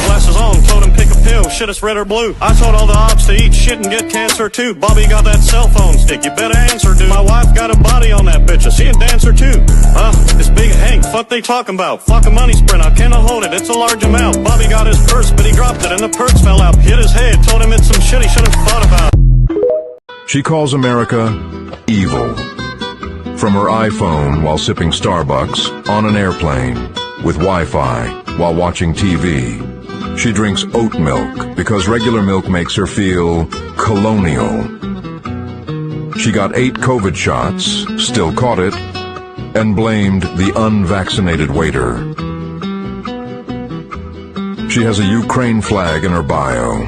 Glasses on, told him pick a pill, shit it's red or blue. I told all the ops to eat shit and get cancer too. Bobby got that cell phone stick, you better answer, dude. My wife got a body on that bitch, is she a dancer too? It's Big Hank, fuck they talking about? Fuck a money sprint, I cannot hold it, it's a large amount. Bobby got his purse, but he dropped it and the perks fell out. Hit his head, told him it's some shit he should've thought about. She calls America evil. From her iPhone while sipping Starbucks, on an airplane, with Wi-Fi, while watching TV. She drinks oat milk because regular milk makes her feel colonial. She got 8 COVID shots, still caught it, and blamed the unvaccinated waiter. She has a Ukraine flag in her bio.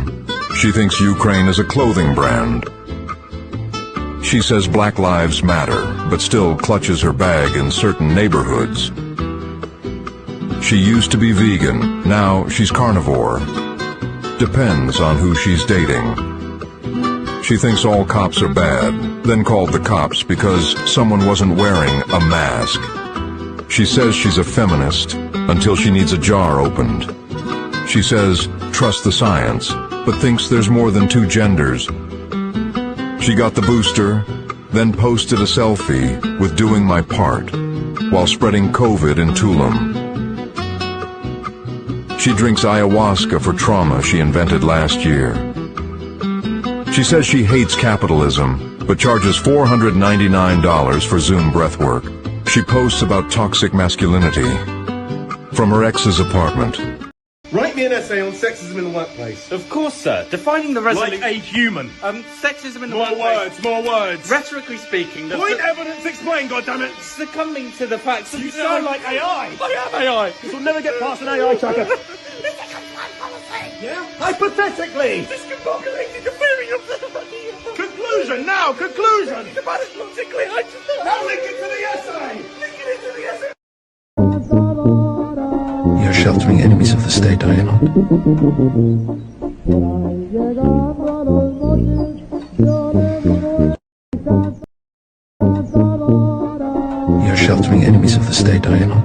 She thinks Ukraine is a clothing brand. She says Black Lives Matter, but still clutches her bag in certain neighborhoods. She used to be vegan, now she's carnivore. Depends on who she's dating. She thinks all cops are bad, then called the cops because someone wasn't wearing a mask. She says she's a feminist until she needs a jar opened. She says, trust the science, but thinks there's more than 2 genders. She got the booster, then posted a selfie with doing my part while spreading COVID in Tulum. She drinks ayahuasca for trauma she invented last year. She says she hates capitalism, but charges $499 for Zoom breathwork. She posts about toxic masculinity from her ex's apartment. Write me an essay on sexism in the workplace. Of course, sir. Defining the resolute... Like a human. Sexism in the workplace... More words. Rhetorically speaking... Point evidence, explain, goddammit. Succumbing to the facts... You sound like AI. I am AI. This will never get past an AI tracker. It's a compliant policy. Yeah? Hypothetically. Discombobulating the theory of the... Conclusion, now, conclusion. About it logically, I just... Now link it to the essay. Link it into the essay. You're sheltering enemies of the state, are you not? You're sheltering enemies of the state, are you not?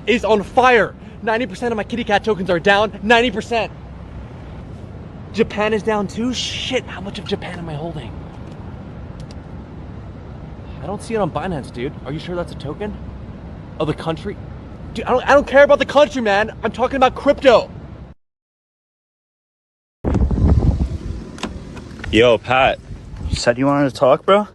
Is on fire. 90% of my kitty cat tokens are down. 90%. Japan is down too? Shit, how much of Japan am I holding? I don't see it on Binance, dude. Are you sure that's a token? Of the country? Dude, I don't care about the country, man. I'm talking about crypto. Yo, Pat. Said you wanted to talk, bro?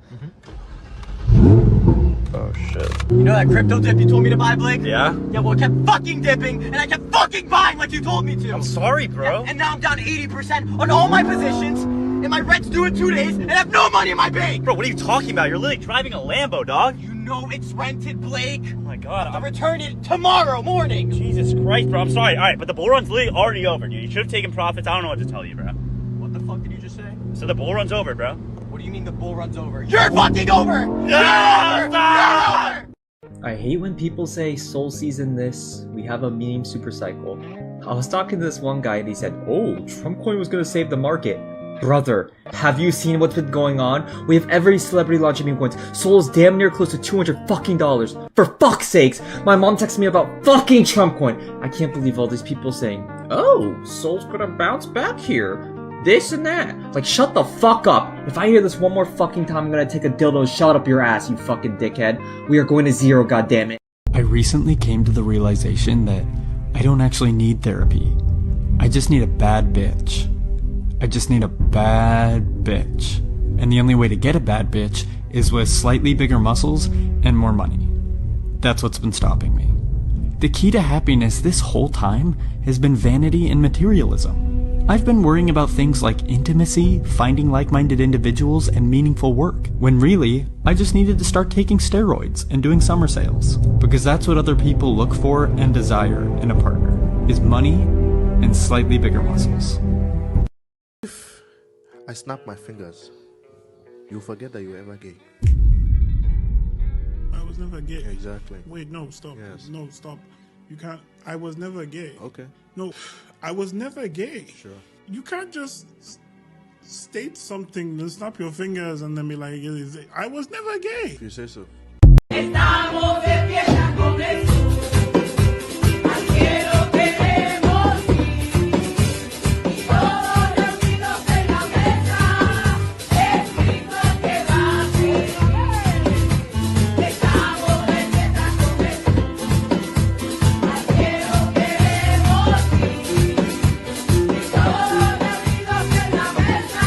Oh, shit. You know that crypto dip you told me to buy, Blake? Yeah? Yeah, well, it kept fucking dipping, and I kept fucking buying like you told me to. I'm sorry, bro. Yeah, and now I'm down 80% on all my positions, and my rent's due in 2 days, and I have no money in my bank. Bro, what are you talking about? You're literally driving a Lambo, dog. You know it's rented, Blake. Oh my god. I'll return it tomorrow morning. Jesus Christ, bro. I'm sorry. All right, but the bull run's literally already over, dude. You should have taken profits. I don't know what to tell you, bro. What the fuck did you just say? So the bull run's over, bro. What do you mean the bull runs over? You're fucking over! You're over! You're over! I hate when people say soul season this, we have a meme super cycle. I was talking to this one guy and he said, oh, Trump coin was gonna save the market. Brother, have you seen what's been going on? We have every celebrity launching meme coins. Sol is damn near close to $200 fucking dollars. For fuck's sakes, my mom texted me about fucking Trump coin. I can't believe all these people saying, oh, Sol's gonna bounce back here. This and that. Like, shut the fuck up. If I hear this one more fucking time, I'm gonna take a dildo and shove it up your ass, you fucking dickhead. We are going to zero, goddammit. I recently came to the realization that I don't actually need therapy. I just need a bad bitch. I just need a bad bitch. And the only way to get a bad bitch is with slightly bigger muscles and more money. That's what's been stopping me. The key to happiness this whole time has been vanity and materialism. I've been worrying about things like intimacy, finding like-minded individuals, and meaningful work, when really, I just needed to start taking steroids and doing summer sales. Because that's what other people look for and desire in a partner, is money and slightly bigger muscles. If I snap my fingers, you forget that you were ever gay. I was never gay. Exactly. Wait, no, stop. Yes. No, stop. You can't. I was never gay. Okay. No, I was never gay. Sure. You can't just state something, then snap your fingers, and then be like, I was never gay. If you say so. Estamos de fiesta con Jesús. Aquí lo queremos ir. Todos reunidos en la mesa. Es Cristo que va a ser. Estamos de fiesta con Jesús. Aquí lo queremos ir. Todos reunidos en la mesa.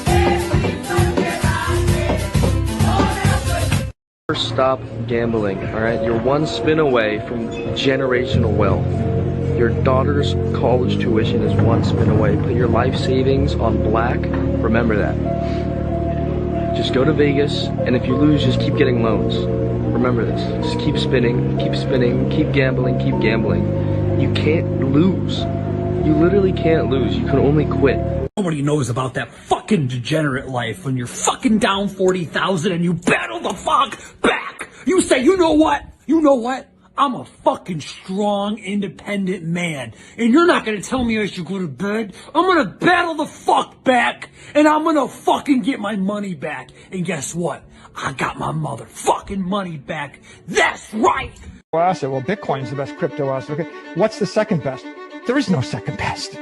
Es Cristo que va a ser. First stop gambling, alright? You're one spin away from generational wealth. Your daughter's college tuition is one spin away. Put your life savings on black. Remember that. Just go to Vegas, and if you lose, just keep getting loans. Remember this. Just keep spinning, keep gambling, keep gambling. You can't lose. You literally can't lose. You can only quit. Nobody knows about that fucking degenerate life when you're fucking down 40,000 and you battle the fuck back. You say, you know what? You know what? I'm a fucking strong, independent man. And you're not gonna tell me I should go to bed. I'm gonna battle the fuck back. And I'm gonna fucking get my money back. And guess what? I got my motherfucking money back. That's right. Asset. Well, Bitcoin is the best crypto asset. Okay. What's the second best? There is no second best.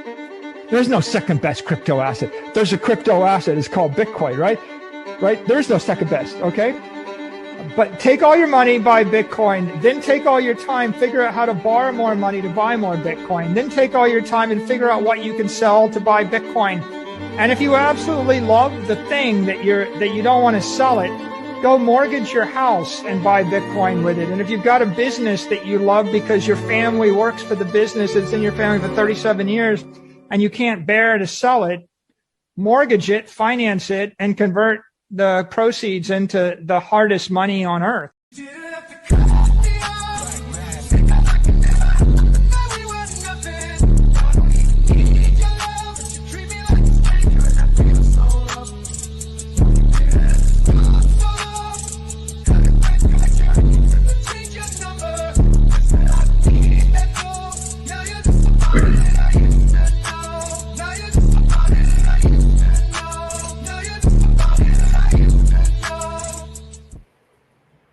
There's no second best crypto asset. There's a crypto asset. It's called Bitcoin, right? Right? There's no second best, okay? But take all your money, buy Bitcoin. Then take all your time, figure out how to borrow more money to buy more Bitcoin. Then take all your time and figure out what you can sell to buy Bitcoin. And if you absolutely love the thing that you don't want to sell it, go mortgage your house and buy Bitcoin with it. And if you've got a business that you love because your family works for the business, it's in your family for 37 years, and you can't bear to sell it, mortgage it, finance it, and convert the proceeds into the hardest money on earth.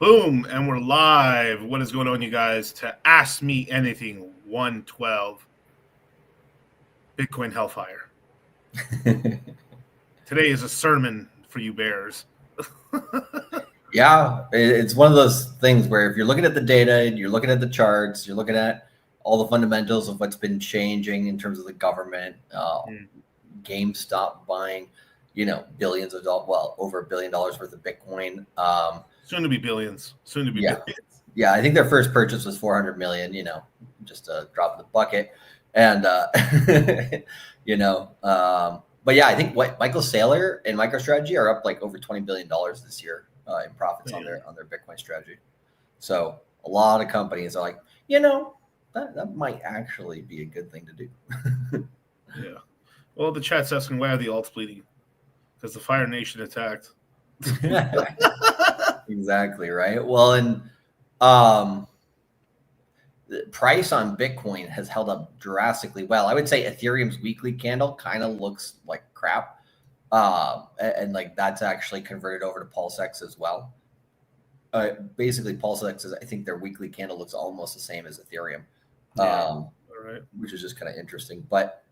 Boom, and we're live. What is going on, you guys? To Ask Me Anything 112 Bitcoin Hellfire. Today is a sermon for you bears. Yeah, it's one of those things where if you're looking at the data, you're looking at the charts, you're looking at all the fundamentals of what's been changing in terms of the government, GameStop buying, billions of dollars, well, over $1 billion worth of Bitcoin. Soon to be billions. Soon to be Yeah. billions. Yeah, I think their first purchase was 400 million, just a drop in the bucket. And, but yeah, I think what Michael Saylor and MicroStrategy are up like over $20 billion this year in profits on their Bitcoin strategy. So a lot of companies are like, that might actually be a good thing to do. Yeah. Well, the chat's asking, why are the alts bleeding? Because the Fire Nation attacked. Exactly, right? Well, and the price on Bitcoin has held up drastically well. I would say Ethereum's weekly candle kind of looks like crap. And like that's actually converted over to PulseX as well. Basically, PulseX is, I think their weekly candle looks almost the same as Ethereum, which is just kind of interesting. But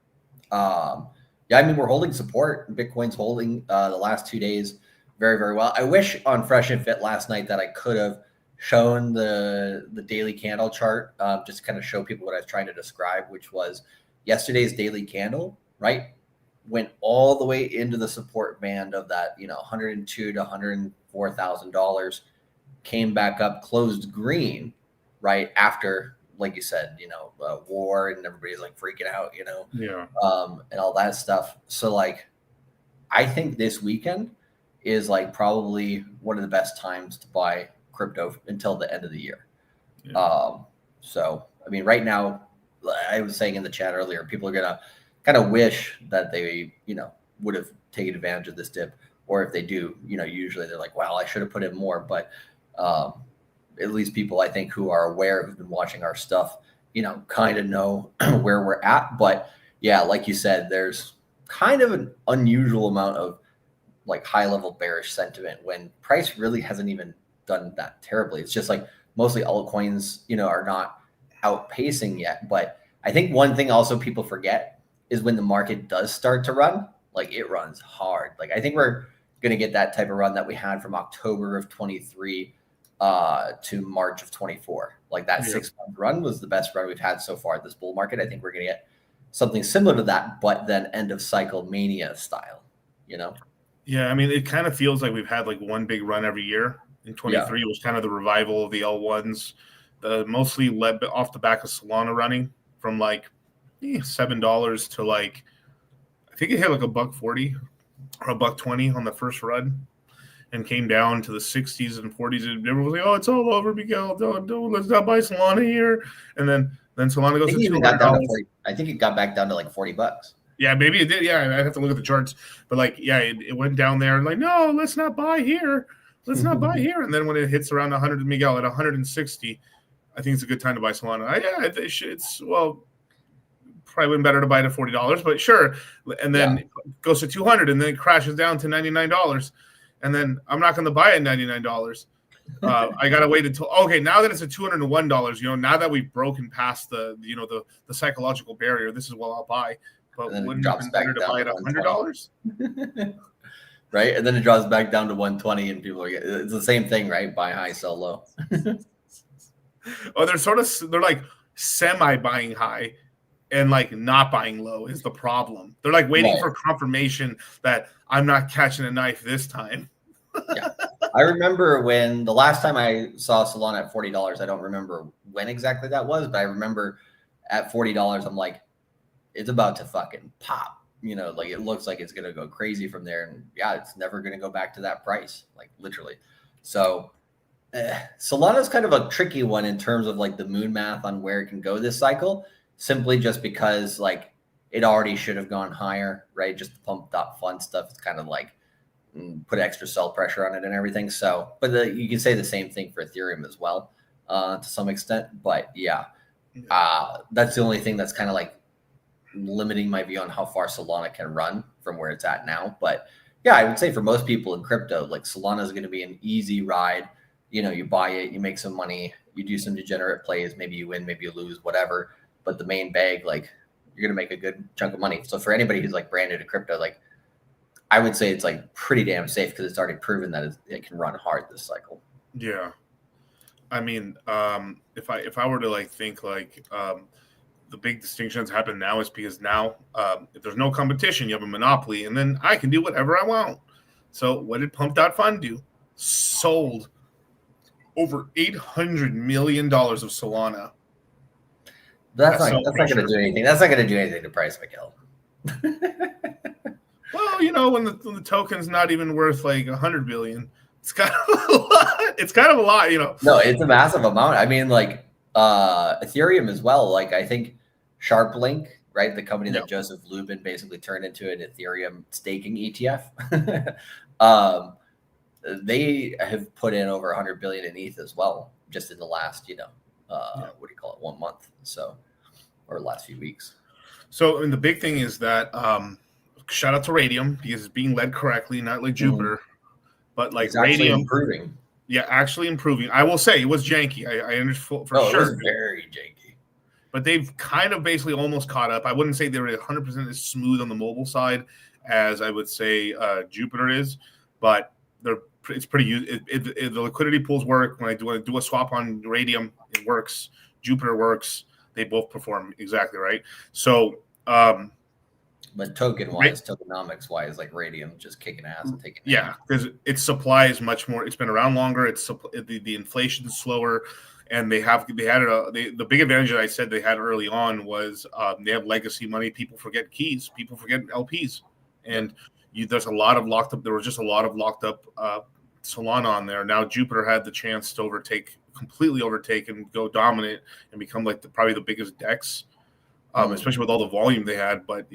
yeah, I mean, we're holding support. Bitcoin's holding the last 2 days very, very well. I wish on Fresh and Fit last night that I could have shown the daily candle chart, just to kind of show people what I was trying to describe, which was yesterday's daily candle, right? Went all the way into the support band of that, $102,000 to $104,000, came back up, closed green, right after, like you said, war and everybody's like freaking out, and all that stuff. So like, I think this weekend is like probably one of the best times to buy crypto until the end of the year. So, I mean, right now, I was saying in the chat earlier, people are going to kind of wish that they, would have taken advantage of this dip. Or if they do, usually they're like, well, I should have put in more. But at least people, I think, who are aware, who've been watching our stuff, kind of know where we're at. But yeah, like you said, there's kind of an unusual amount of like high level bearish sentiment when price really hasn't even done that terribly. It's just like mostly altcoins, are not outpacing yet. But I think one thing also people forget is when the market does start to run, like it runs hard. Like I think we're going to get that type of run that we had from October of 23 to March of 24. Like that 6-month run was the best run we've had so far this bull market. I think we're going to get something similar to that, but then end of cycle mania style, Yeah, I mean, it kind of feels like we've had like one big run every year. In 23 was kind of the revival of the L1s, mostly led off the back of Solana running from like $7 to like, I think it hit like $1.40 or $1.20 on the first run, and came down to the 60s and 40s. And everyone was like, "Oh, it's all over, Miguel. Don't let's not buy Solana here." And then Solana goes to $200. I think it got back down to like $40. Yeah, maybe it did. Yeah, I have to look at the charts, but like, yeah, it went down there and like, no, let's not buy here. Let's not buy here. And then when it hits around 100, Miguel, at 160, I think it's a good time to buy Solana. It's probably been better to buy it at $40, but sure. And then it goes to 200, and then it crashes down to $99, and then I'm not going to buy it at $99. I gotta wait until now that it's at $201. Now that we've broken past the psychological barrier, this is what I'll buy. But wouldn't it be better to buy it at $100? Right, and then it drops back down to 120, and people it's the same thing, right? Buy high, sell low. They're like semi buying high and like not buying low is the problem. They're like waiting for confirmation that I'm not catching a knife this time. Yeah. I remember when the last time I saw Solana at $40, I don't remember when exactly that was, but I remember at $40, I'm like, it's about to fucking pop. Like it looks like it's going to go crazy from there. And yeah, it's never going to go back to that price, like literally. So Solana's kind of a tricky one in terms of like the moon math on where it can go this cycle, simply just because like it already should have gone higher, right? Just the pumped up fun stuff. It's kind of like put extra sell pressure on it and everything. So, but you can say the same thing for Ethereum as well, to some extent. But yeah, that's the only thing that's kind of like limiting my view on how far Solana can run from where it's at now. But yeah, I would say for most people in crypto, like Solana is going to be an easy ride. You buy it, you make some money, you do some degenerate plays, maybe you win, maybe you lose, whatever. But the main bag, like you're going to make a good chunk of money. So for anybody who's like brand new to crypto, like I would say it's like pretty damn safe because it's already proven that it can run hard this cycle. Yeah. I mean, if I were to like think like, the big distinction that's happened now is because now if there's no competition, you have a monopoly, and then I can do whatever I want. So what did Pump.Fun do? Sold over $800 million of Solana. That's not going to do anything. That's not going to do anything to price, Miguel. Well, you know, when the token's not even worth like 100 billion, it's kind of a lot. It's kind of a lot, you know. No, it's a massive amount. I mean, like Ethereum as well. Like I think SharpLink, right, the company that Joseph Lubin basically turned into an Ethereum staking ETF. They have put in over 100 billion in ETH as well, just in the last, you know, what do you call it, 1 month, so, or last few weeks. So, and the big thing is that shout out to Radium because it's being led correctly, not like Jupiter, but like it's actually Radium improving. Yeah, actually improving. I will say it was janky. I understand for sure. It was very janky. But they've kind of basically almost caught up. I wouldn't say they were 100% as smooth on the mobile side as I would say Jupiter is, but it's pretty. The liquidity pools work. When I do a swap on Radium, it works. Jupiter works. They both perform exactly right. So, but tokenomics wise, like Radium just kicking ass and taking. Yeah, because its supply is much more. It's been around longer. It's the inflation is slower, and the big advantage that I said they had early on was they have legacy money. People forget keys. People forget LPs, and there's a lot of locked up. There was just a lot of locked up Solana on there. Now Jupiter had the chance to completely overtake and go dominant and become like probably the biggest DEX, especially with all the volume they had. But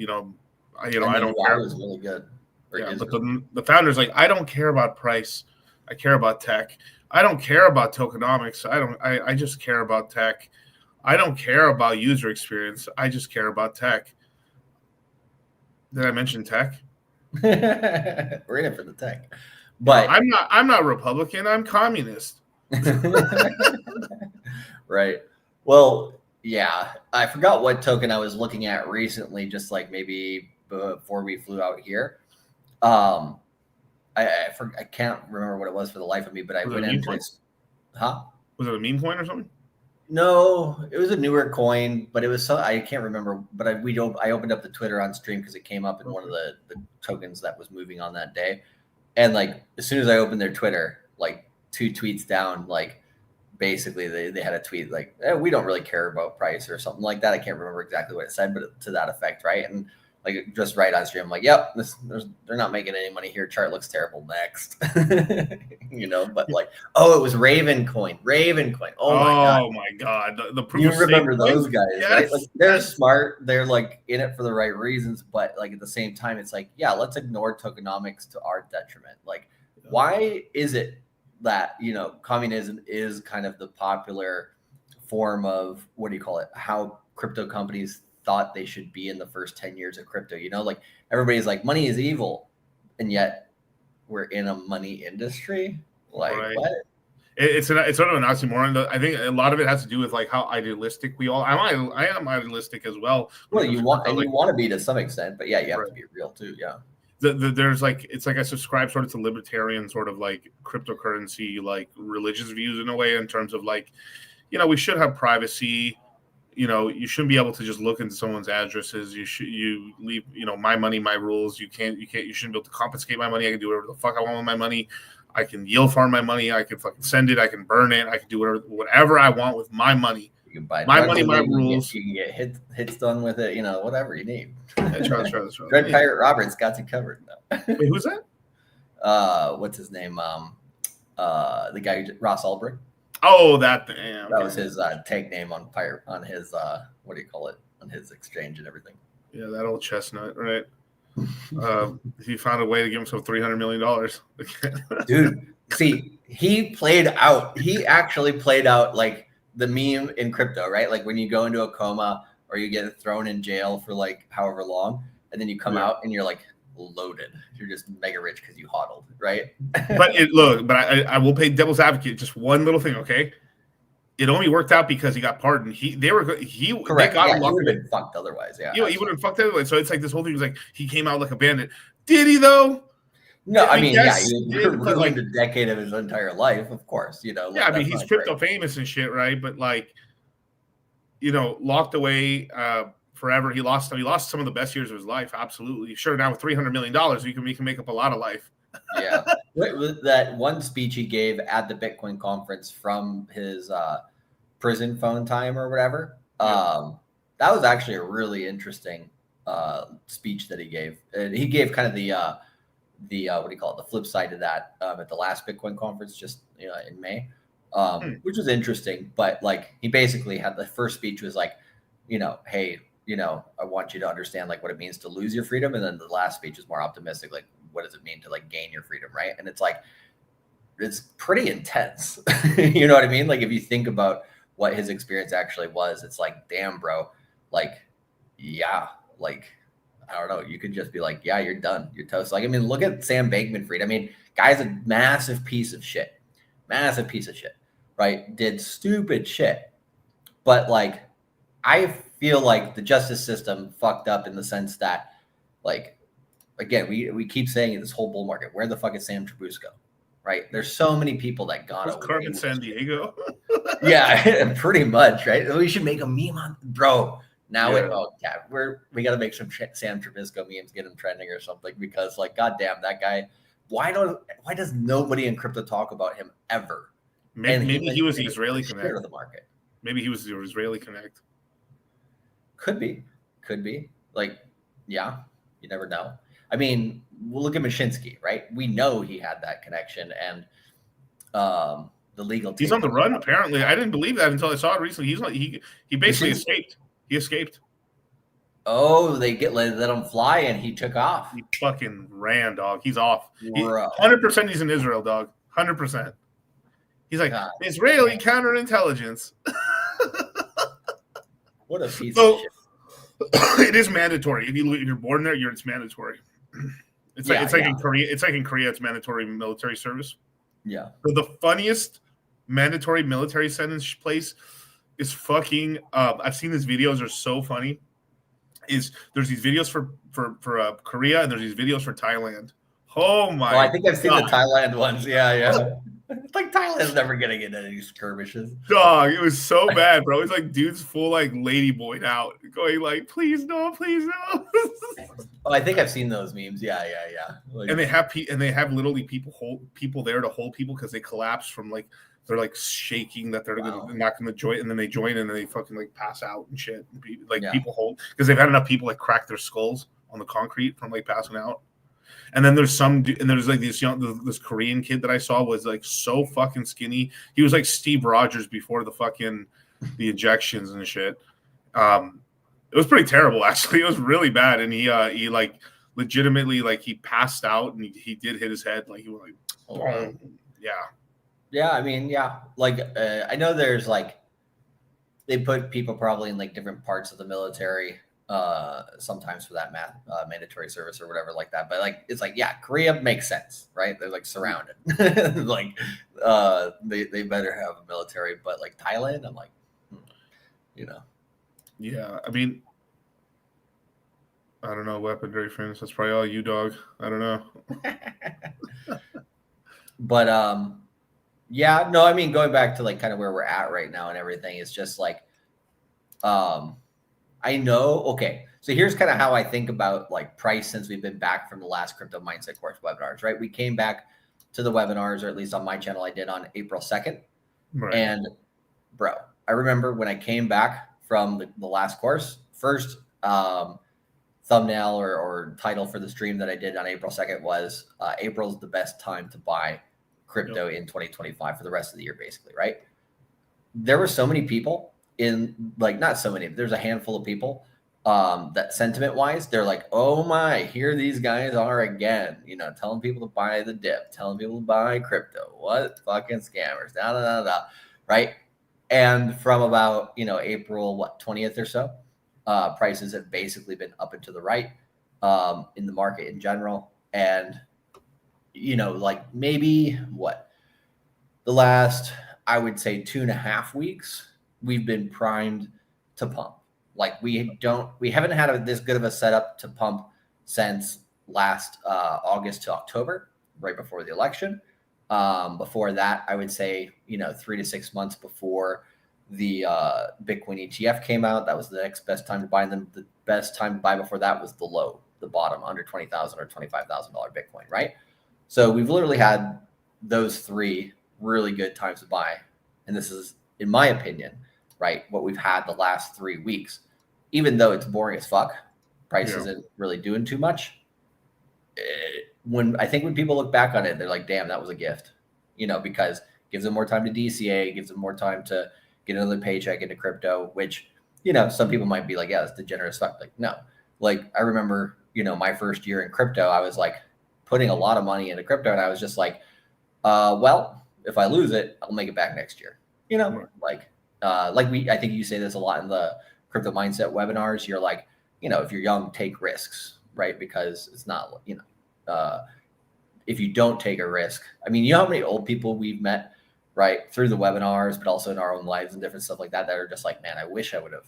I don't care. It was really good. Yeah, but the founder's like, I don't care about price. I care about tech. I don't care about tokenomics. I just care about tech. I don't care about user experience. I just care about tech. Did I mention tech? We're in it for the tech. But I'm not Republican. I'm communist. Right. Well, yeah. I forgot what token I was looking at recently, just like maybe before we flew out here. I can't remember what it was for the life of me, but I went into it. Huh? Was it a meme coin or something? No, it was a newer coin, but it was I can't remember. But I opened up the Twitter on stream because it came up in one of the tokens that was moving on that day. And like as soon as I opened their Twitter, like 2 tweets down, like basically they had a tweet like, we don't really care about price or something like that. I can't remember exactly what it said, but to that effect, right? And like just right on stream, I'm like, yep, they're not making any money here. Chart looks terrible. Next, But like, it was Raven Coin. Oh my god, the proof. You remember those guys, yes, right? Like they're smart. They're like in it for the right reasons, but like at the same time, it's like, yeah, let's ignore tokenomics to our detriment. Like, why is it that communism is kind of the popular form of how crypto companies thought they should be in the first 10 years of crypto? Like everybody's like, money is evil, and yet we're in a money industry. Like right. What? It's sort of an oxymoron. I think a lot of it has to do with like how idealistic we all. I am idealistic as well. Well, you want to be to some extent, but yeah, you have to be real too. Yeah. There's like, it's like I subscribe sort of to libertarian sort of like cryptocurrency, like religious views in a way, in terms of like, we should have privacy. You shouldn't be able to just look into someone's addresses. You leave, my money, my rules. You shouldn't be able to confiscate my money. I can do whatever the fuck I want with my money. I can yield farm my money. I can fucking send it. I can burn it. I can do whatever I want with my money. You can buy my money, my rules. You can get hits done with it. Whatever you need. That's right. Red Pirate Roberts got you covered. No. Wait, who's that? What's his name? The guy Ross Ulbricht. Oh, that thing. Yeah, okay. That was his tag name on his on his exchange and everything. Yeah, that old chestnut, right? He found a way to give himself $300 million. Dude, see, he actually played out like the meme in crypto, right? Like when you go into a coma or you get thrown in jail for like however long, and then you come out and you're like loaded. You're just mega rich because you hodled, right? But I will play devil's advocate. Just one little thing, okay? It only worked out because he got pardoned. Correct. They got he would have been fucked otherwise. Yeah, he would have been fucked otherwise. So it's like this whole thing was like he came out like a bandit. Did he though? No, I mean, he ruined a decade of his entire life, of course. Yeah, I mean, he's crypto famous and shit, right? But like, locked away forever. He lost some of the best years of his life. Absolutely. Sure. Now with $300 million, we can make up a lot of life. Yeah. That one speech he gave at the Bitcoin conference from his prison phone time or whatever. That was actually a really interesting speech that he gave. And he gave kind of the what do you call it? The flip side to that at the last Bitcoin conference, just in May, which was interesting. But like he basically had the first speech was like, hey, I want you to understand like what it means to lose your freedom, and then the last speech is more optimistic, like what does it mean to like gain your freedom, right? And it's like it's pretty intense. You know what I mean? Like if you think about what his experience actually was, it's like, damn, bro, like, yeah, like. I don't know. You could just be like, yeah, you're done. You're toast. Like, I mean, look at Sam Bankman-Fried. I mean, guy's a massive piece of shit, right? Did stupid shit. But like, I feel like the justice system fucked up in the sense that, like, again, we keep saying this whole bull market. Where the fuck is Sam Trabusco, right? There's so many people that got away. Carmen San Diego. Yeah, pretty much, right? We should make a meme on, bro. Now we got to make some Sam Trabisco memes, get him trending or something, because like, goddamn, that guy. Why does nobody in crypto talk about him ever? Maybe he was the Israeli connect of the market. Maybe he was the Israeli connect. Could be. Like, yeah, you never know. I mean, we'll look at Mashinsky, right? We know he had that connection, and the legal team. He's on the run. Apparently, I didn't believe that until I saw it recently. He basically escaped. He escaped. Oh, they let him fly, and he took off. He fucking ran, dog. He's off. 100% he's in Israel, dog. 100%. He's like, Israeli counterintelligence. What a piece of shit. It is mandatory. If you're born there, it's mandatory. It's like in Korea. It's like in Korea. It's mandatory military service. Yeah. So the funniest mandatory military sentence place is fucking. I've seen these videos. They're so funny. There's these videos for Korea, and there's these videos for Thailand. Oh my! Oh, I think I've seen the Thailand ones. Yeah. It's like Thailand's never getting into any skirmishes. Dog, it was so bad, bro. It's like dudes full like ladyboyed out, going like, "Please no, please no." Oh, I think I've seen those memes. Yeah. Like, and they have literally people there to hold people because they collapse from like they're like shaking that they're not going to join, and then they join and then they fucking like pass out and shit. People hold because they've had enough people like crack their skulls on the concrete from like passing out. And then there's like this Korean kid that I saw was like so fucking skinny. He was like Steve Rogers before the injections and shit. It was pretty terrible, actually. It was really bad. And he like legitimately like he passed out and he did hit his head. Like he was like, boom. Yeah. Yeah. I mean, yeah. Like I know there's like, they put people probably in like different parts of the military sometimes for that mandatory service or whatever like that, but like it's like, yeah, Korea makes sense, right? They're like surrounded. Like they better have a military, but like Thailand, I'm like, yeah, I mean, I don't know, weaponry friends, that's probably all you, dog. I don't know. But yeah, no, I mean, going back to like kind of where we're at right now and everything, it's just like I know. Okay. So here's kind of how I think about like price since we've been back from the last Crypto Mindset Course webinars, right? We came back to the webinars, or at least on my channel, I did on April 2nd. Right. And bro, I remember when I came back from the last course, first thumbnail or title for the stream that I did on April 2nd was April's the best time to buy crypto in 2025 for the rest of the year, basically, right? There were so many people in like, not so many, but there's a handful of people that sentiment wise, they're like, oh my, here these guys are again, telling people to buy the dip, telling people to buy crypto. What fucking scammers, right? And from about, April, 20th or so, prices have basically been up and to the right in the market in general. And, like maybe the last, I would say 2.5 weeks, we've been primed to pump. Like we haven't had this good of a setup to pump since last August to October, right before the election. Before that, I would say, 3 to 6 months before the Bitcoin ETF came out. That was the next best time to buy them. The best time to buy before that was the low, the bottom, under $20,000 or $25,000 Bitcoin, right? So we've literally had those three really good times to buy. And this is, in my opinion, right, what we've had the last 3 weeks. Even though it's boring as fuck, price isn't really doing too much. When people look back on it, they're like, damn, that was a gift, because it gives them more time to DCA, gives them more time to get another paycheck into crypto, which, some people might be like, yeah, it's degenerate fuck. Like, no, like I remember, my first year in crypto, I was like putting a lot of money into crypto and I was just like, well, if I lose it, I'll make it back next year. I think you say this a lot in the crypto mindset webinars. You're like, if you're young, take risks, right? Because it's not, if you don't take a risk, I mean, how many old people we've met, right, through the webinars, but also in our own lives and different stuff like that are just like, man, I wish I would have,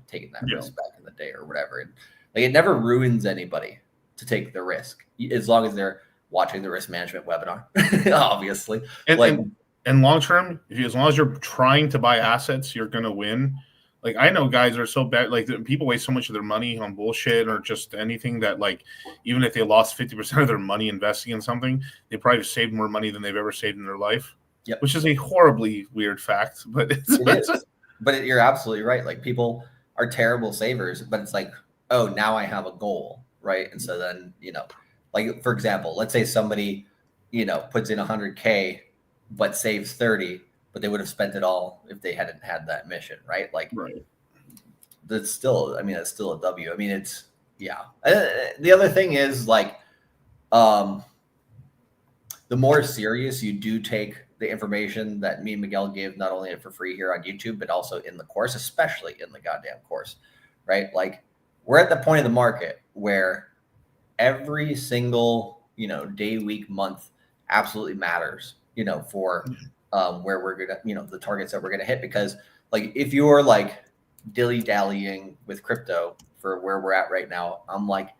taken that risk back in the day or whatever. And like, it never ruins anybody to take the risk as long as they're watching the risk management webinar, obviously. And long term, as long as you're trying to buy assets, you're gonna win. Like, I know guys are so bad, like people waste so much of their money on bullshit or just anything that, like, even if they lost 50% of their money investing in something, they probably saved more money than they've ever saved in their life. Yep. Which is a horribly weird fact, but it is. But you're absolutely right. Like, people are terrible savers, but it's like, oh, now I have a goal, right? And so then, like, for example, let's say somebody, puts in 100K but saves 30, but they would have spent it all if they hadn't had that mission, right? Like, that's still a W. I mean, it's, yeah. The other thing is, like, the more serious you do take the information that me and Miguel give, not only for free here on YouTube, but also in the course, especially in the goddamn course, right? Like, we're at the point of the market where every single, day, week, month absolutely matters, for where we're gonna, the targets that we're gonna hit. Because, like, if you're like dilly-dallying with crypto for where we're at right now, I'm like,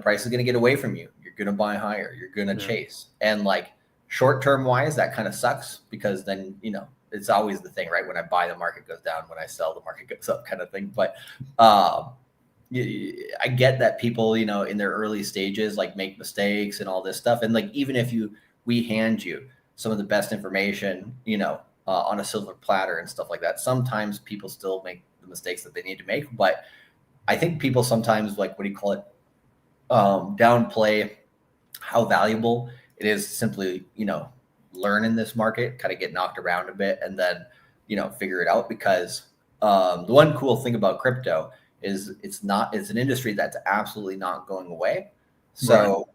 price is gonna get away from you. You're gonna buy higher. You're gonna chase. And, like, short-term wise, that kind of sucks, because then, it's always the thing, right? When I buy, the market goes down. When I sell, the market goes up, kind of thing. But I get that people, in their early stages, like, make mistakes and all this stuff. And, like, even if we hand you some of the best information, on a silver platter and stuff like that, sometimes people still make the mistakes that they need to make. But I think people sometimes, like, downplay how valuable it is to simply, learn in this market, kind of get knocked around a bit, and then, figure it out. Because the one cool thing about crypto is it's an industry that's absolutely not going away. So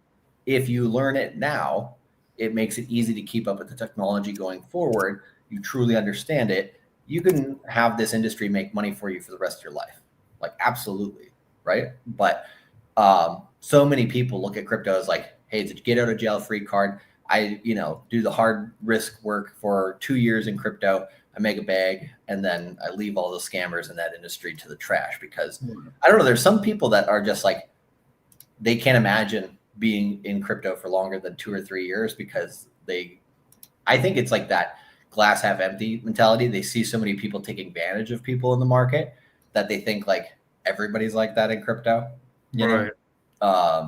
if you learn it now, it makes it easy to keep up with the technology going forward. You truly understand it. You can have this industry make money for you for the rest of your life. Like, absolutely. Right. But so many people look at crypto as like, hey, it's a get out of jail free card. I, do the hard risk work for 2 years in crypto. I make a bag, and then I leave all the scammers in that industry to the trash. Because I don't know, there's some people that are just like, they can't imagine being in crypto for longer than 2 or 3 years, because I think it's like that glass half empty mentality. They see so many people taking advantage of people in the market that they think like everybody's like that in crypto, you know?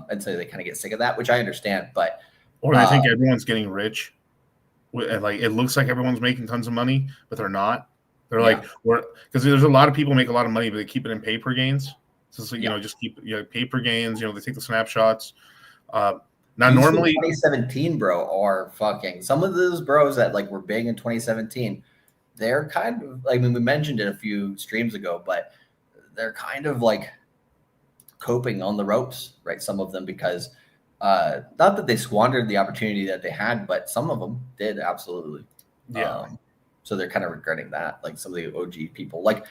And so they kind of get sick of that, which I understand. But or they think everyone's getting rich. Like, it looks like everyone's making tons of money, but they're not. They're like, because there's a lot of people make a lot of money, but they keep it in paper gains. So it's like, just keep paper gains. They take the snapshots. Now, normally 2017, bro, are fucking, some of those bros that like were big in 2017, they're kind of, I mean, we mentioned it a few streams ago, but they're kind of like coping on the ropes, right? Some of them, because not that they squandered the opportunity that they had, but some of them did, absolutely. So they're kind of regretting that. Like, some of the OG people, like,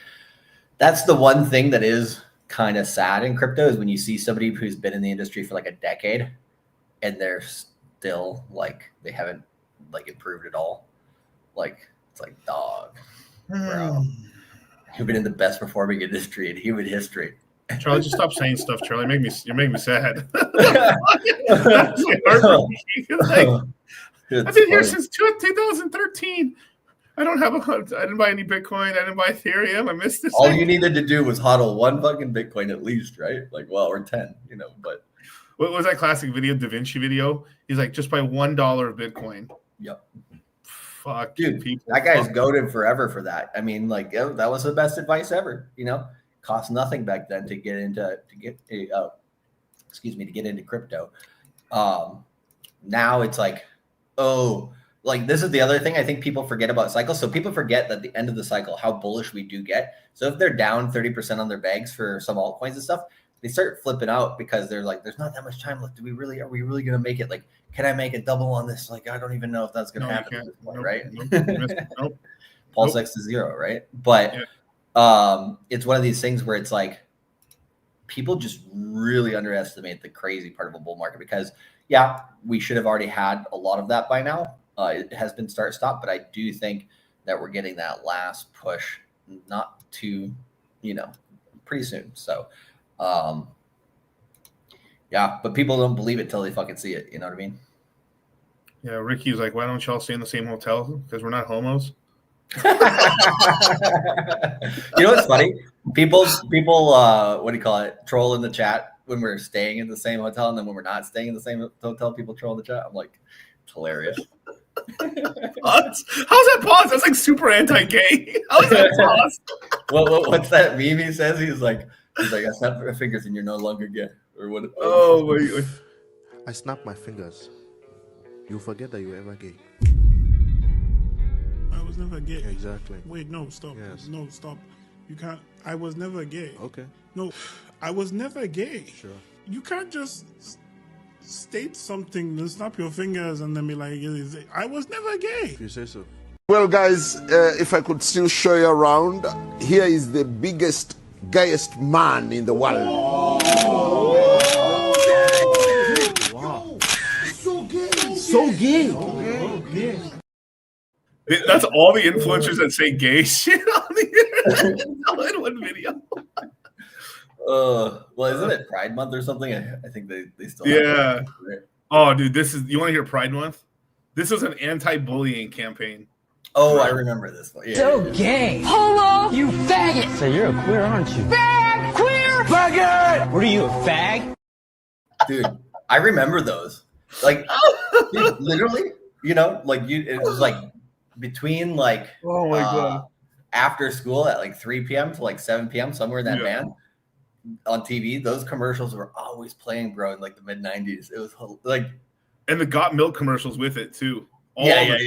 that's the one thing that is kind of sad in crypto, is when you see somebody who's been in the industry for like a decade and they're still like, they haven't like improved at all. Like, it's like, dog, bro, you've been in the best performing industry in human history. Charlie, just stop saying stuff, Charlie. You're making me sad. I've been here since 2013. I didn't buy any Bitcoin. I didn't buy Ethereum. I missed this. All you needed to do was hodl one fucking Bitcoin at least, right? Like, well, or 10, but. What was that classic video, Da Vinci video? He's like, just buy $1 of Bitcoin. Yep. Fuck, dude, people. That guy's goated forever for that. I mean, like, that was the best advice ever. Cost nothing back then to get into crypto. Now it's like, this is the other thing I think people forget about cycles. So people forget that at the end of the cycle, how bullish we do get. So if they're down 30% on their bags for some altcoins and stuff, they start flipping out because they're like, there's not that much time left. Are we really going to make it? Like, can I make a double on this? Like, I don't even know if that's going to happen at this point, right? Nope. Pulse X to 0, right? But it's one of these things where it's like, people just really underestimate the crazy part of a bull market because, we should have already had a lot of that by now. It has been start-stop, but I do think that we're getting that last push, not too, pretty soon. So, but people don't believe it till they fucking see it. You know what I mean? Yeah, Ricky's like, why don't y'all stay in the same hotel? Because we're not homos. You know what's funny? People, what do you call it? Troll in the chat when we're staying in the same hotel, and then when we're not staying in the same hotel, people troll in the chat. I'm like, it's hilarious. How's that pause? That's like super anti-gay. How's that pause? What's that meme he says? He's like, I snapped my fingers and you're no longer gay. Or what? Oh my God. I snap my fingers. You forget that you were ever gay. I was never gay. Exactly. Wait, no, stop. Yes. No, stop. You can't. I was never gay. Okay. No, I was never gay. Sure. You can't just state something and snap your fingers and then be like, I was never gay. If you say so. Well, guys, if I could still show you around, here is the biggest, gayest man in the world. Wow. So gay. So gay. That's all the influencers that say gay shit on the internet. All in one video. Well, isn't it Pride Month or something? I think they still have that, right? Oh, dude, you want to hear Pride Month? This was an anti-bullying campaign. Oh, I remember this one. Gay. Homo, you faggot. So you're a queer, aren't you? Fag, queer, faggot. What are you, a fag? Dude, I remember those. Like, dude, literally, it was like between like, oh my God, after school at like 3 p.m. to like 7 p.m. somewhere in that band on TV. Those commercials were always playing, bro, in like the mid 90s. It was like, and the Got Milk commercials with it too. Yeah.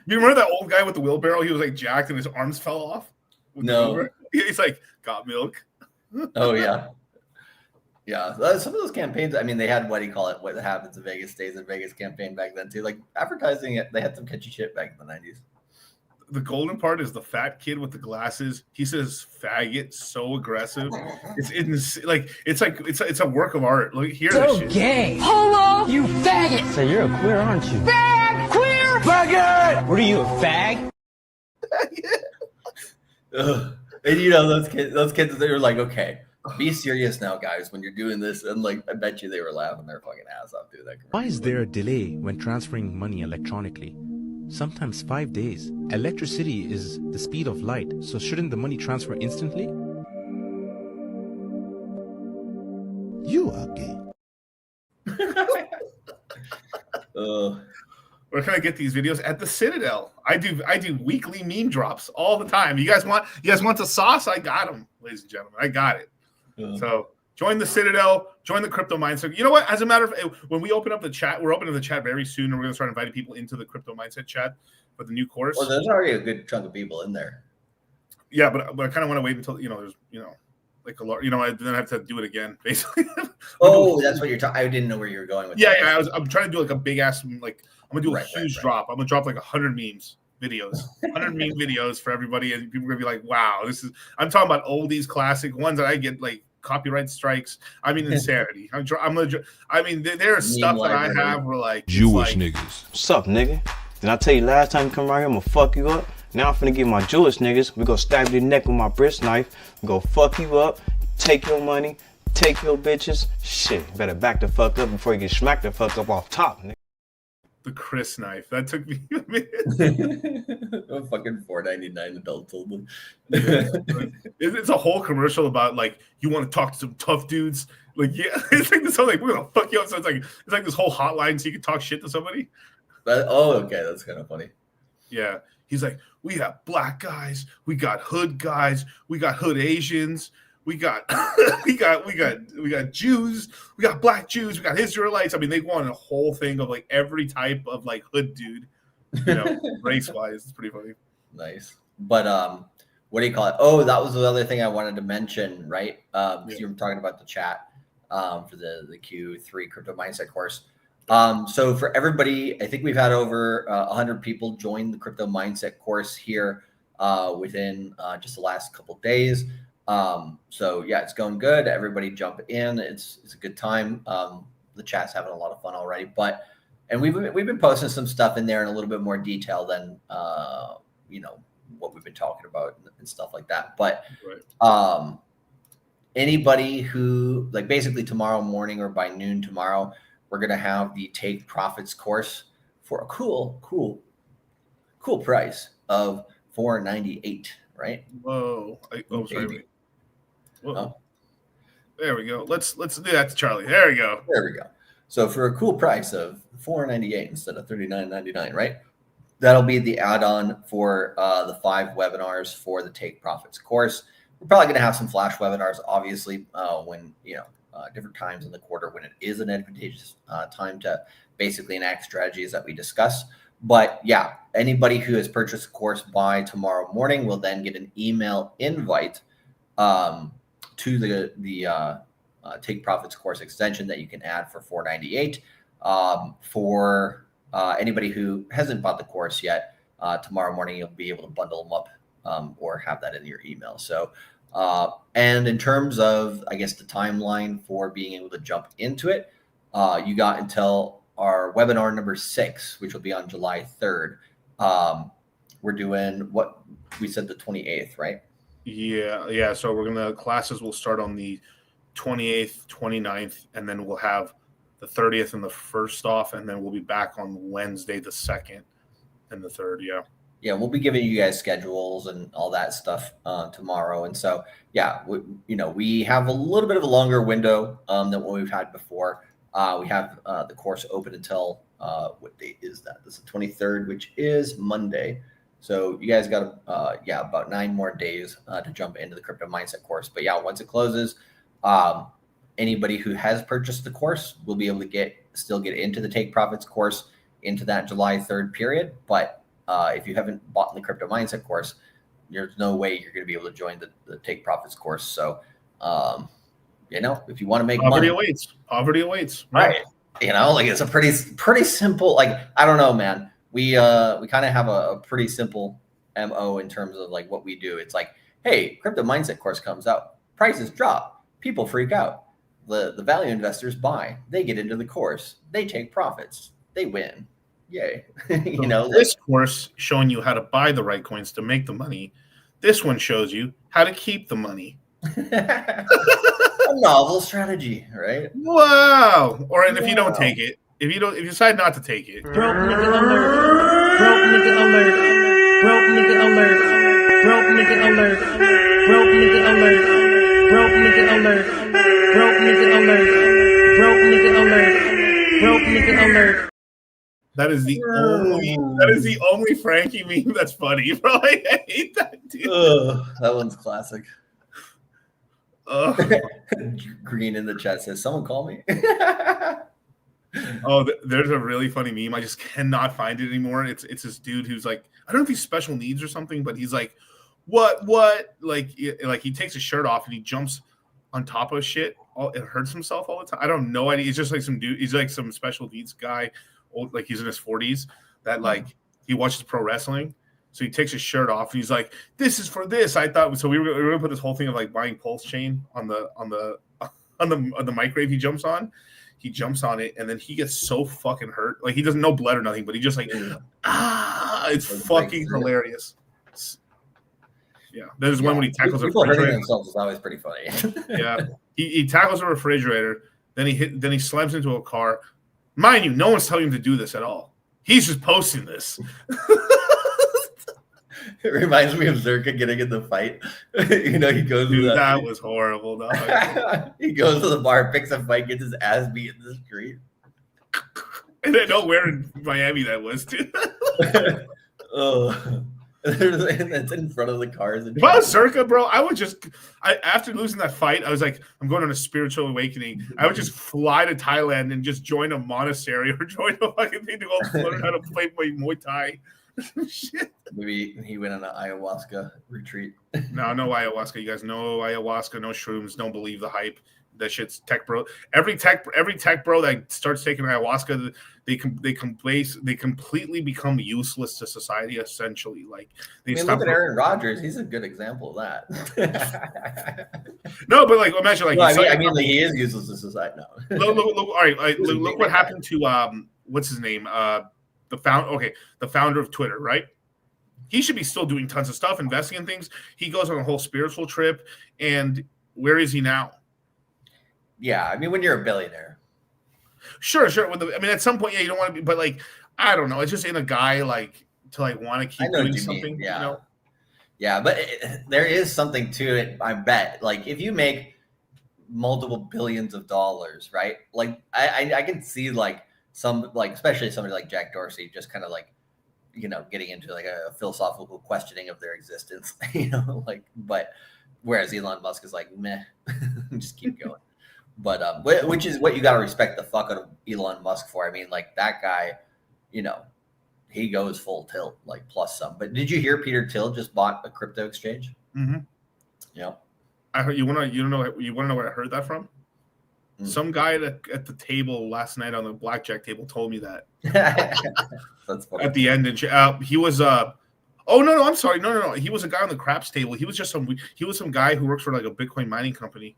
You remember that old guy with the wheelbarrow? He was like jacked and his arms fell off. No, he's like, got milk. Oh yeah. Some of those campaigns. I mean, they had what happens in Vegas stays in Vegas campaign back then too. Like advertising it, they had some catchy shit back in the 90s. The golden part is the fat kid with the glasses. He says "faggot" so aggressive. It's a work of art. Look, hear this shit. Gay. Homo, you faggot. So you're a queer, aren't you? Fag, queer, faggot. What are you, a fag? And those kids, they were like, okay, be serious now, guys. When you're doing this, and like, I bet you they were laughing their fucking ass off doing that. Why is there a delay when transferring money electronically? Sometimes 5 days. Electricity is the speed of light, so shouldn't the money transfer instantly? You are gay. Where can I get these videos? At the Citadel. I do weekly meme drops all the time. You guys want the sauce? I got them, ladies and gentlemen. I got it. So join the Citadel, join the crypto mindset. You know what? As a matter of when we open up the chat, we're opening the chat very soon, and we're gonna start inviting people into the crypto mindset chat for the new course. Well, there's already a good chunk of people in there. Yeah, but I kind of want to wait until there's like a lot. I then have to do it again, basically. Oh, that's what you're talking. I didn't know where you were going with that. Yeah. I'm trying to do like a big ass I'm gonna do a huge drop. I'm gonna drop like 100 videos, 100 meme videos for everybody, and people are gonna be like, "Wow, this is." I'm talking about oldies, classic ones that I get like copyright strikes. I mean, insanity. There's stuff that I have where like Jewish niggas. What's up, nigga? Did I tell you last time you come around here, I'm gonna fuck you up? Now I'm finna get my Jewish niggas. We gonna stab your neck with my bristle knife. We gonna fuck you up, take your money, take your bitches. Shit, better back the fuck up before you get smacked the fuck up off top, nigga. The Chris knife. That took me a minute. A fucking $4.99 adult only. It's a whole commercial about like you want to talk to some tough dudes. Like yeah, it's like this whole like we're gonna fuck you up. So it's like this whole hotline so you can talk shit to somebody. Okay, that's kind of funny. Yeah, he's like, we got black guys, we got hood guys, we got hood Asians, we got we got Jews, we got black Jews, we got Israelites. I mean, they want a whole thing of like every type of like hood dude, you know, race wise. It's pretty funny. Nice, but what do you call it? Oh, that was the other thing I wanted to mention, right? You were talking about the chat for the Q3 crypto mindset course. So for everybody, I think we've had over 100 people join the crypto mindset course here within just the last couple days. So yeah, it's going good. Everybody jump in. It's a good time. The chat's having a lot of fun already, and we've been posting some stuff in there in a little bit more detail than you know what we've been talking about and stuff like that. But anybody who like basically tomorrow morning or by noon tomorrow, we're going to have the Take Profits course for a cool price of $498, right? Whoa. Sorry. Whoa. Oh. There we go. Let's do that to Charlie. There we go. There we go. So for a cool price of $498 instead of $39.99, right? That'll be the add-on for the 5 webinars for the Take Profits course. We're probably going to have some flash webinars, obviously, when, you know, different times in the quarter when it is an advantageous time to basically enact strategies that we discuss. But yeah, anybody who has purchased the course by tomorrow morning will then get an email invite to the Take Profits course extension that you can add for $498. For anybody who hasn't bought the course yet, tomorrow morning you'll be able to bundle them up or have that in your email. So and in terms of, I guess, the timeline for being able to jump into it, you got until our webinar number 6, which will be on July 3rd. We're doing what we said, the 28th, right? Yeah. So classes will start on the 28th, 29th, and then we'll have the 30th and the 1st off, and then we'll be back on Wednesday, the 2nd and the 3rd. Yeah, we'll be giving you guys schedules and all that stuff tomorrow. And so, yeah, we have a little bit of a longer window than what we've had before. We have the course open until, what date is that? This is the 23rd, which is Monday. So you guys got, about 9 more days to jump into the crypto mindset course. But yeah, once it closes, anybody who has purchased the course will be able to still get into the Take Profits course into that July 3rd period. But if you haven't bought the crypto mindset course, there's no way you're going to be able to join the Take Profits course. So, if you want to make poverty money, awaits. Right. Like it's a pretty simple, like, I don't know, man. We kind of have a pretty simple MO in terms of like what we do. It's like, hey, crypto mindset course comes out, prices drop, people freak out. The value investors buy, they get into the course, they take profits, they win. Yay. This course showing you how to buy the right coins to make the money. This one shows you how to keep the money. A novel strategy, right? Wow. And if you don't take it, if you decide not to take it. Broke nigga alert. Broke nigga alert. Broke nigga alert. Broke nigga alert. Broke nigga alert. Broke nigga alert. Broke nigga alert. Broke nigga alert. Broke nigga alert. That is the only Frankie meme that's funny, bro. I hate that, dude. That one's classic. Green in the chat says, "Someone call me." There's a really funny meme. I just cannot find it anymore. It's this dude who's like, I don't know if he's special needs or something, but he's like, what? Like he takes his shirt off and he jumps on top of shit. It hurts himself all the time. I don't know. It's just like some dude. He's like some special needs guy. Like he's in his 40s that like he watches pro wrestling, so he takes his shirt off and he's like, "This is for this." I thought so. We were gonna put this whole thing of like buying pulse chain on the microwave. He jumps on it, and then he gets so fucking hurt. Like he doesn't know blood or nothing, but he just like it's fucking hilarious. Yeah, there's one when he tackles a people refrigerator. hurting themselves is always pretty funny. Yeah, he tackles a refrigerator, then he slams into a car. Mind you, no one's telling him to do this at all. He's just posting this. It reminds me of Zerka getting in the fight. You know, he goes Dude, to that was horrible, dog. he goes to the bar, picks a fight, gets his ass beat in the street. And I know where in Miami that was, too. Oh, that's in front of the cars. If I was Zerka, bro, I would just, after losing that fight, I was like, I'm going on a spiritual awakening. I would just fly to Thailand and just join a monastery or join a fucking thing to go learn how to play Muay Thai. Shit. Maybe he went on an ayahuasca retreat. No ayahuasca. You guys know ayahuasca, no shrooms. Don't believe the hype. That shit's tech bro. Every tech bro that starts taking ayahuasca, they completely become useless to society. Essentially, like they look at Aaron Rodgers. He's a good example of that. No, but like imagine like I mean, like, he is useless to society now. Look, all right, look what happened to what's his name? The founder of Twitter, right? He should be still doing tons of stuff, investing in things. He goes on a whole spiritual trip, and where is he now? Yeah, I mean, when you're a billionaire, sure. I mean, at some point, yeah, you don't want to be, but like, I don't know. It's just in a guy like to like want to keep doing something. Yeah, you know? Yeah, but there is something to it. I bet. Like, if you make multiple billions of dollars, right? Like, I can see like some, like, especially somebody like Jack Dorsey, just kind of like, you know, getting into like a philosophical questioning of their existence. You know, like, but whereas Elon Musk is like, meh, just keep going. But which is what you got to respect the fuck out of Elon Musk for. I mean, like, that guy, you know, he goes full tilt, like, plus some. But did you hear Peter Thiel just bought a crypto exchange? Mm-hmm. Yeah. I heard you want to know where I heard that from? Some guy at the table last night on the blackjack table told me that. That's funny. At the end, and he was oh no, I'm sorry, no. He was a guy on the craps table. He was some guy who works for like a Bitcoin mining company.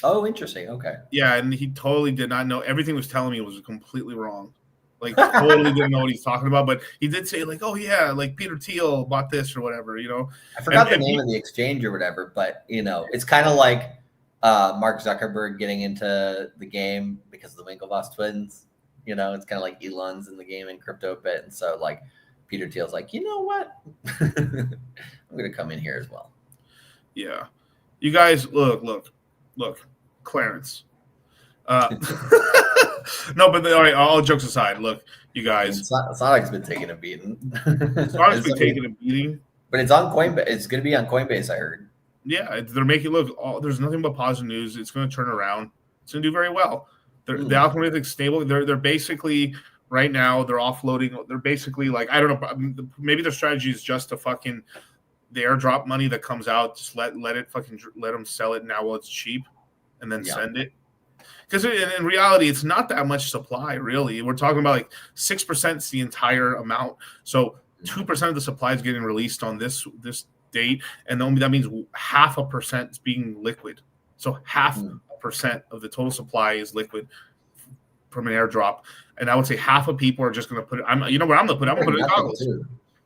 Oh, interesting. Okay. Yeah, and he totally did not know. Everything was telling me was completely wrong. Like, totally didn't know what he's talking about. But he did say, like, oh yeah, like Peter Thiel bought this or whatever, you know. I forgot the name of the exchange or whatever, but you know, it's kind of like Mark Zuckerberg getting into the game because of the Winklevoss twins. You know, it's kind of like Elon's in the game in crypto a bit, and so like Peter Thiel's like, you know what, I'm gonna come in here as well. Yeah, you guys, look, Clarence. No, but all right. All jokes aside, look, you guys. Sonic's been taking a beating. Sonic's been taking a beating, but it's on Coinbase. It's going to be on Coinbase, I heard. Yeah, they're making there's nothing but positive news. It's going to turn around. It's going to do very well. The algorithmic stable. They're basically right now. They're offloading. They're basically like, I don't know. Maybe their strategy is just to fucking the airdrop money that comes out. Just let them sell it now while it's cheap, and then send it. Because in reality, it's not that much supply, really. We're talking about like 6% is the entire amount. So 2% of the supply is getting released on this date, and that means 0.5% is being liquid. So 0.5% of the total supply is liquid from an airdrop. And I would say half of people are just going to put it. You know what I'm going to put? I'm going to put it in goggles.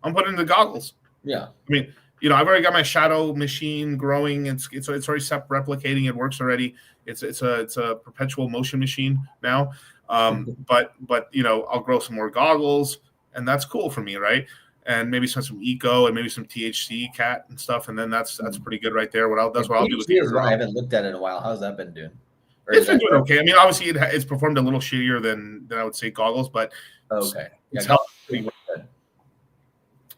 I'm putting it in the goggles. Yeah. I mean, you know, I've already got my shadow machine growing. It's already replicating. It works already. It's a perpetual motion machine now. But you know, I'll grow some more goggles, and that's cool for me, right? And maybe some eco and maybe some THC cat and stuff, and then that's pretty good right there. That's what I'll do with it. I haven't looked at it in a while. How's that been doing? It's been doing okay. I mean, obviously it's performed a little shittier than I would say goggles, but okay, it's helped pretty well.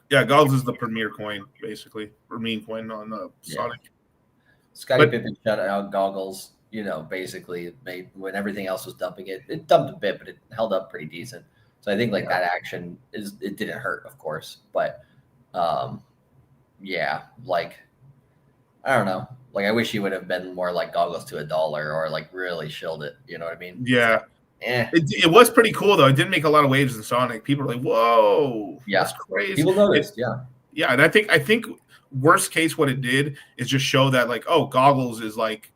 Yeah, goggles is the premier coin, basically, or meme coin on Sonic. Scottie Pippen shut out goggles. You know, basically, when everything else was dumping it dumped a bit, but it held up pretty decent. So I think like that action it didn't hurt, of course, but yeah, like I don't know, like I wish he would have been more like goggles to $1 or like really shilled it. You know what I mean? Yeah. It was pretty cool though. It did make a lot of waves in Sonic. People were like, "Whoa, that's crazy!" People noticed, yeah. And I think worst case, what it did is just show that like, oh, goggles is like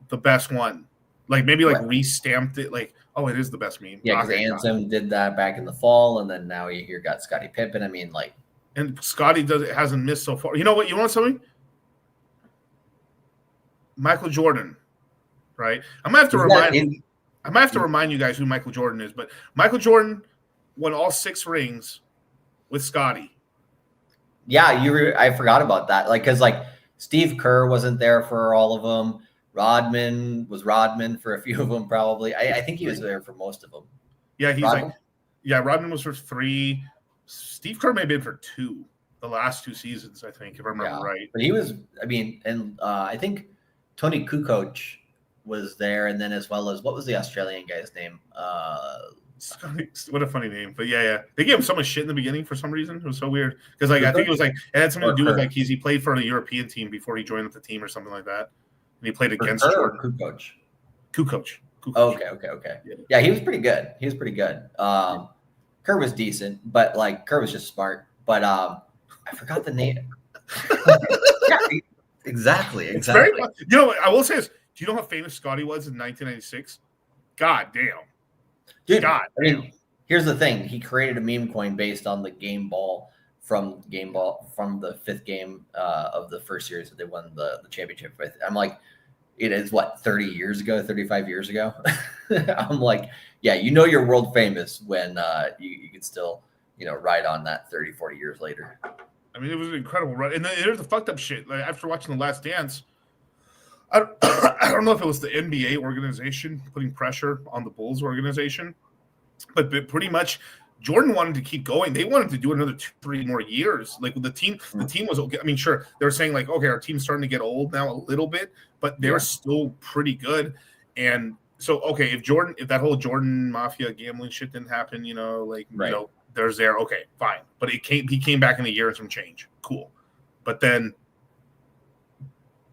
the best one. Like maybe like restamped it. Like, oh, it is the best meme. Yeah, because Anthem did that back in the fall, and then now you got Scottie Pippen. I mean, like, and Scotty hasn't missed so far. You know what? You want something? Michael Jordan, right? I might have to remind you guys who Michael Jordan is, but Michael Jordan won all 6 rings with Scotty. Yeah, I forgot about that. Like, because like Steve Kerr wasn't there for all of them. Rodman for a few of them, probably. I think he was there for most of them. Yeah, he's Rodman? Rodman was for 3. Steve Kerr may have been for 2, the last 2 seasons, I think, if I remember right. But he was, I mean, and I think Tony Kukoc was there, and then as well as, what was the Australian guy's name? What a funny name. But yeah. They gave him so much shit in the beginning for some reason. It was so weird. Because like I think it was like it had something to do with like he played for a European team before he joined the team or something like that. And he played against Jordan. Kukoc. Okay. Yeah, he was pretty good. Kerr was decent, but like Kerr was just smart. But I forgot the name. Exactly. Very, you know, I will say this. Do you know how famous Scotty was in 1996? God damn. Dude, I mean, here's the thing. He created a meme coin based on the game ball from the 5th game of the first series that they won the championship with. I'm like, it is what, 30 years ago, 35 years ago? I'm like, yeah, you know you're world famous when you can still, ride on that 30, 40 years later. I mean, it was an incredible run. And then there's the fucked up shit. Like after watching The Last Dance, I don't know if it was the NBA organization putting pressure on the Bulls organization, but pretty much Jordan wanted to keep going. They wanted to do another 2-3 more years. Like the team was okay. I mean, sure, they were saying like, okay, our team's starting to get old now a little bit, but they're still pretty good. And so, okay, if that whole Jordan Mafia gambling shit didn't happen, there's there. Okay, fine. But he came back in a year and some change. Cool. But then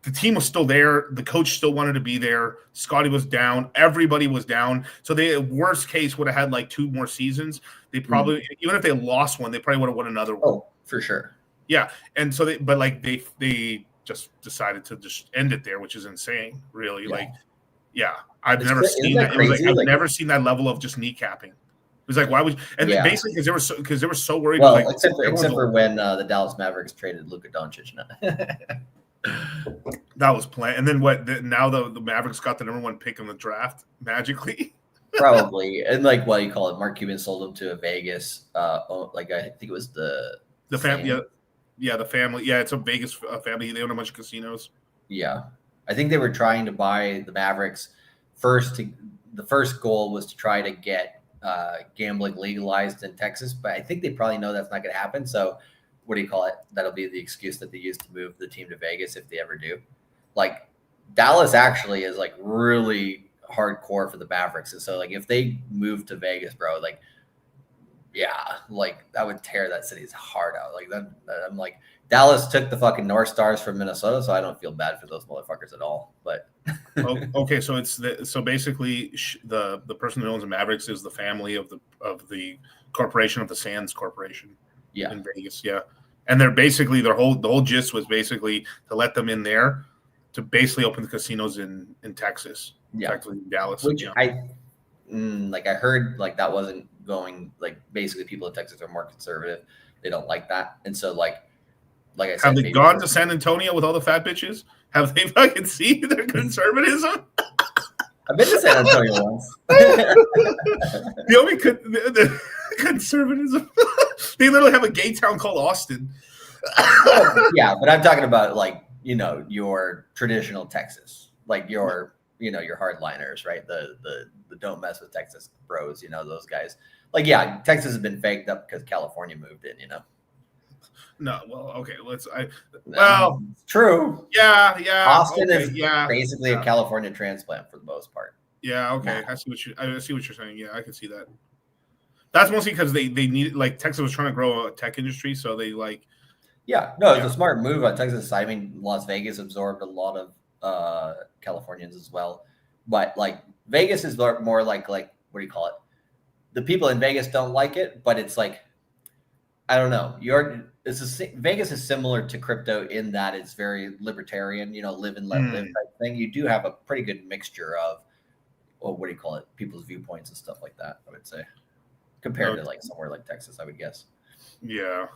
the team was still there. The coach still wanted to be there. Scotty was down. Everybody was down. So they, worst case, would have had like 2 more seasons. They probably, even if they lost one, they probably would have won another one. Oh, for sure. Yeah. And so they just decided to just end it there, which is insane, really. Yeah. Like, yeah, I've never seen that. I've never seen that level of just kneecapping. It was like, why would you? And basically, because they were so worried. Well, like, except for when the Dallas Mavericks traded Luka Doncic. That was planned. And then now the Mavericks got the #1 pick in the draft magically. Probably. And like, what do you call it? Mark Cuban sold them to a Vegas. Like I think it was the family. Yeah, the family. Yeah, it's a Vegas family. They own a bunch of casinos. Yeah, I think they were trying to buy the Mavericks first. The first goal was to try to get gambling legalized in Texas, but I think they probably know that's not going to happen. So, what do you call it? That'll be the excuse that they use to move the team to Vegas if they ever do. Like Dallas actually is like really hardcore for the Mavericks, and so like if they move to Vegas, bro, like like that would tear that city's heart out. Like that, I'm like, Dallas took the fucking North Stars from Minnesota, so I don't feel bad for those motherfuckers at all. But okay, so so basically the person who owns the Mavericks is the family of the corporation of the Sands Corporation. Yeah, in Vegas. Yeah, and they're basically the whole gist was basically to let them in there to basically open the casinos in Texas. Yeah, effectively in Dallas. Which I heard like that wasn't going, like basically people in Texas are more conservative. They don't like that, and so like I said, have they gone to San Antonio with all the fat bitches? Have they fucking seen their conservatism? I've been to San Antonio once. The only the conservatism. They literally have a gay town called Austin. Yeah, but I'm talking about like your traditional Texas, like your your hardliners, right? The don't mess with Texas bros, those guys. Like, yeah, Texas has been faked up because California moved in, No, well, okay, it's true. Yeah. Austin is basically a California transplant for the most part. Yeah, okay. I see what you're saying. Yeah, I can see that. That's mostly because they need, like, Texas was trying to grow a tech industry, so they like. Yeah, no, it's a smart move on Texas. I mean, Las Vegas absorbed a lot of Californians as well, but like Vegas is more like what do you call it? The people in Vegas don't like it, but it's like, I don't know. Vegas is similar to crypto in that it's very libertarian, live and let live type thing. You do have a pretty good mixture of, what do you call it? People's viewpoints and stuff like that, I would say, compared to like somewhere like Texas, I would guess. Yeah.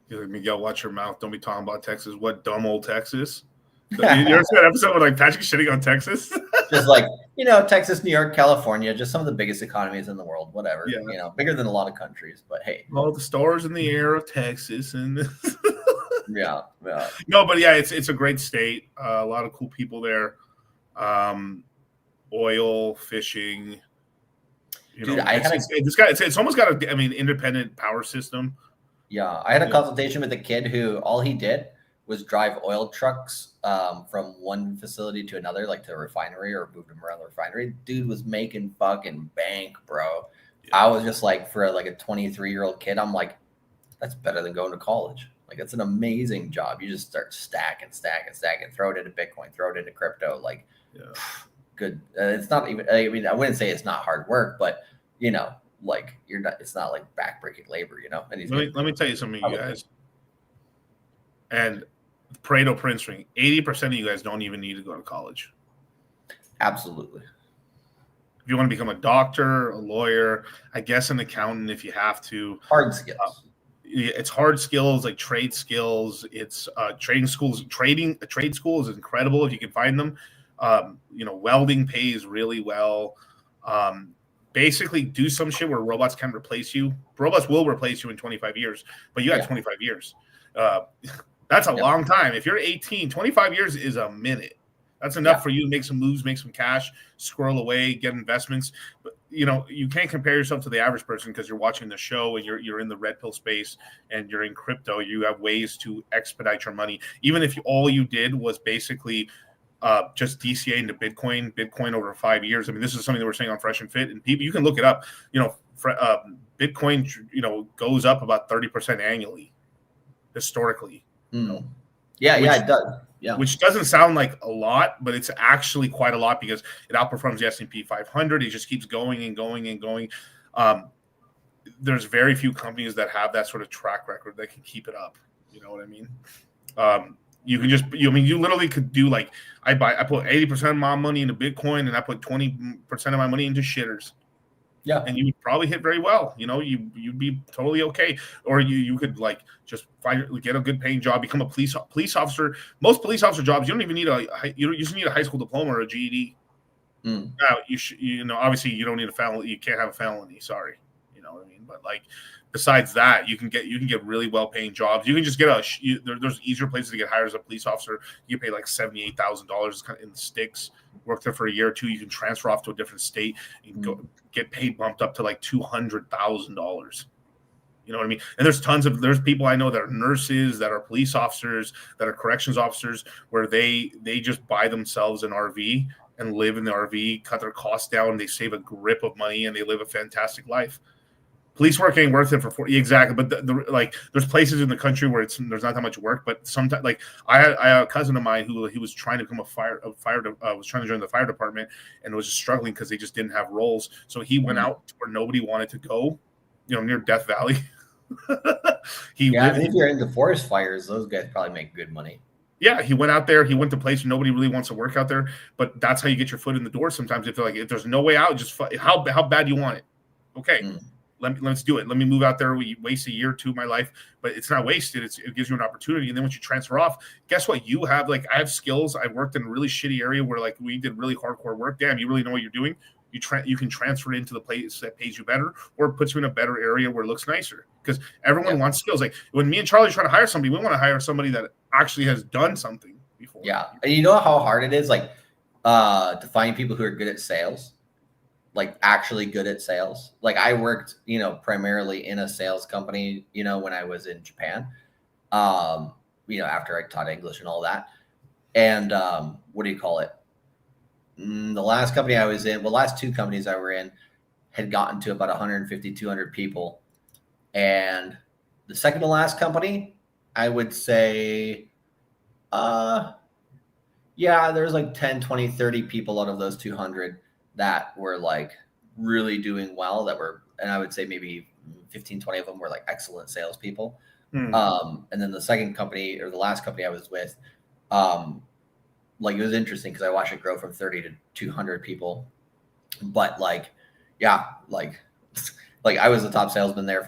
Miguel, watch your mouth. Don't be talking about Texas. What dumb old Texas? You ever see that episode with like Patrick shitting on Texas? Just like, you know, Texas, New York, California, just some of the biggest economies in the world, whatever. Yeah. You know, bigger than a lot of countries, but hey. All the stars in the air of Texas and yeah. No, but yeah, it's a great state. A lot of cool people there. Oil, fishing. You Dude, know, it's almost got a, I mean, independent power system. Yeah, I had a consultation with a kid who all he did was drive oil trucks from one facility to another, like to a refinery, or moved them around the refinery. Dude was making fucking bank, bro. Yeah. I was just like, for like a 23-year-old kid, I'm like, that's better than going to college. Like, it's an amazing job. You just start stacking, throw it into Bitcoin, throw it into crypto. Like, good. It's not even, I mean, I wouldn't say it's not hard work, but, you know, like, you're not, it's not like backbreaking labor, you know? And let me tell you something, you guys. And Pareto Prince ring, 80% of you guys don't even need to go to college. Absolutely. If you want to become a doctor, a lawyer, I guess an accountant if you have to. Hard skills. It's hard skills, like trade skills. It's trading schools. A trade school is incredible if you can find them. You know, welding pays really well. Basically, do some shit where robots can replace you. Robots will replace you in 25 years, but you got 25 years. That's a long time. If you're 18, 25 years is a minute. That's enough for you to make some moves, make some cash, squirrel away, get investments. But, you know, you can't compare yourself to the average person because you're watching the show and you're in the red pill space and you're in crypto. You have ways to expedite your money. Even if all you did was basically just DCA into Bitcoin over 5 years. I mean, this is something that we're saying on Fresh and Fit, and people, you can look it up. You know, Bitcoin, you know, goes up about 30% annually, historically. You know, it does. Yeah, which doesn't sound like a lot, but it's actually quite a lot because it outperforms the S&P 500. It just keeps going and going and going. There's very few companies that have that sort of track record that can keep it up. You know what I mean? You can just, you literally could do like, I put 80% of my money into Bitcoin and I put 20% of my money into shitters. Yeah. And you would probably hit very well. You know, you'd be totally okay. Or you could like just get a good paying job, become a police officer. Most police officer jobs, you don't even need you just need a high school diploma or a GED. Now you know, obviously you don't need a felony. You can't have a felony. Sorry. You know what I mean? But like, besides that, you can get really well paying jobs. You can just get there's easier places to get hired as a police officer. You pay like $78,000 kind of in the sticks. Work there for a year or two. You can transfer off to a different state. You can go get paid bumped up to like $200,000. You know what I mean? And there's people I know that are nurses, that are police officers, that are corrections officers, where they just buy themselves an RV and live in the RV, cut their costs down, they save a grip of money, and they live a fantastic life. Police work ain't worth it for 40 exactly, but like there's places in the country where there's not that much work, but sometimes like I had a cousin of mine who he was trying to become was trying to join the fire department and was just struggling because they just didn't have roles. So he went out to where nobody wanted to go, you know, near Death Valley. I think if you're into forest fires, those guys probably make good money. Yeah, he went out there. He went to places nobody really wants to work out there, but that's how you get your foot in the door. Sometimes if there's no way out, just how bad you want it. Okay. Let's do it. Let me move out there. We waste a year or two of my life, but it's not wasted. It gives you an opportunity. And then once you transfer off, guess what? You have I have skills. I worked in a really shitty area where like we did really hardcore work. Damn, you really know what you're doing. You can transfer it into the place that pays you better or puts you in a better area where it looks nicer because everyone wants skills. Like when me and Charlie are trying to hire somebody, we want to hire somebody that actually has done something before. Yeah. And you know how hard it is like to find people who are good at sales. Like actually good at sales. Like I worked, you know, primarily in a sales company, you know, when I was in Japan, you know, after I taught English and all that. And what do you call it? The last company I was in, last two companies I were in had gotten to about 150, 200 people. And the second to last company, I would say, there's like 10, 20, 30 people out of those 200 that were like really doing well and I would say maybe 15, 20 of them were like excellent salespeople. And then the second company or the last company I was with, like it was interesting because I watched it grow from 30 to 200 people. But like I was the top salesman there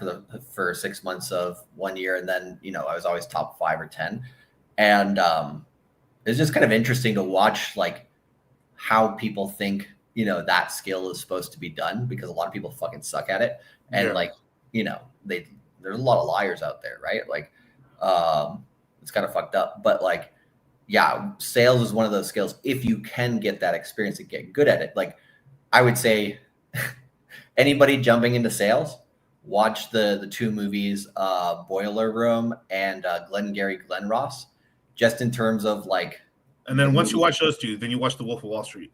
for 6 months of 1 year. And then, you know, I was always top 5 or 10. And it's just kind of interesting to watch like how people think you know, that skill is supposed to be done, because a lot of people fucking suck at it. And like, you know, there's a lot of liars out there, right? Like, it's kind of fucked up, but like, yeah, sales is one of those skills. If you can get that experience and get good at it, like I would say anybody jumping into sales, watch the 2 movies, Boiler Room and Glengarry Glen Ross, just in terms of like. And then once you watch those 2, then you watch The Wolf of Wall Street.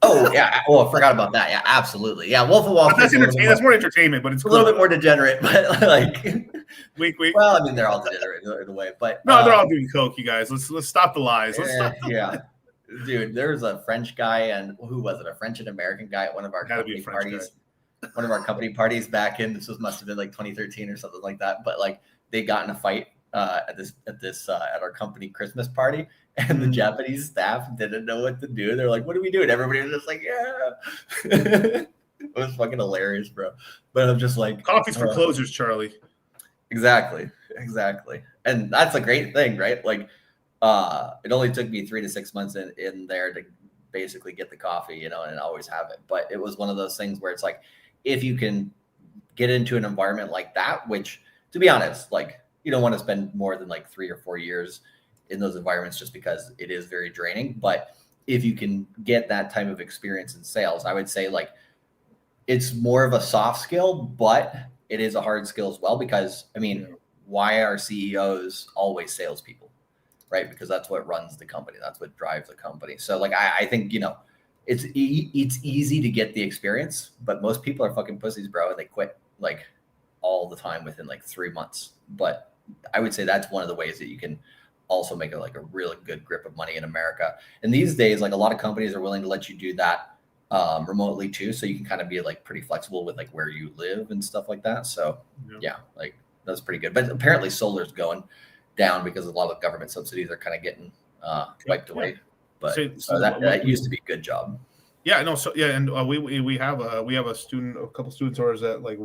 Oh yeah, well, I forgot about that. Yeah, absolutely. Yeah, Wolf of Wall Street. That's more entertainment, but it's a little bit more degenerate. But like, wink. Well, I mean, they're all degenerate in a way, but no, they're all doing coke. You guys, let's stop the lies. Yeah, dude, there was a French guy, and who was it? A French and American guy at one of our company parties. One of our company parties back in must have been like 2013 or something like that. But like, they got in a fight at our company Christmas party. And the Japanese staff didn't know what to do. They're like, what do we do? And everybody was just like, yeah. It was fucking hilarious, bro. But I'm just like, coffee's for closers, Charlie. Exactly. And that's a great thing, right? Like, it only took me 3 to 6 months in there to basically get the coffee, you know, and always have it. But it was one of those things where it's like, if you can get into an environment like that, which, to be honest, like, you don't want to spend more than like 3 or 4 years in those environments, just because it is very draining. But if you can get that type of experience in sales, I would say like it's more of a soft skill, but it is a hard skill as well, because I mean, why are CEOs always salespeople, right? Because that's what runs the company. That's what drives the company. So like, I think, you know, it's easy to get the experience, but most people are fucking pussies, bro. And they quit like all the time within like 3 months. But I would say that's one of the ways that you can also make a really good grip of money in America. And these days, like a lot of companies are willing to let you do that remotely too. So you can kind of be like pretty flexible with like where you live and stuff like that. So yeah, like that's pretty good. But apparently solar's going down because a lot of government subsidies are kind of getting wiped away. But so that used to be a good job. Yeah, no, so yeah, and we have a student, a couple students of ours that like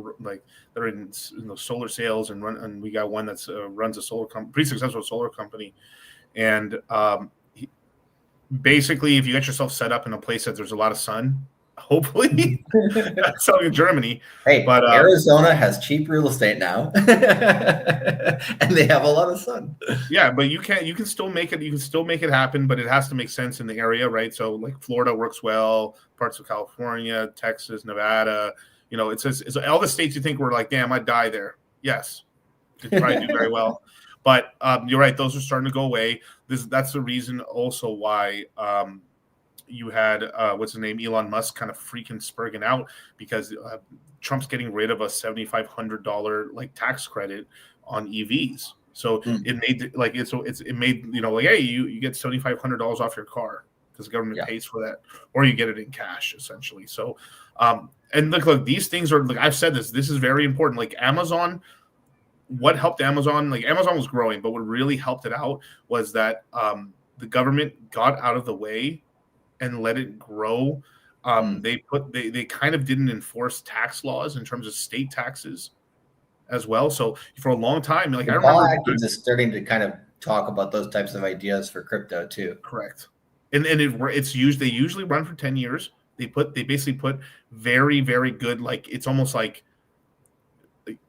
they're in solar sales and we got one that's runs a solar pretty successful solar company, and basically if you get yourself set up in a place that there's a lot of sun, hopefully that's selling in Germany. Hey, but Arizona has cheap real estate now, and they have a lot of sun. Yeah, but you can still make it happen, but it has to make sense in the area, right? So like Florida works well, parts of California, Texas, Nevada, you know, it's all the states you think were like, damn, I'd die there. Yes, you could probably do very well. But you're right, those are starting to go away. That's the reason also why you had what's his name, Elon Musk, kind of freaking spurging out because Trump's getting rid of a $7,500 like tax credit on EVs. So it made you know, like, hey, you get $7,500 off your car because the government pays for that, or you get it in cash essentially. So and look, these things are, like I've said this is very important. Like Amazon, what helped Amazon? Like Amazon was growing, but what really helped it out was that the government got out of the way and let it grow. They kind of didn't enforce tax laws in terms of state taxes as well. So for a long time, like I remember, Atkins is starting to kind of talk about those types of ideas for crypto too. Correct, and it's used. They usually run for 10 years. They basically put very, very good, like it's almost like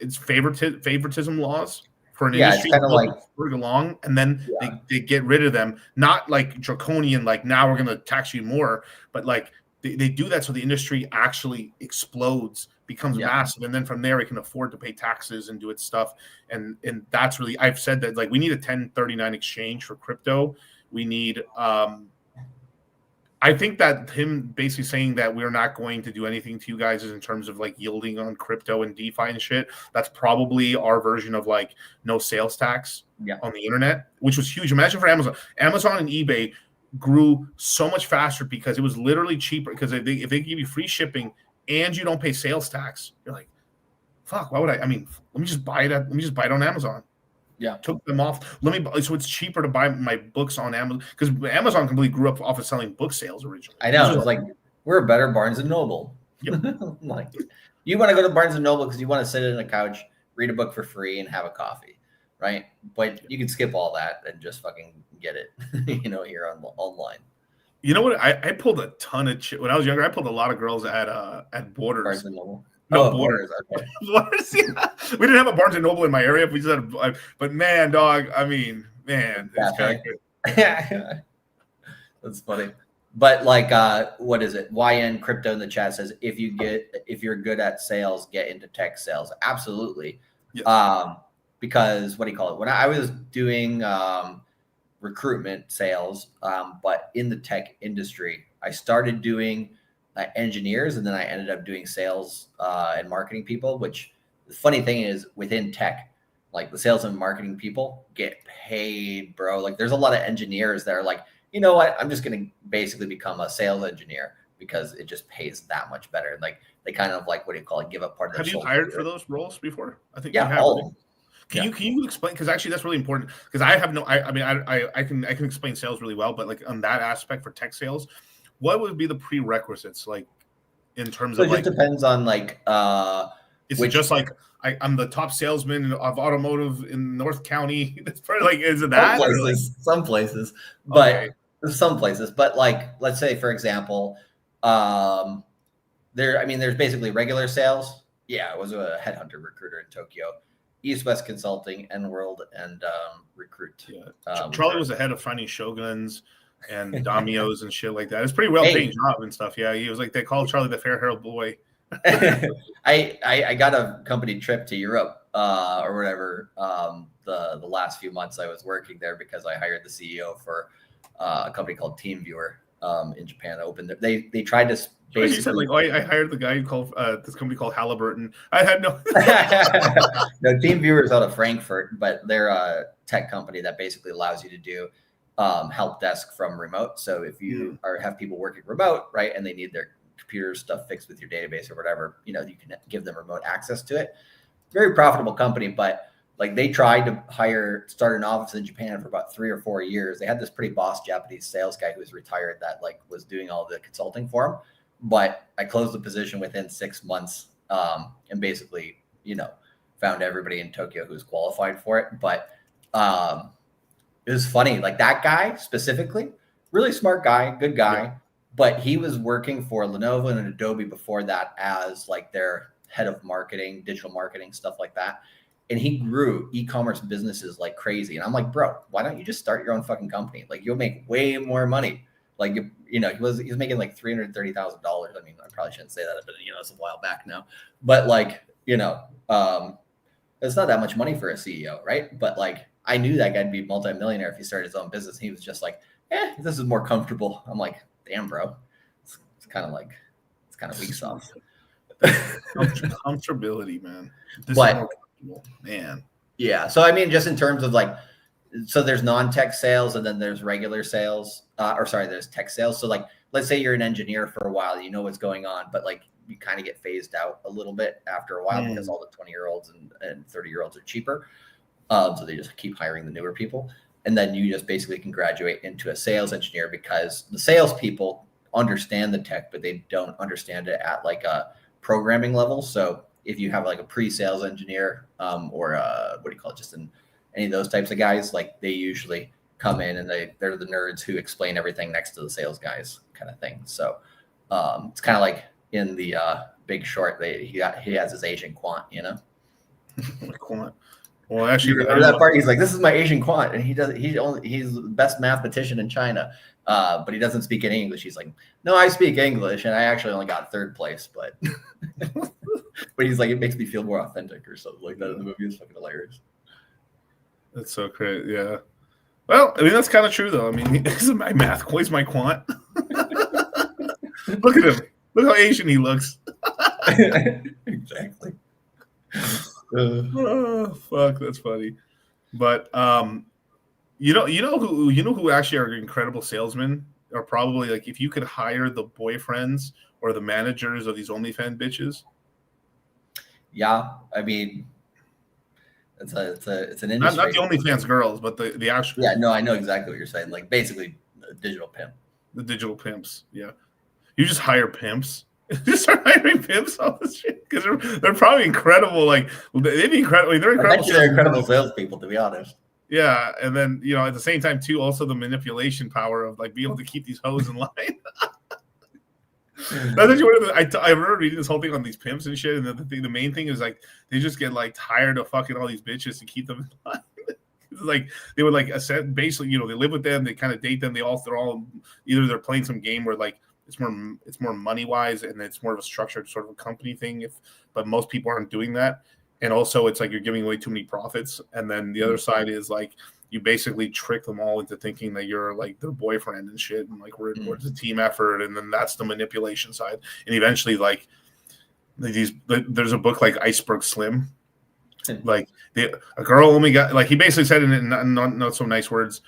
it's favoritism laws for an industry, it's kind of like along, and then they get rid of them. Not like draconian, like now we're going to tax you more, but like they do that so the industry actually explodes, becomes massive, and then from there it can afford to pay taxes and do its stuff. And that's really, I've said that like we need a 1039 exchange for crypto. We need I think that him basically saying that we're not going to do anything to you guys is in terms of like yielding on crypto and DeFi and shit. That's probably our version of like no sales tax on the internet, which was huge. Imagine for Amazon. Amazon and eBay grew so much faster because it was literally cheaper. Because if they give you free shipping and you don't pay sales tax, you're like, fuck, why would I mean, let me just buy it on Amazon. Took them off. So it's cheaper to buy my books on Amazon because Amazon completely grew up off of selling book sales originally. I know. It's like we're a better Barnes and Noble. Yep. Like you want to go to Barnes and Noble because you want to sit in a couch, read a book for free, and have a coffee, right? But you can skip all that and just fucking get it, you know, here online. You know what? I pulled a ton of when I was younger. I pulled a lot of girls at Borders. Barnes and Noble. No, Oh, Borders. Okay. Borders, yeah. We didn't have a Barnes and Noble in my area. We just had, but man, dog. I mean, man, it's kind of good. That's funny. But like, what is it? YN Crypto in the chat says if you're good at sales, get into tech sales. Absolutely. Yeah. Because what do you call it? When I was doing recruitment sales, but in the tech industry, I started doing engineers, and then I ended up doing sales and marketing people. Which the funny thing is, within tech, like the sales and marketing people get paid, bro. Like there's a lot of engineers that are like, you know what? I'm just going to basically become a sales engineer because it just pays that much better. Like they kind of like, what do you call it? Give up part of their Have you hired for those roles before? I think you have. All of them. Can you explain? Because actually, that's really important. Because I have no. I mean, I can explain sales really well, but like on that aspect for tech sales, what would be the prerequisites like in terms So of it just depends on like. Is it just like I'm the top salesman of automotive in North County? That's probably like, is it that? Some places, but some places. But like, let's say for example, there's basically regular sales. Yeah, I was a headhunter recruiter in Tokyo, East West Consulting, N World, and Recruit. Yeah. Charlie was the head of finding Shoguns and Damios and shit like that. It's pretty well paid job and stuff. Yeah, he was like, they called Charlie the fair haired boy. I got a company trip to Europe or whatever the last few months I was working there because I hired the CEO for a company called TeamViewer in Japan. Opened they tried to basically. He said like, oh, I hired the guy who called this company called Halliburton. I had no. No, TeamViewer is out of Frankfurt, but they're a tech company that basically allows you to do help desk from remote. So if you have people working remote, right, and they need their computer stuff fixed with your database or whatever, you can give them remote access to it. Very profitable company, but like they tried to start an office in Japan for about 3 or 4 years. They had this pretty boss Japanese sales guy who was retired that like was doing all the consulting for them. But I closed the position within 6 months and basically, found everybody in Tokyo who's qualified for it. But it was funny, like that guy specifically, really smart guy, good guy. Yeah. But he was working for Lenovo and Adobe before that as like their head of marketing, digital marketing, stuff like that. And he grew e-commerce businesses like crazy. And I'm like, bro, why don't you just start your own fucking company? Like you'll make way more money. Like, he was making like $330,000. I mean, I probably shouldn't say that, but it's a while back now. But like, it's not that much money for a CEO, right? But like, I knew that guy'd be multimillionaire if he started his own business. He was just like, this is more comfortable. I'm like, damn, bro. It's kind of weak sauce. Comfortability, man. This is more comfortable, man. Yeah. So I mean, just in terms of like, so there's non-tech sales and then there's regular sales, there's tech sales. So like, let's say you're an engineer for a while, you know what's going on, but like you kind of get phased out a little bit after a while because all the 20-year-olds and 30-year-olds are cheaper. So they just keep hiring the newer people. And then you just basically can graduate into a sales engineer because the salespeople understand the tech, but they don't understand it at like a programming level. So if you have like a pre-sales engineer or just any of those types of guys, like they usually come in and they're the nerds who explain everything next to the sales guys kind of thing. So it's kind of like in the Big Short, he has his Asian quant, Quant. Well, actually, remember that part? He's like, "This is my Asian quant," and he's the best mathematician in China, but he doesn't speak any English. He's like, "No, I speak English, and I actually only got 3rd place, but but he's like, it makes me feel more authentic or something like that in the movie. It's fucking hilarious." That's so great, yeah. Well, I mean, that's kind of true, though. I mean, he's my math quiz, he's my quant. Look at him. Look how Asian he looks. Exactly. Oh, fuck, that's funny. But you know who actually are incredible salesmen are probably like if you could hire the boyfriends or the managers of these OnlyFans bitches. Yeah, I mean, it's an industry. Not the OnlyFans girls, but the actual. Yeah, no, I know exactly what you're saying. Like basically, a digital pimp. The digital pimps. Yeah, you just hire pimps. Just start hiring pimps all this shit because they're probably incredible. Like they'd be incredible. They're incredible. They're incredible salespeople, to be honest. Yeah, and then at the same time too, also the manipulation power of like being able to keep these hoes in line. That's actually one of I remember reading this whole thing on these pimps and shit, and the main thing is like they just get like tired of fucking all these bitches to keep them in line. Like they would like basically, they live with them, they kind of date them, they're all either they're playing some game where like it's more money wise and it's more of a structured sort of a company thing. But most people aren't doing that, and also it's like you're giving away too many profits. And then the other side is like you basically trick them all into thinking that you're like their boyfriend and shit, and like it's a team effort, and then that's the manipulation side. And eventually, like there's a book like Iceberg Slim. Like a girl only got, like he basically said in not so nice words,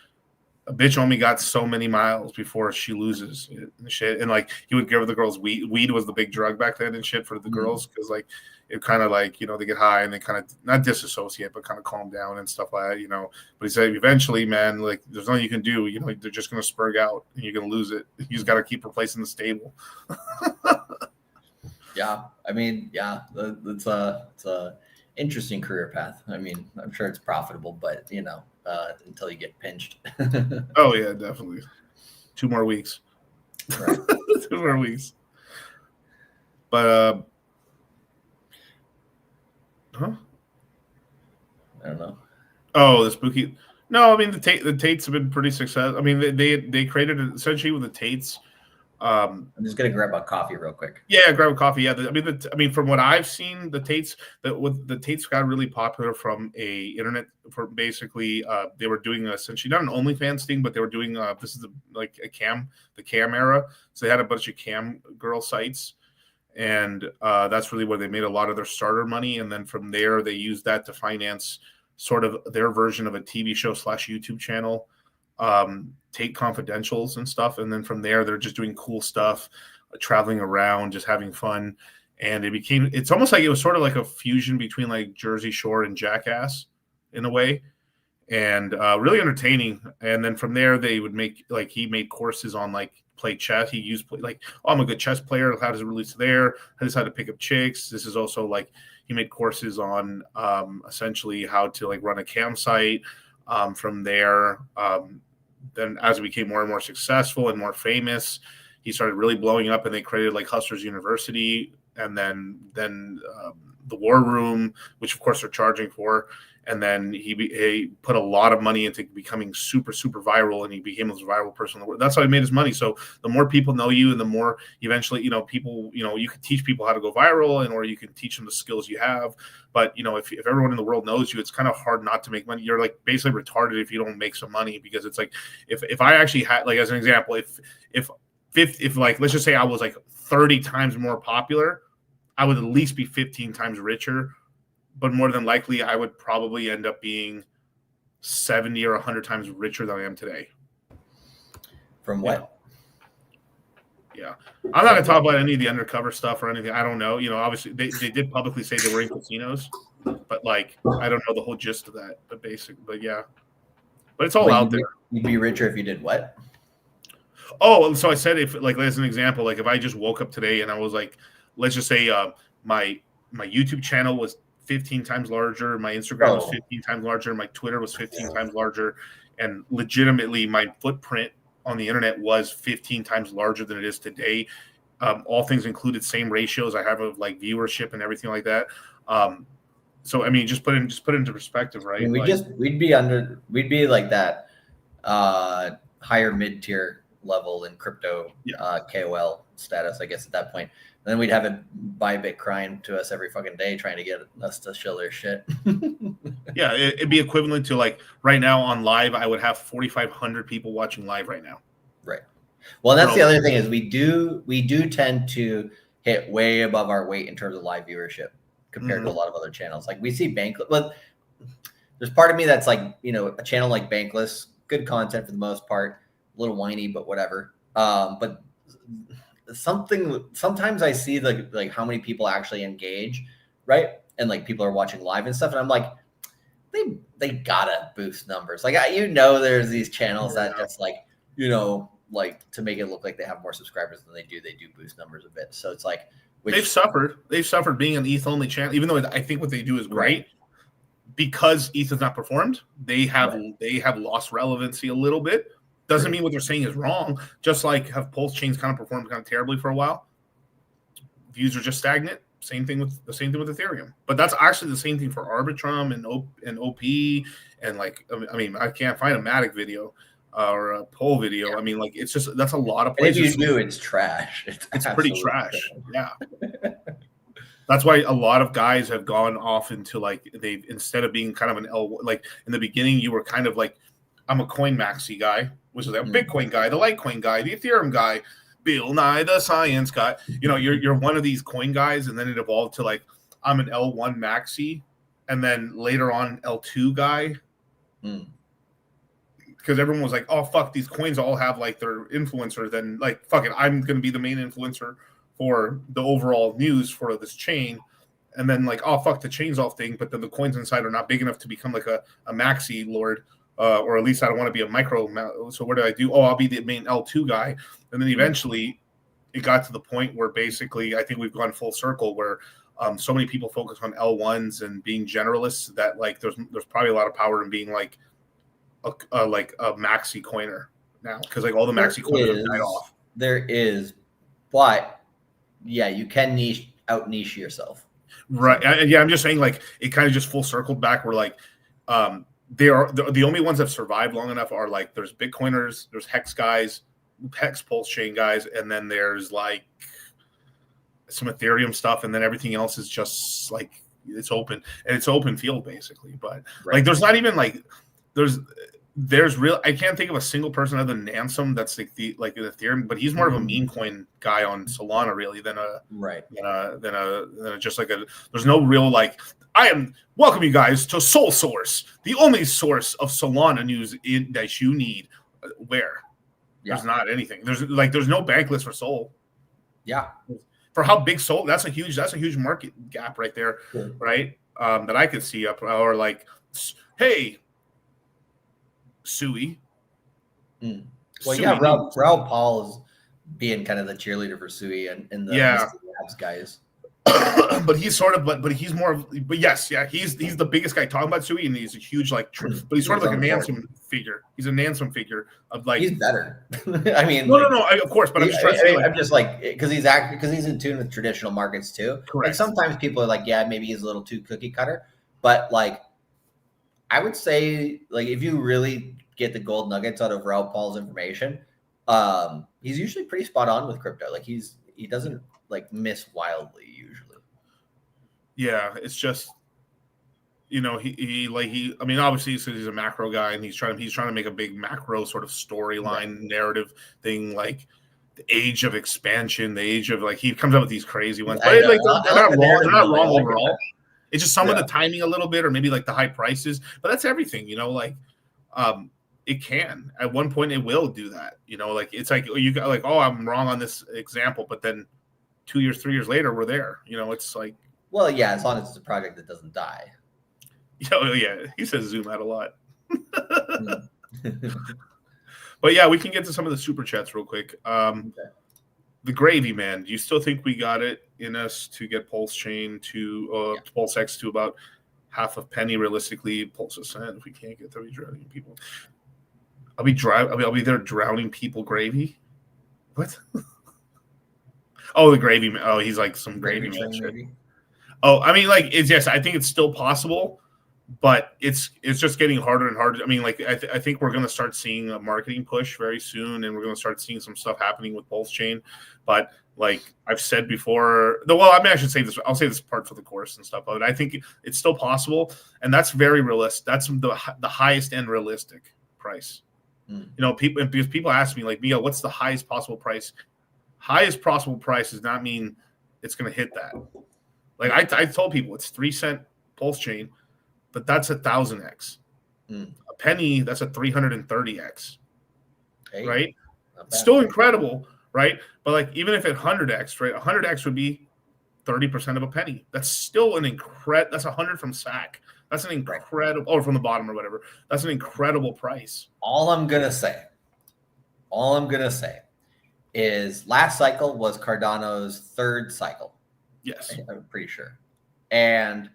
a bitch only got so many miles before she loses and shit. And like he would give the girls weed. Weed was the big drug back then and shit for the girls, because like it kind of like they get high and they kind of not disassociate but kind of calm down and stuff like that. But he said eventually, man, like there's nothing you can do. They're just gonna spurg out and you're gonna lose it. You just got to keep replacing the stable. Yeah, I mean, yeah, it's a interesting career path. I mean, I'm sure it's profitable, but until you get pinched. Oh yeah, definitely. 2 more weeks. Right. 2 more weeks. But I don't know. Oh, the spooky. No, I mean the Tates have been pretty successful. I mean they created it essentially with the Tates. I'm just gonna grab a coffee real quick. Yeah, grab a coffee. Yeah, I mean, from what I've seen, the Tates got really popular from a internet. For basically, they were doing essentially not an OnlyFans thing, but they were doing this is the cam era. So they had a bunch of cam girl sites, and that's really where they made a lot of their starter money. And then from there, they used that to finance sort of their version of a TV show / YouTube channel. Take confidentials and stuff, and then from there they're just doing cool stuff, traveling around, just having fun. And it's almost like it was sort of like a fusion between like Jersey Shore and Jackass in a way, and really entertaining. And then from there they would make, like, he made courses on like play chess. He used like, oh, I'm a good chess player, how does it release there, how to pick up chicks. This is also like he made courses on essentially how to like run a campsite. From there, then as it became more and more successful and more famous, he started really blowing up, and they created like Hustlers University, and then the War Room, which of course they're charging for. And then he put a lot of money into becoming super, super viral, and he became the most viral person in the world. That's how he made his money. So the more people know you, and the more eventually, people, you can teach people how to go viral, or you can teach them the skills you have. But, if everyone in the world knows you, it's kind of hard not to make money. You're like basically retarded if you don't make some money, because it's like, if I actually had, like, as an example, if like, let's just say I was like 30 times more popular, I would at least be 15 times richer. But more than likely, I would probably end up being 70 or 100 times richer than I am today. From what? Yeah. I'm not going to talk about any of the undercover stuff or anything. I don't know. Obviously, they did publicly say they were in casinos. But, like, I don't know the whole gist of that. But yeah. But it's all out there. You'd be richer if you did what? Oh, so I said, if, like, as an example, like, if I just woke up today and I was like, let's just say my YouTube channel was 15 times larger, my Instagram was 15 times larger, my Twitter was 15 times larger, and legitimately my footprint on the internet was 15 times larger than it is today. All things included, same ratios I have of like viewership and everything like that. So I mean, just put it into perspective, right? I mean, we'd be like that higher mid-tier level in crypto KOL status, I guess, at that point. And then we'd have it Bybit crying to us every fucking day trying to get us to show their shit. Yeah, it'd be equivalent to, like, right now on live, I would have 4,500 people watching live right now. Right. Well, that's the other thing is we do tend to hit way above our weight in terms of live viewership compared to a lot of other channels. Like we see Bankless. Well, there's part of me that's like, a channel like Bankless, good content for the most part, a little whiny, but whatever. But sometimes I see like how many people actually engage, right? And like people are watching live and stuff, and I'm like, they gotta boost numbers. Like there's these channels that just like, like to make it look like they have more subscribers than they do boost numbers a bit. So it's like they've suffered being an ETH only channel, even though I think what they do is great. because ETH has not performed, they have lost relevancy a little bit. Doesn't mean what they're saying is wrong. Just like have Pulse chains kind of performed kind of terribly for a while. Views are just stagnant. Same thing with Ethereum. But that's actually the same thing for Arbitrum and OP and like I mean I can't find a Matic video or a poll video. I mean like it's just that's a lot of places. And if you do, it's trash. It's pretty trash. Yeah. That's why a lot of guys have gone off into like they've instead of being kind of an L like in the beginning you were kind of like I'm a coin maxi guy, which is a Bitcoin guy, the Litecoin guy, the Ethereum guy, Bill Nye the science guy. You know, you're one of these coin guys, and then it evolved to like I'm an L1 maxi, and then later on L2 guy. Because everyone was like, oh fuck, these coins all have like their influencers, then like fuck it, I'm gonna be the main influencer for the overall news for this chain. And then like, oh fuck the chain's off thing, but then the coins inside are not big enough to become like a maxi lord. Or at least I don't want to be a micro. So what do I do? Oh, I'll be the main L2 guy. And then eventually it got to the point where basically I think we've gone full circle where so many people focus on L1s and being generalists that like there's probably a lot of power in being like a maxi coiner now because like all the maxi coiners have died off. There is, but yeah, you can out niche yourself. Right. Yeah, I'm just saying like it kind of just full circled back where like they are the only ones that have survived long enough are like there's Bitcoiners, there's Hex guys, Hex Pulse Chain guys, and then there's like some Ethereum stuff, and then everything else is just like it's open and it's open field basically. But like there's not even like there's real I can't think of a single person other than Nansom that's like an Ethereum, but he's more of a meme coin guy on Solana really than a just like a there's no real like I am welcome you guys to Soul Source, the only source of Solana news that you need. Where there's not anything. There's no bank list for Sol. Yeah, for how big Sol, that's a huge market gap right there, right? That I could see up or like, hey, Sui. Well, yeah, Raul Paul is being kind of the cheerleader for Sui and the Labs guys. But he's sort of, but he's more of, but yes, yeah, he's the biggest guy talking about Sui, and he's a huge like, but he's sort of like a Nansom figure. He's a Nansom figure of like he's better. I mean, no, of course, but I'm just trying to say, I'm just like because he's in tune with traditional markets too. Correct. Like sometimes people are like, yeah, maybe he's a little too cookie cutter, but like I would say, like if you really get the gold nuggets out of Raul Paul's information, he's usually pretty spot on with crypto. Like he doesn't like miss wildly usually. Yeah, it's just he I mean obviously he says he's a macro guy and he's trying to make a big macro sort of storyline narrative thing like the age of expansion, the age of like he comes up with these crazy ones. But like they're not wrong overall. It's just some of the timing a little bit or maybe like the high prices, but that's everything, like it can at one point it will do that, like it's like you got like, oh, I'm wrong on this example, but then 2 years, 3 years later, we're there. It's like, well, yeah, as long as it's a project that doesn't die. Yeah, he says zoom out a lot. But yeah, we can get to some of the super chats real quick. The Gravy Man, do you still think we got it in us to get Pulse Chain to Pulse X to about half a penny realistically? Pulse a cent if we can't get there, drowning people. I'll be there drowning people. Gravy, what? Oh, the Gravy Man. Oh, he's like some Gravy Man shit. Oh, I mean, like it's yes, I think it's still possible, but it's just getting harder and harder. I mean, like I think we're going to start seeing a marketing push very soon, and we're going to start seeing some stuff happening with Pulse Chain. But like I've said before, I should say this. I'll say this part for the course and stuff. But I think it's still possible, and that's very realistic. That's the highest end realistic price. Because people ask me like, Miguel, what's the highest possible price? Highest possible price does not mean it's going to hit that. Like I told people it's 3 cent Pulse Chain, but that's 1,000x. A penny, that's a 330x. Right? Still incredible, right? But like even if it 100x, right? 100x would be 30% of a penny. That's still that's 100 from SAC. That's an incredible, or from the bottom or whatever. That's an incredible price. All I'm gonna say is last cycle was Cardano's third cycle. Yes. I'm pretty sure. And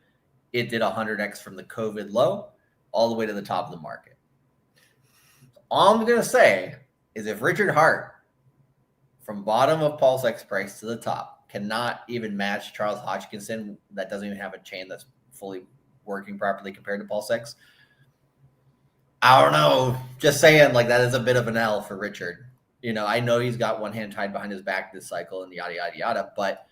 it did 100x from the COVID low all the way to the top of the market. All I'm going to say is if Richard Hart, from bottom of PulseX price to the top, cannot even match Charles Hodgkinson, that doesn't even have a chain that's fully working properly compared to PulseX, I don't know. Just saying, like, that is a bit of an L for Richard. You know, I know he's got one hand tied behind his back this cycle and yada, yada, yada, but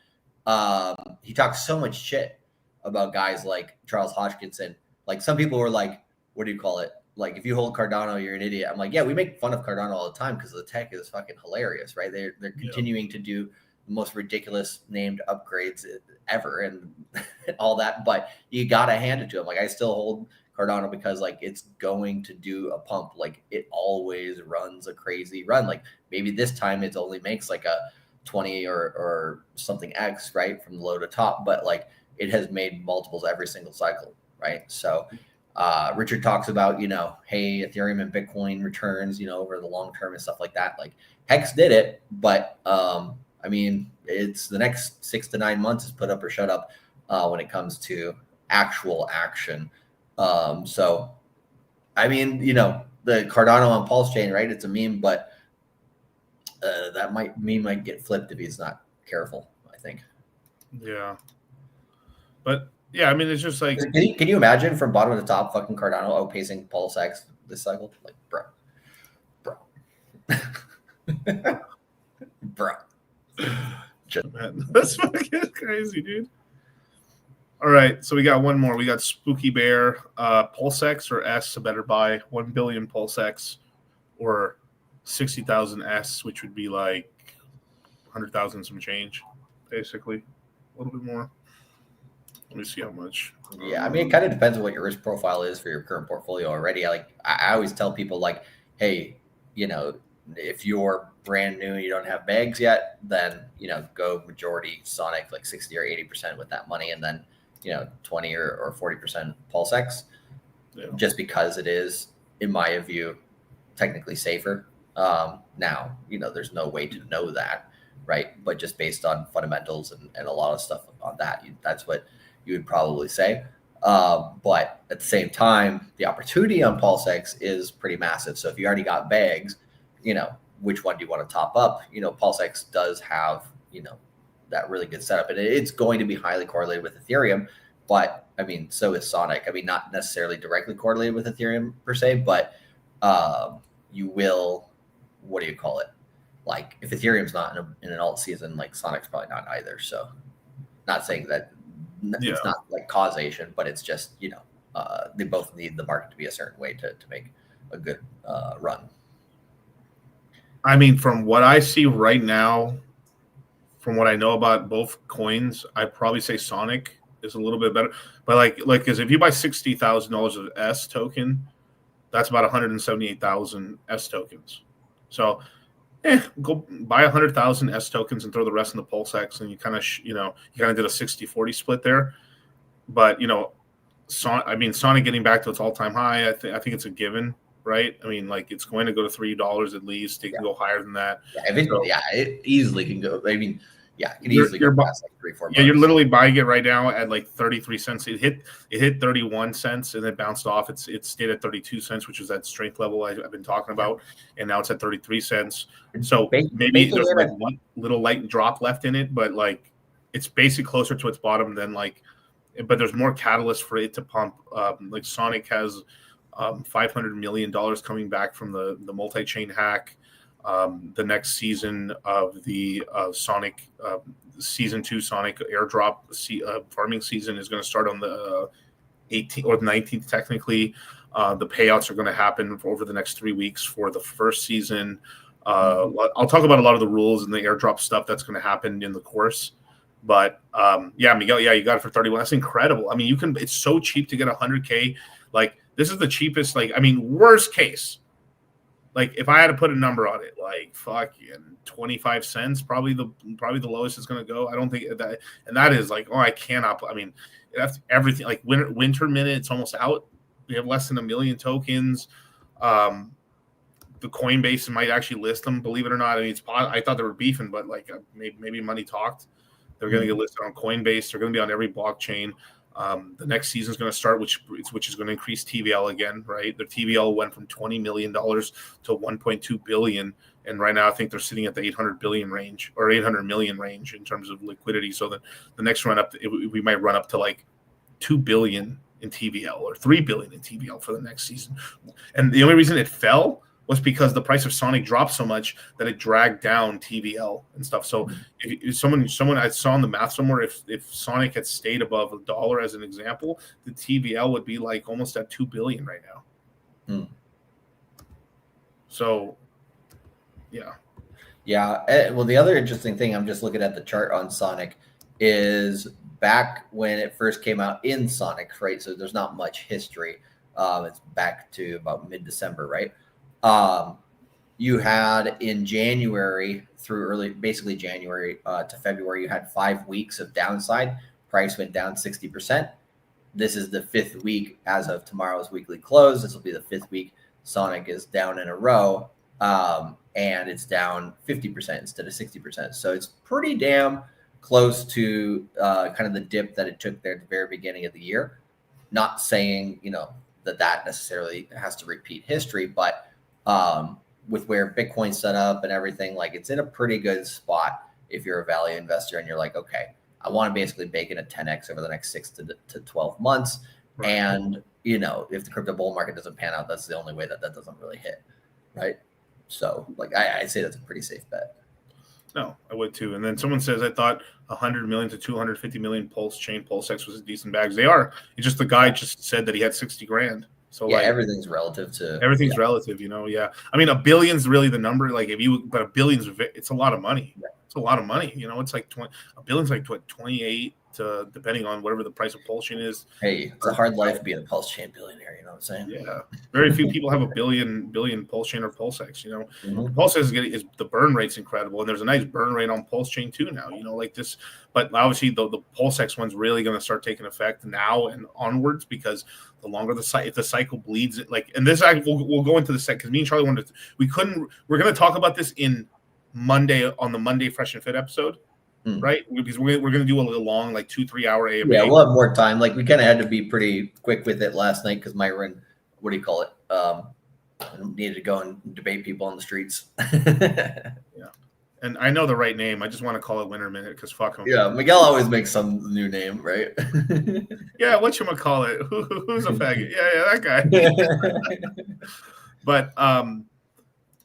he talks so much shit about guys like Charles Hodgkinson. Like, some people were like, what do you call it? Like, if you hold Cardano, you're an idiot. I'm like, yeah, we make fun of Cardano all the time because the tech is fucking hilarious, right? They're continuing to do the most ridiculous named upgrades ever and all that, but you got to hand it to him. Like, I still hold Cardano because, like, it's going to do a pump. Like, it always runs a crazy run. Like, maybe this time it only makes like a 20 or something X, right, from low to top, but like it has made multiples every single cycle, right? So Richard talks about, you know, hey, Ethereum and Bitcoin returns, you know, over the long term and stuff like that. Like, Hex did it, but I mean, it's the next 6 to 9 months is put up or shut up when it comes to actual action. So, I mean, you know, the Cardano on Pulse chain, right? It's a meme, but that meme might get flipped if he's not careful, I think. Yeah. But yeah, I mean, it's just like, can you imagine from bottom to top fucking Cardano outpacing Pulse X this cycle? Like, bro. That's fucking crazy, dude. All right, so we got one more. We got Spooky Bear, PulseX or S, a better buy, 1 billion PulseX or 60,000 S, which would be like 100,000 some change, basically, a little bit more. Let me see how much. Yeah, I mean, it kind of depends on what your risk profile is for your current portfolio already. Like, I always tell people, like, hey, you know, if you're brand new and you don't have bags yet, then, you know, go majority Sonic, like 60 or 80% with that money, and then, you know, 20 or 40% PulseX, just because it is, in my view, technically safer. Now, you know, there's no way to know that, right? But just based on fundamentals and a lot of stuff on that, that's what you would probably say. But at the same time, the opportunity on PulseX is pretty massive. So if you already got bags, you know, which one do you want to top up? You know, PulseX does have, you know, that really good setup, and it's going to be highly correlated with Ethereum. But I mean, so is Sonic. I mean, not necessarily directly correlated with Ethereum per se, but you will, what do you call it? Like, if Ethereum's not in an alt season, like Sonic's probably not either. So, not saying that it's not like causation, but it's just, you know, they both need the market to be a certain way to make a good run. I mean, from what I see right now, from what I know about both coins, I'd probably say Sonic is a little bit better. But like, because if you buy $60,000 of S token, that's about 178,000 S tokens. So, go buy 100,000 S tokens and throw the rest in the PulseX, and you kind of, you know, you kind of did a 60-40 split there. But, you know, Sonic getting back to its all-time high, I think it's a given, right? I mean, like, it's going to go to $3 at least. It can go higher than that. Yeah, it easily can go. I mean, yeah, it can easily go past like $3-4. Yeah, you're literally buying it right now at like 33 cents. It hit 31 cents and then bounced off. It stayed at 32 cents, which is that strength level I've been talking about, and now it's at 33 cents. So maybe there's like one little light drop left in it, but like it's basically closer to its bottom than like. But there's more catalyst for it to pump. Like Sonic has $500 million coming back from the multi-chain hack. The next season of the Sonic season 2 Sonic airdrop farming season is going to start on the 18th or the 19th technically. The payouts are going to happen over the next 3 weeks for the first season. I'll talk about a lot of the rules and the airdrop stuff that's going to happen in the course. But yeah, Miguel, yeah, you got it for 31. That's incredible. I mean, it's so cheap to get 100K. Like, this is the cheapest. Like, I mean, worst case, like, if I had to put a number on it, like fucking 25 cents, probably the lowest it's going to go. I don't think that, and that is like, oh, I cannot. I mean, that's everything. Like winter minute, it's almost out. We have less than 1 million tokens. The Coinbase might actually list them, believe it or not. I mean, I thought they were beefing, but like maybe money talked. They're going to get listed on Coinbase. They're going to be on every blockchain. The next season is going to start, which is going to increase TVL again, right? The TVL went from $20 million to $1.2 billion. And right now, I think they're sitting at the 800 billion range or 800 million range in terms of liquidity. So the next run up, we might run up to like 2 billion in TVL or 3 billion in TVL for the next season. And the only reason it fell was because the price of Sonic dropped so much that it dragged down TVL and stuff. So if someone I saw in the math somewhere, if Sonic had stayed above $1 as an example, the TVL would be like almost at 2 billion right now. So yeah. Well, the other interesting thing, I'm just looking at the chart on Sonic, is back when it first came out in Sonic, right? So there's not much history. It's back to about mid-December, right? You had in January through basically January to February, you had 5 weeks of downside. Price went down 60%. This is the 5th week as of tomorrow's weekly close. This will be the 5th week Sonic is down in a row. And it's down 50% instead of 60%. So it's pretty damn close to kind of the dip that it took there at the very beginning of the year. Not saying, that necessarily has to repeat history, but with where Bitcoin's set up and everything, like it's in a pretty good spot if you're a value investor and you're like, okay, I want to basically bake in a 10x over the next 6 to 12 months. Right. And, if the crypto bull market doesn't pan out, that's the only way that doesn't really hit, right? So, like, I'd say that's a pretty safe bet. No, I would too. And then someone says, I thought 100 million to 250 million PulseX was a decent bags. They are. It's just the guy just said that he had 60 grand. So yeah, like, everything's relative. Relative, Yeah. I mean, a billion's really the number. Like but a billion's, it's a lot of money. Yeah. It's a lot of money. It's like a billion's like 28 to, depending on whatever the price of Pulse Chain is. Hey, it's a hard life being a Pulse Chain billionaire. You know what I'm saying? Yeah. Very few people have a billion Pulse Chain or PulseX. PulseX is the burn rate's incredible, and there's a nice burn rate on Pulse Chain too now. Like this, but obviously the PulseX one's really going to start taking effect now and onwards, because the longer if the cycle bleeds, and this we'll go into the second, because me and Charlie we're going to talk about this in Monday on the Monday Fresh and Fit episode. Right, because we're going to do a little long, like 2-3 hour AMA. Yeah, we'll have more time. Like we kind of had to be pretty quick with it last night because Myron, needed to go and debate people on the streets. Yeah, and I know the right name. I just want to call it Winter Minute because fuck him. Yeah, Miguel always makes some new name, right? Yeah, whatchamacallit? Who's a faggot? Yeah, that guy. But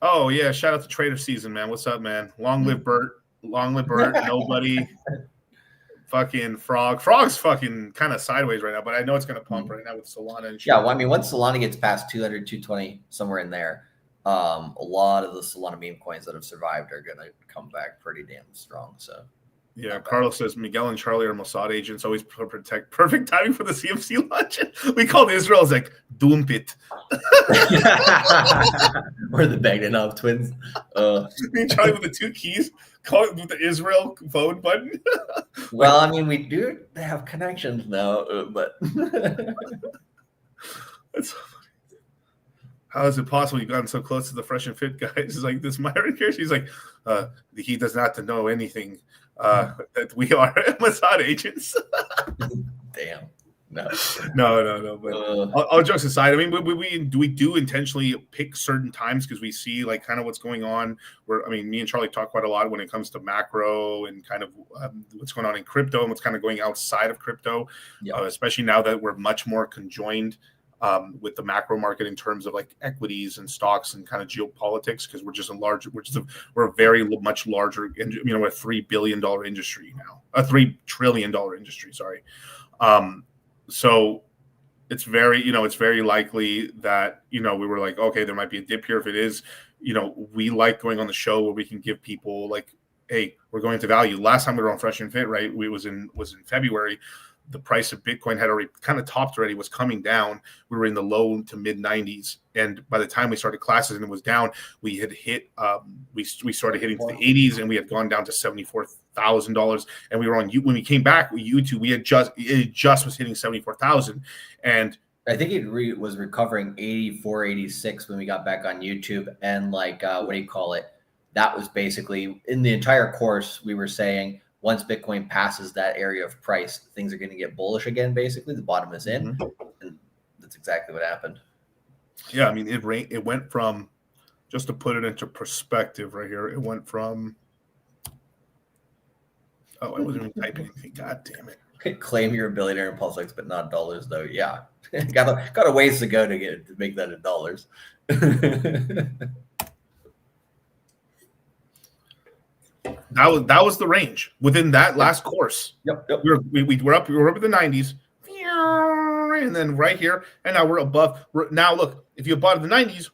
oh yeah, shout out to Trader Season, man. What's up, man? Long live Bert. Long live Bert. Nobody. Fucking Frog. Frog's fucking kind of sideways right now, but I know it's going to pump right now with Solana and shit. Yeah, well, I mean, once Solana gets past 200, 220, somewhere in there, a lot of the Solana meme coins that have survived are going to come back pretty damn strong. So, yeah, Carlos says Miguel and Charlie are Mossad agents, always protect. Perfect timing for the CMC launch. We called Israel as like Doom Pit. We're the Bagdanov twins. Me and Charlie with the 2 keys. Call it with the Israel phone button. Well, I mean, we do have connections now, but that's so funny. How is it possible you've gotten so close to the Fresh and Fit guys? It's like this Myron here. She's like, he does not know anything. That we are Mossad agents. Damn. No. But all jokes aside, I mean, we do intentionally pick certain times because we see like kind of what's going on. Me and Charlie talk quite a lot when it comes to macro and kind of what's going on in crypto and what's kind of going outside of crypto, especially now that we're much more conjoined with the macro market in terms of like equities and stocks and kind of geopolitics, because we're a very much larger, we're a $3 billion industry now, a $3 trillion industry. Sorry. So it's very, it's very likely that, we were like, okay, there might be a dip here. If it is, we like going on the show where we can give people like, hey, we're going to value. Last time we were on Fresh and Fit, right? Was in February. The price of Bitcoin had already kind of topped already, was coming down. We were in the low to mid 90s. And by the time we started classes and it was down, we had hit, we started hitting to the 80s, and we had gone down to $74,000. And we were on, when we came back with YouTube, it just was hitting 74,000. And I think it was recovering 84, 86 when we got back on YouTube. And like, that was basically in the entire course, we were saying, once Bitcoin passes that area of price, things are going to get bullish again. Basically, the bottom is in, and that's exactly what happened. Yeah, I mean, it went from, just to put it into perspective right here, it went from, oh, I wasn't even typing anything. God damn it. Claim you're a billionaire in PulseX, but not dollars, though. Yeah, got a ways to go to make that in dollars. That was the range within that last course. Yep. We were up in the 90s, and then right here, and now we're above. Now look, if you bought in the 90s,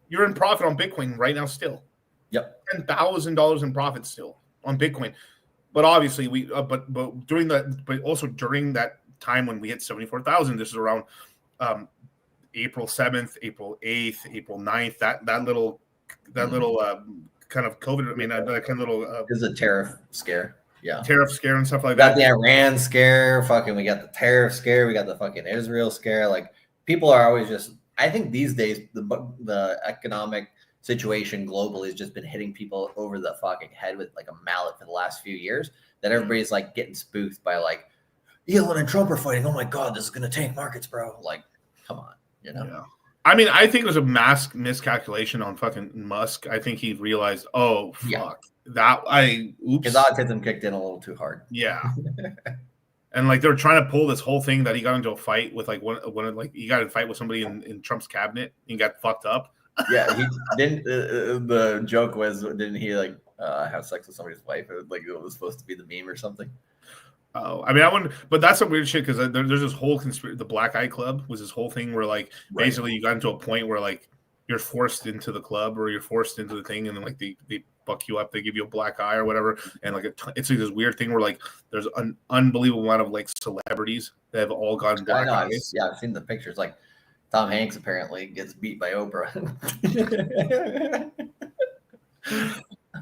you're in profit on Bitcoin right now still. Yep, $10,000 in profit still on Bitcoin. But obviously but also during that time when we hit 74,000, this is around April 7th, April 8th, April 9th. That little kind of COVID. I mean, that kind of little. It was a tariff scare. Yeah, tariff scare and stuff like that. We got the Iran scare. We got the tariff scare. We got the fucking Israel scare. Like, people are always just. I think these days the economic situation globally has just been hitting people over the fucking head with like a mallet for the last few years. That everybody's like getting spoofed by like Elon and Trump are fighting. Oh my god, this is gonna tank markets, bro. Like, come on, you know. Yeah. I mean, I think it was a mass miscalculation on fucking Musk. I think he realized, oh fuck, His autism kicked in a little too hard. Yeah. And like they were trying to pull this whole thing that he got into a fight with he got in a fight with somebody in Trump's cabinet and got fucked up. Yeah, he didn't. The joke was, didn't he like have sex with somebody's wife? Like it was supposed to be the meme or something. Oh, I mean, I wouldn't, but that's some weird shit because there's this whole conspiracy. The Black Eye Club was this whole thing where like basically you got into a point where like you're forced into the club or you're forced into the thing, and then like they fuck you up, they give you a black eye or whatever, and like it's like this weird thing where like there's an unbelievable amount of like celebrities that have all gotten black eyes. I've seen the pictures. Like Tom Hanks apparently gets beat by Oprah.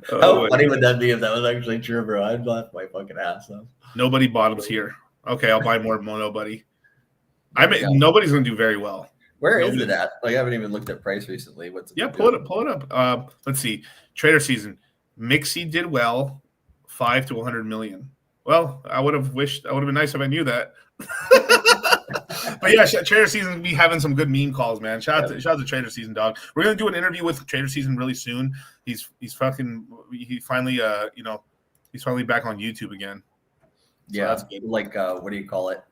How funny would that be if that was actually true, bro? I'd laugh my fucking ass off. Nobody bottoms here. Okay, I'll buy more Nobody. I mean, nobody's going to do very well. Where is it at? Like, I haven't even looked at price recently. What's it? Pull it up. Let's see. Trader season. Mixie did well, 5 to 100 million. Well, I would have been nice if I knew that. But yeah, Trader Season be having some good meme calls, man. Shout out to Trader Season, dog. We're gonna do an interview with Trader Season really soon. He's finally he's finally back on YouTube again. So yeah, that's good. Like what do you call it?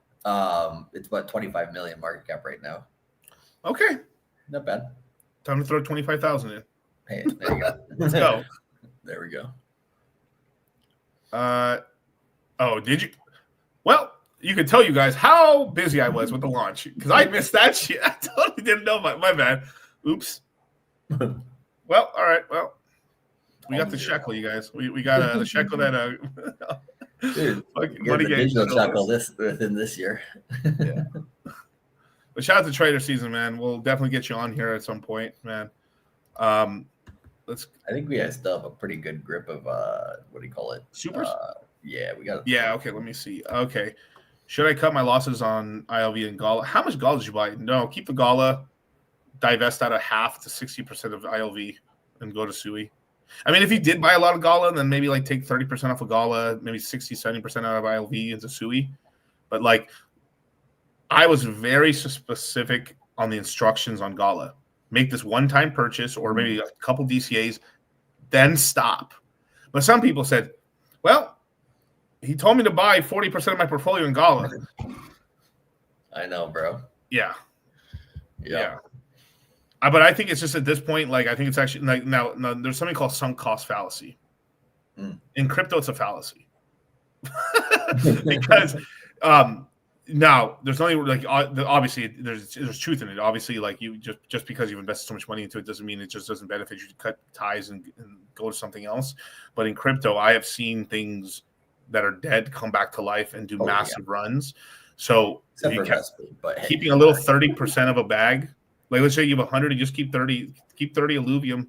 It's about 25 million market cap right now. Okay, not bad. Time to throw 25,000 in. Hey, there you go. Let's go. There we go. Oh, did you? Well, you can tell you guys how busy I was with the launch because I missed that shit. I totally didn't know. My bad. Oops. Well, all right. Well, we got the shekel, you guys. We got the shekel that dude, money the digital shekel within this year. Yeah. But shout out to Trader Season, man. We'll definitely get you on here at some point, man. I think we still have a pretty good grip of what do you call it? Supers? Yeah, we got it. Yeah, okay, let me see. Okay. Should I cut my losses on ILV and Gala? How much Gala did you buy? No, keep the Gala, divest out of half to 60% of ILV and go to SUI. I mean, if you did buy a lot of Gala, then maybe like take 30% off of Gala, maybe 60, 70% out of ILV into SUI. But like, I was very specific on the instructions on Gala. Make this one-time purchase or maybe a couple DCAs, then stop. But some people said, well, he told me to buy 40% of my portfolio in Gala. I know, bro. Yeah. But I think it's just at this point, like, I think it's actually like now there's something called sunk cost fallacy. In crypto, it's a fallacy. Because now there's nothing like obviously there's truth in it. Obviously, like you just because you've invested so much money into it doesn't mean it just doesn't benefit you to cut ties and go to something else. But in crypto, I have seen things that are dead come back to life and do massive runs. So keeping a little 30% of a bag, like let's say you have 100 and just keep 30 Illuvium,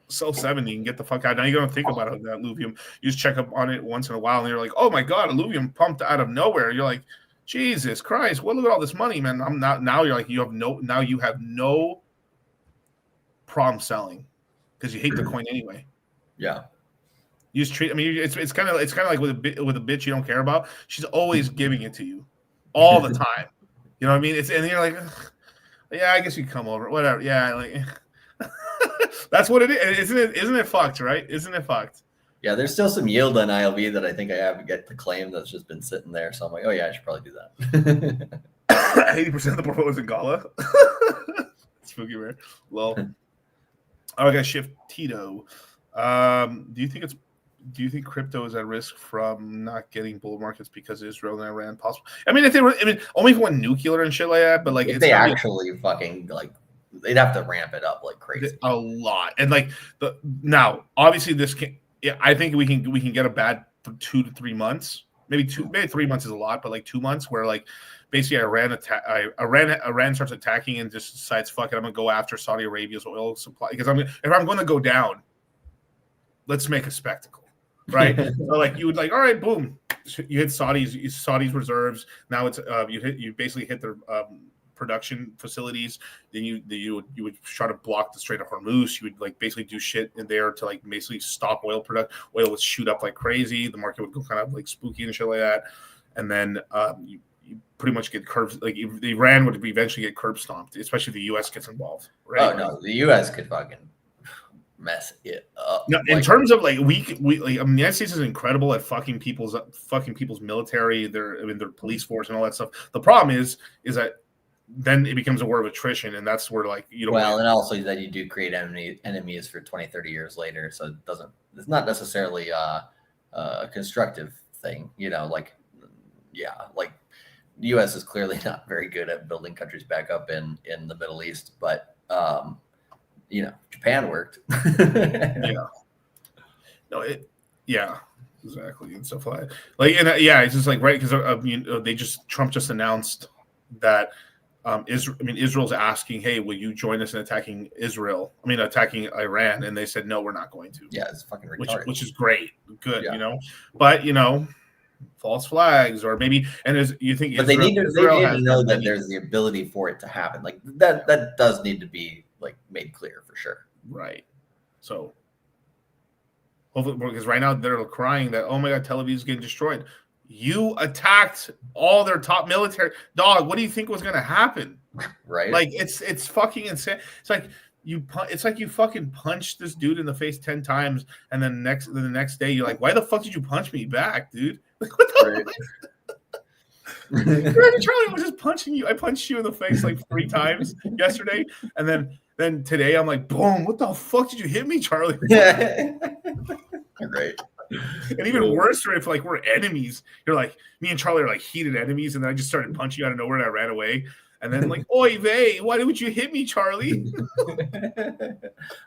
sell 70 and get the fuck out. Now you're gonna think about that Illuvium. You just check up on it once in a while and you're like, oh my god, Illuvium pumped out of nowhere. You're like, Jesus Christ, well, look at all this money, man. I'm not now you're like you have no problem selling because you hate the coin anyway. Yeah. You just treat. I mean, it's kind of like with a bitch you don't care about. She's always giving it to you, all the time. You know what I mean? And you're like, ugh, yeah, I guess you come over, whatever. Yeah, like that's what it is, isn't it? Isn't it fucked, right? Isn't it fucked? Yeah, there's still some yield on ILB that I think I have to get to claim that's just been sitting there. So I'm like, oh yeah, I should probably do that. 80% of the portfolio is in Gala. Spooky rare. Well, I got shift Tito. Do you think crypto is at risk from not getting bull markets because Israel and Iran possible? I mean, if they were, only if it went nuclear and shit like that, but like if they actually fucking like, they'd have to ramp it up like crazy. A lot, and like now, obviously, this can. Yeah, I think we can get a bad for 2 to 3 months. Maybe 3 months is a lot, but like 2 months where like basically Iran starts attacking and just decides, fuck it, I'm gonna go after Saudi Arabia's oil supply because if I'm gonna go down, let's make a spectacle, right? So like you would like, all right, boom, you hit Saudi's reserves. Now it's you basically hit their production facilities. Then you would try to block the Strait of Hormuz. You would like basically do shit in there to like basically stop oil production. Oil would shoot up like crazy. The market would go kind of like spooky and shit like that. And then you pretty much get curbs. Like Iran would eventually get curb stomped, especially if the U.S. gets involved. Right? Oh no, the U.S. could fucking mess it up. No, in terms of like we like, I mean, the United States is incredible at fucking people's military, their police force and all that stuff. The problem is that then it becomes a war of attrition, and that's where like you don't. Well, and also that you do create enemies for 20, 30 years later, so it's not necessarily a constructive thing, you know. Like, yeah, like the U.S. is clearly not very good at building countries back up in the Middle East, but you know, Japan worked. Yeah. No, exactly, and stuff like it's just like right because Trump just announced that. Israel's asking, hey, will you join us in attacking attacking Iran? And they said, no, we're not going to. Yeah, it's fucking retarded. Which is great. Good, you know. But, false flags or maybe, and you think but Israel, they need to know that there's the ability for it to happen. Like that does need to be like made clear for sure. Right. So hopefully, because right now they're crying that, oh my God, Tel Aviv is getting destroyed. You attacked all their top military. Dog, what do you think was going to happen? Right. Like it's fucking insane. It's like you fucking punched this dude in the face 10 times, and then the next day you're like, why the fuck did you punch me back, dude? Like, what the fuck? Charlie, I was just punching you. I punched you in the face like 3 times yesterday, and then today I'm like, boom, what the fuck did you hit me, Charlie? Yeah. Right. And even worse, if like we're enemies, you're like, me and Charlie are like heated enemies, and then I just started punching you out of nowhere and I ran away. And then like, oy vey, why would you hit me, Charlie?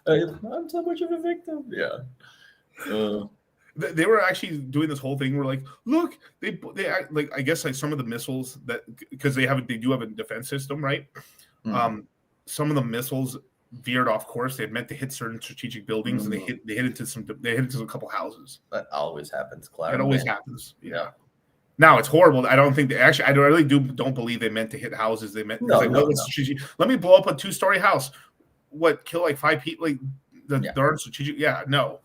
I'm so much of a victim. Yeah. They were actually doing this whole thing where like, look, they like, I guess like some of the missiles that, because they do have a defense system, right? Mm-hmm. Some of the missiles veered off course. They had meant to hit certain strategic buildings, and they hit into a couple houses. That always happens. It always happens. Yeah. Now it's horrible. I don't think they actually. I really don't believe they meant to hit houses. They meant let me blow up a 2-story house. What, kill like 5 people? Like there aren't strategic. Yeah, no.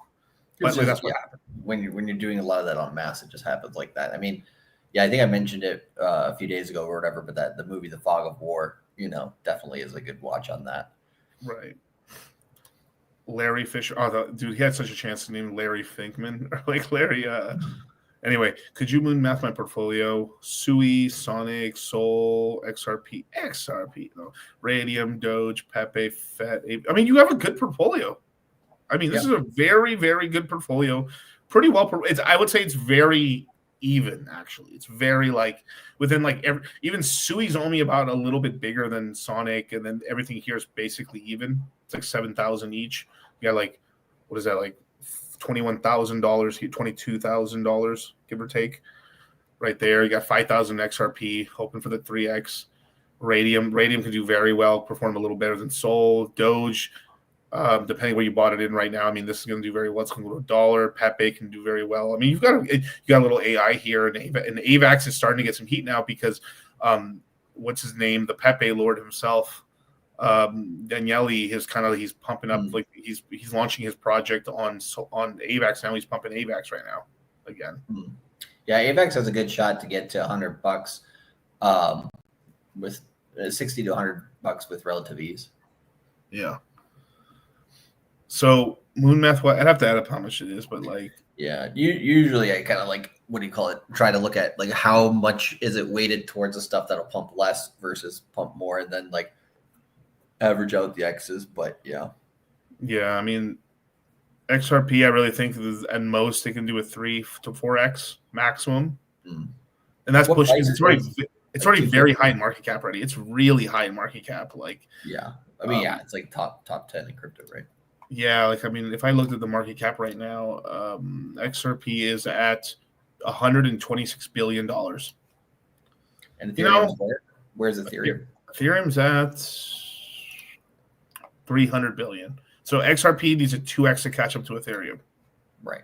But just, that's what happened. When you're doing a lot of that en masse, it just happens like that. I mean, yeah, I think I mentioned it a few days ago or whatever. But that the movie The Fog of War, definitely is a good watch on that. Right. Larry Fisher. Oh, dude, he had such a chance to name Larry Finkman. Or like Larry. Anyway, could you moon math my portfolio? Sui, Sonic, Sol, XRP, no, Radium, Doge, Pepe, Fed. I mean, you have a good portfolio. I mean, this is a very, very good portfolio. Pretty well. I would say it's very even, actually. It's very like within like even Sui's only about a little bit bigger than Sonic, and then everything here is basically even. It's like 7,000 each. You got like, what is that, like $21,000, $22,000, give or take, right there. You got 5,000 XRP, hoping for the 3x. Radium can do very well, perform a little better than Sol. Doge, depending where you bought it in right now. I mean, this is going to do very well. It's going to go to $1. Pepe can do very well. I mean, you got a little AI here, and AVAX is starting to get some heat now because what's his name, the Pepe Lord himself, Daniele, he's pumping up like he's launching his project on AVAX now. He's pumping AVAX right now again. Yeah, AVAX has a good shot to get to $100 with 60 to $100 with relative ease. Yeah. So Moon Math, I'd have to add up how much it is, but like, yeah, usually I kind of like, what do you call it? Try to look at like how much is it weighted towards the stuff that'll pump less versus pump more, and then like average out the X's. But yeah, I mean, XRP, I really think at most they can do a 3 to 4x maximum, and that's pushing. It's already very high in market cap already. It's really high in market cap. Like, yeah, I mean, it's like top 10 in crypto, right? Yeah, like I mean, if I looked at the market cap right now, XRP is at $126 billion. And Ethereum's where's Ethereum? Ethereum's at 300 billion. So XRP needs a 2x to catch up to Ethereum. Right.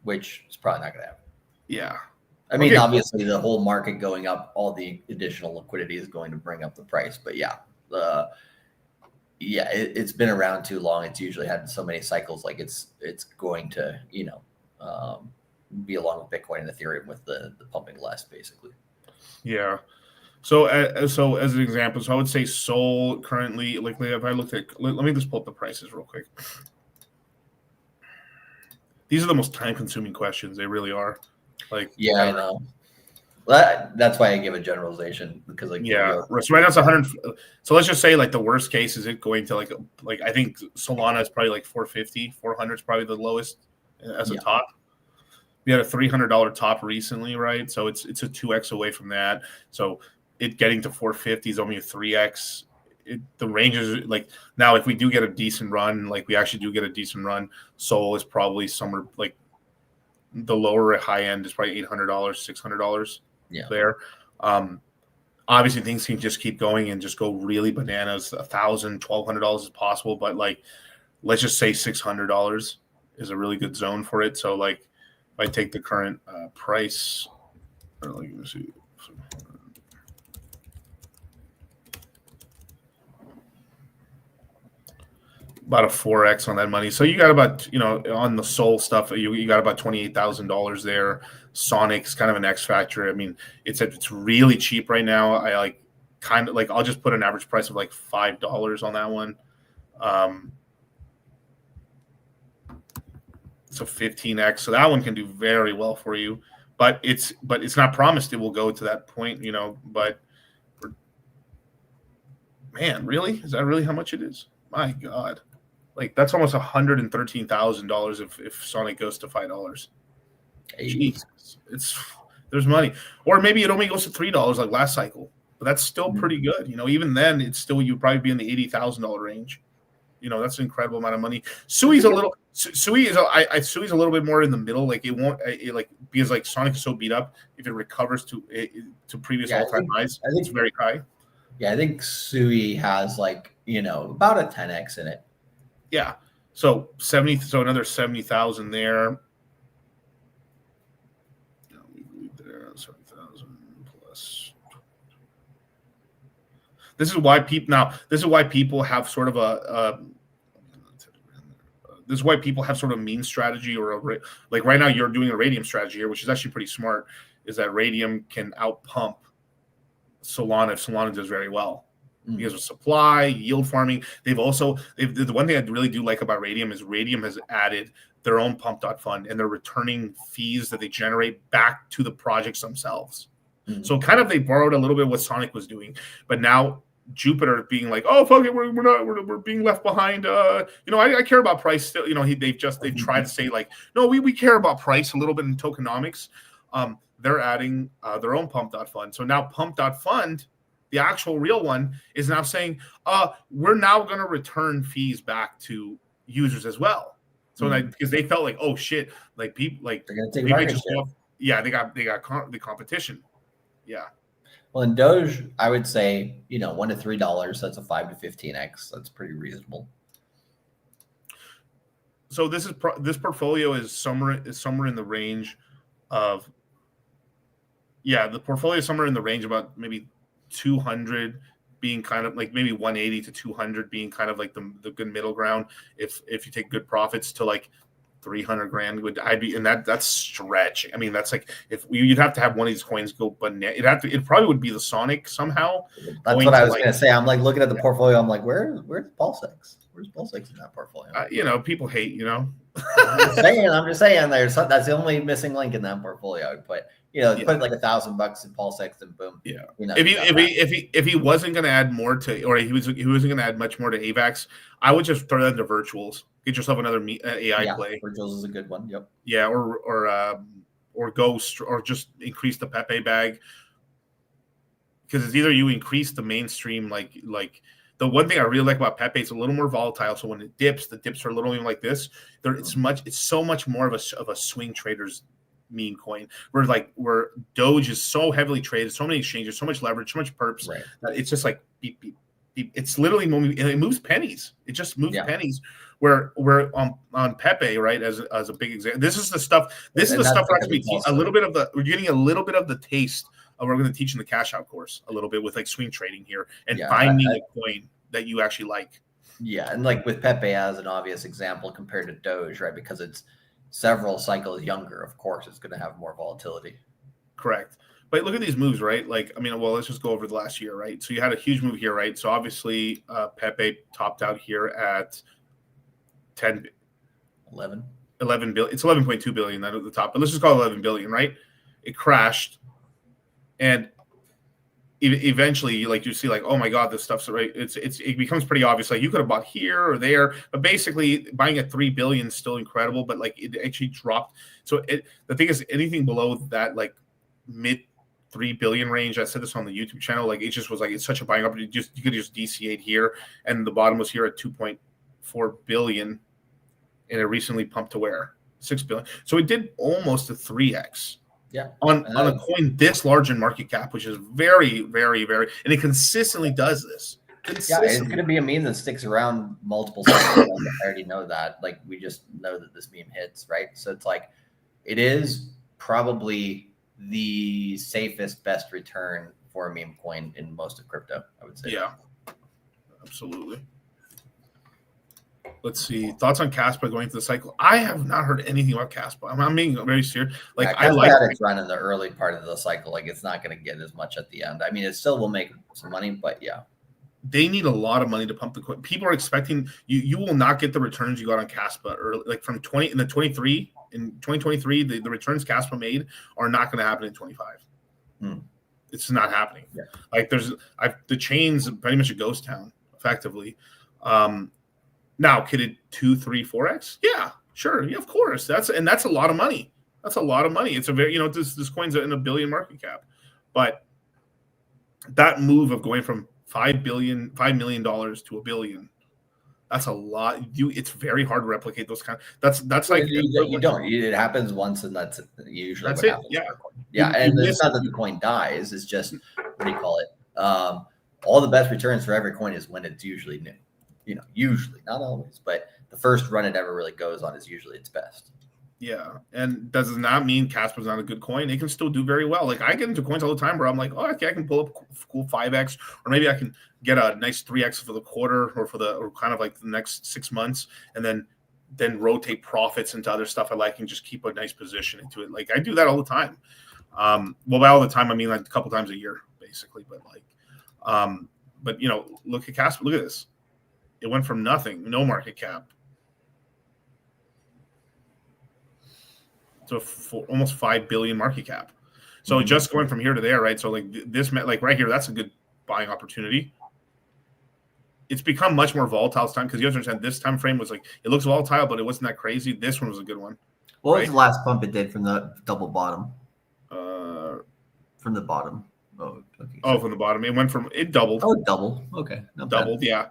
Which is probably not going to happen. Yeah. I mean, obviously, the whole market going up, all the additional liquidity is going to bring up the price. But yeah, it's been around too long. It's usually had so many cycles. Like it's going to, be along with Bitcoin and Ethereum with the pumping less, basically. Yeah. So as an example, so I would say Sol currently, like if I looked at, let me just pull up the prices real quick. These are the most time-consuming questions. They really are. Like, yeah, I know. Well, that's why I give a generalization, because like, so right now it's 100. So let's just say like the worst case is it going to like I think Solana is probably like 450, 400 is probably the lowest as a top. We had a $300 top recently, right? So it's a 2x away from that. So it getting to 450 is only a 3x. The range is like, now if we do get a decent run, like we actually do get a decent run, Sol is probably somewhere like the lower high end is probably $800, $600 there. Obviously things can just keep going and just go really bananas. $1,000, $1,200 is possible, but like, let's just say $600 is a really good zone for it. So like, if I take the current price, or like, let me see, about a 4x on that money. So you got about, on the Sol stuff, you got about $28,000 there. Sonic's kind of an X factor. I mean, it's really cheap right now. I like kind of like, I'll just put an average price of like $5 on that one. So 15x. So that one can do very well for you, but it's not promised it will go to that point, but man, really? Is that really how much it is? My God. Like that's almost $113,000 if Sonic goes to $5. Jesus, there's money. Or maybe it only goes to $3 like last cycle, but that's still pretty good. Even then, it's still, you'd probably be in the $80,000 range. That's an incredible amount of money. Sui's a little bit more in the middle. Like it won't because like Sonic is so beat up. If it recovers to previous all-time highs, I think it's very high. Yeah, I think Sui has like about a 10x in it. Yeah, so another 70,000 there. There 70,000 plus. This is why people have sort of a mean strategy, or like right now you're doing a radium strategy here, which is actually pretty smart. Is that radium can outpump Solana if Solana does very well. Because of supply, yield farming. The one thing I really do like about Radium is Radium has added their own pump.fund, and they're returning fees that they generate back to the projects themselves. So kind of they borrowed a little bit of what Sonic was doing, but now Jupiter being like, oh fuck it, we're being left behind. I care about price still. They've tried to say like, no, we care about price a little bit in tokenomics. They're adding their own pump.fund. So now pump.fund, the actual real one, is now saying, we're now going to return fees back to users as well. So because they felt like, oh shit, like people like they're going to take market share. They got the competition. Yeah. Well, in Doge, I would say $1 to $3. That's a 5 to 15x. That's pretty reasonable. So this portfolio is somewhere in the range of the portfolio is somewhere in the range about maybe 200 being kind of like maybe 180 to 200 being kind of like the good middle ground. If you take good profits to like 300 grand would I be, and that's stretch. I mean, that's like if you'd have to have one of these coins go, but it probably would be the Sonic somehow. That's what I was gonna say. I'm like looking at the portfolio. I'm like, where's Pulsex? Where's Pulsex in that portfolio? You know, people hate. You know, I'm just saying. That's the only missing link in that portfolio. But put like $1,000 in Pulsex and boom. Yeah. You know, if he wasn't going to add more to, or he wasn't going to add much more to AVAX, I would just throw that into virtuals. Get yourself another AI play. Virtuals is a good one. Yep. Yeah, or Ghost, or just increase the Pepe bag, because it's either you increase the mainstream, like the one thing I really like about Pepe, it's a little more volatile. So when it dips, the dips are a little even like this. It's so much more of a swing trader's meme coin. Where Doge is so heavily traded, so many exchanges, so much leverage, so much perps. Right. That it's just like beep, beep, beep. It's literally moving, and it moves pennies. It just moves pennies. Where we're on Pepe, right? As a big example, this is the stuff. This is the stuff we're actually a little bit of the. We're getting a little bit of the taste. We're going to teach in the cash out course a little bit with like swing trading here and finding a coin that you actually like. Yeah, and like with Pepe as an obvious example compared to Doge, right? Because it's several cycles younger, of course, it's going to have more volatility. Correct. But look at these moves, right? Like, I mean, well, let's just go over the last year, right? So you had a huge move here, right? So obviously Pepe topped out here at 11 billion. It's 11.2 billion at the top, but let's just call it 11 billion, right? It crashed. And eventually, like you see, like, oh my god, this stuff's right. It becomes pretty obvious. Like you could have bought here or there, but basically buying at 3 billion is still incredible. But like it actually dropped. So the thing is, anything below that, like mid 3 billion range. I said this on the YouTube channel. Like it just was like it's such a buying opportunity. You could just DCA here, and the bottom was here at 2.4 billion, and it recently pumped to where 6 billion. So it did almost a 3x. Yeah, on a coin this large in market cap, which is very, very, very, and it consistently does this. Yeah, it's going to be a meme that sticks around multiple cycles. I already know that. Like we just know that this meme hits, right? So it's like it is probably the safest, best return for a meme coin in most of crypto, I would say. Yeah, absolutely. Let's see. Thoughts on Caspa going through the cycle? I have not heard anything about Caspa. I'm being very serious. Like I like its run in the early part of the cycle. Like it's not going to get as much at the end. I mean, it still will make some money, but yeah. They need a lot of money to pump the coin. People are expecting you will not get the returns you got on Caspa early, like from 2023 in 2023. The returns Caspa made are not going to happen in 25. It's not happening. Yeah. Like the chain's pretty much a ghost town, effectively. Now, could it 2, 3, 4x? Yeah, sure. Yeah, of course. That's a lot of money. That's a lot of money. It's a very, this coin's in $1 billion market cap, but that move of going from $5 million to $1 billion, that's a lot. It's very hard to replicate those kind. That's like you don't. It happens once, and that's usually that's what it. happens. Yeah, yeah, and it's not that the coin dies. It's just what do you call it? All the best returns for every coin is when it's usually new. Usually, not always, but the first run it ever really goes on is usually its best. Yeah, and does not mean Casper's not a good coin. It can still do very well. Like I get into coins all the time where I'm like, oh, okay, I can pull up cool 5x, or maybe I can get a nice 3x for the quarter, or kind of like the next 6 months, and then rotate profits into other stuff I like and just keep a nice position into it. Like I do that all the time. Well, by all the time I mean like a couple times a year, basically. But like, look at Casper. Look at this. It went from nothing, no market cap, to almost 5 billion market cap. So just going from here to there, right? So like this, like right here, that's a good buying opportunity. It's become much more volatile this time because you have to understand this time frame was like it looks volatile, but it wasn't that crazy. This one was a good one. What was the last pump it did from the double bottom? From the bottom. Oh, okay. Oh, from the bottom. It doubled. Oh, doubled. Okay. Doubled, yeah.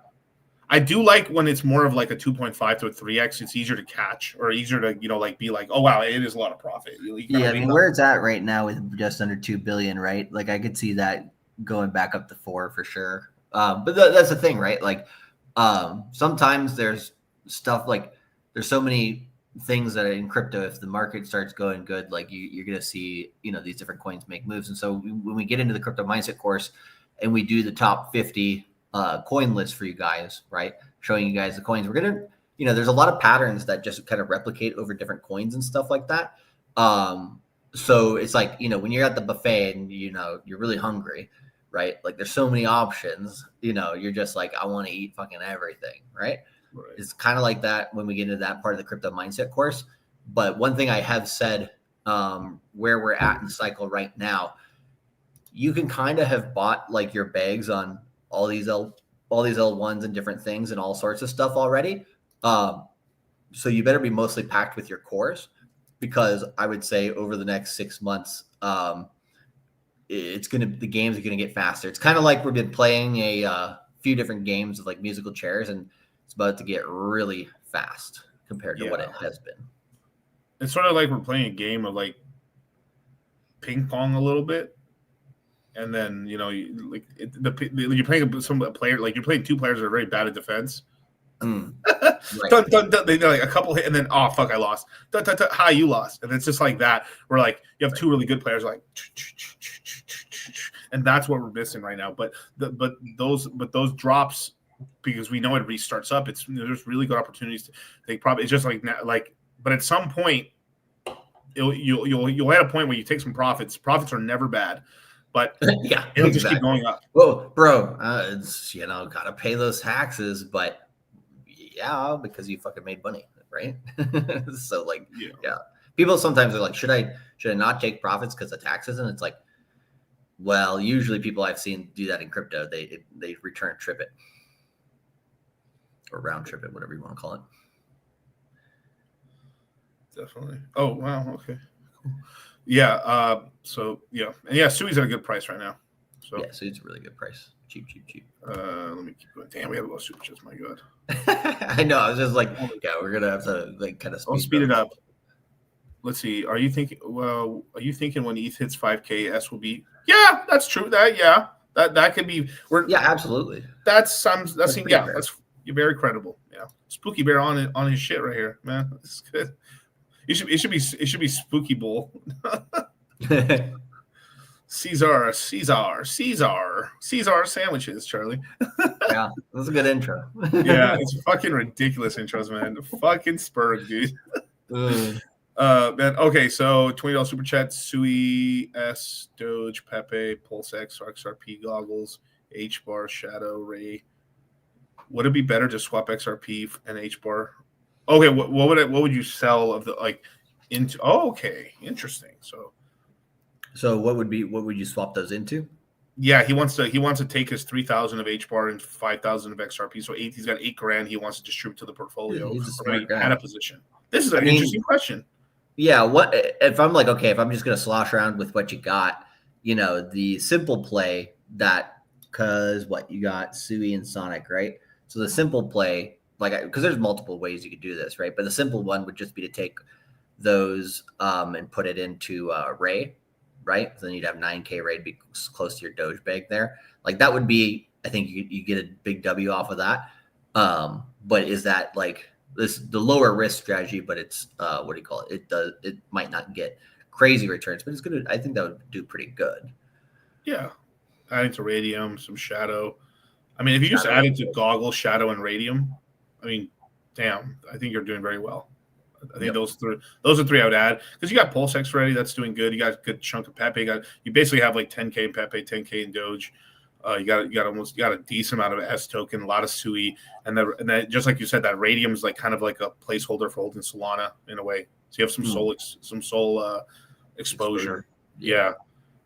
I do like when it's more of like a 2.5 to a 3x. It's easier to catch or easier to, be like, oh, wow, it is a lot of profit. Yeah, I mean, where it's at right now with just under 2 billion, right? Like I could see that going back up to 4 for sure. But that's the thing, right? Like sometimes there's stuff like there's so many things that in crypto, if the market starts going good, like you're going to see, these different coins make moves. And so when we get into the crypto mindset course, and we do the top 50 coin list for you guys, right? Showing you guys the coins. We're gonna, there's a lot of patterns that just kind of replicate over different coins and stuff like that. So it's like, when you're at the buffet and you're really hungry, right? Like there's so many options, you're just like, I want to eat fucking everything, right? It's kind of like that when we get into that part of the crypto mindset course. But one thing I have said, where we're at in the cycle right now, you can kind of have bought like your bags on all these L1s and different things and all sorts of stuff already. So you better be mostly packed with your cores, because I would say over the next 6 months, the games are gonna get faster. It's kind of like we've been playing a few different games of like musical chairs, and it's about to get really fast compared to what it has been. It's sort of like we're playing a game of like ping pong a little bit, and then you're playing some player, like you're playing two players that are very bad at defense. Right. They like a couple hit, and then oh fuck, I lost. Hi, you lost, and it's just like that. We're like, you have two really good players, like, and that's what we're missing right now. But those drops, because we know it restarts up. There's really good opportunities. It's just like. But at some point, you'll hit a point where you take some profits. Profits are never bad, but it'll just keep going up. Well, bro, it's gotta pay those taxes, but yeah, because you fucking made money, right? So like, yeah, people sometimes are like, should I not take profits because of taxes? And it's like, well, usually people I've seen do that in crypto, they return trip it or round trip it, whatever you want to call it. Definitely. Oh wow. Okay. Cool. Yeah. So yeah, and yeah, Sui's at a good price right now. So yeah, Sui's a really good price. Cheap. Let me keep going. Damn, we have a lot of super chats. My God. I know. I was just like, yeah, we're gonna have to like kind of speed it up. Let's see. Are you thinking when ETH hits 5K, S will be? Yeah, that's true. That could be. Absolutely. That's you're very credible. Yeah, Spooky Bear on his shit right here, man. This is good. It should be Spooky Bowl. Caesar sandwiches, Charlie. Yeah, that's a good intro. Yeah, it's fucking ridiculous intros, man. Fucking Spurg, dude. Man, okay, so $20 super chat, Sui, S, Doge, Pepe, PulseX, XRP goggles, H bar, Shadow, Ray. Would it be better to swap XRP and H bar? Okay, what would you sell of the like into? Oh, okay, interesting. So what would you swap those into? Yeah, he wants to take his 3,000 of H bar and 5,000 of XRP. So he's got $8,000 he wants to distribute to the portfolio. He's a smart guy. At a position. This is an interesting question. Yeah, what if I'm like, okay, if I'm just gonna slosh around with what you got, the simple play that, because what you got Sui and Sonic, right? So the simple play, like, because there's multiple ways you could do this, right? But the simple one would just be to take those and put it into Ray, right? So then you'd have 9K Ray to be close to your Doge bag there. Like that would be, I think you get a big W off of that. But is that like the lower risk strategy? But it's what do you call it? It might not get crazy returns, but it's gonna. I think that would do pretty good. Yeah, adding to Radium, some Shadow. I mean, if you just added to Goggle, Shadow, and Radium, I mean, damn, I think you're doing very well. I think those are three I would add, because you got PulseX ready. That's doing good. You got a good chunk of Pepe. You basically have like 10K in Pepe, 10K in Doge. You got a decent amount of S token, a lot of Sui, and then just like you said, that Radium is like kind of like a placeholder for holding Solana in a way. So you have some soul exposure. Yeah,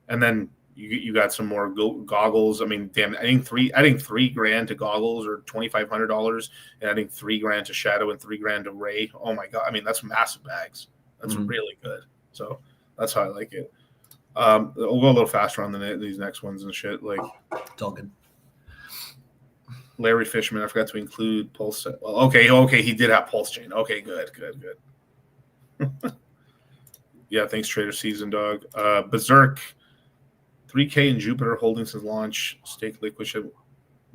and then you got some more goggles. I mean, damn, adding $3,000 to goggles or $2,500, and adding $3,000 to Shadow and $3,000 to Ray. Oh my God! I mean, that's massive bags. That's really good. So that's how I like it. We'll go a little faster on these next ones and shit. Like, it's all good. Larry Fishman, I forgot to include Pulse. Well, okay, he did have Pulse Chain. Okay, good. Yeah, thanks, Trader Season Dog. Berserk, 3K in Jupiter holding since launch. Stake liquid.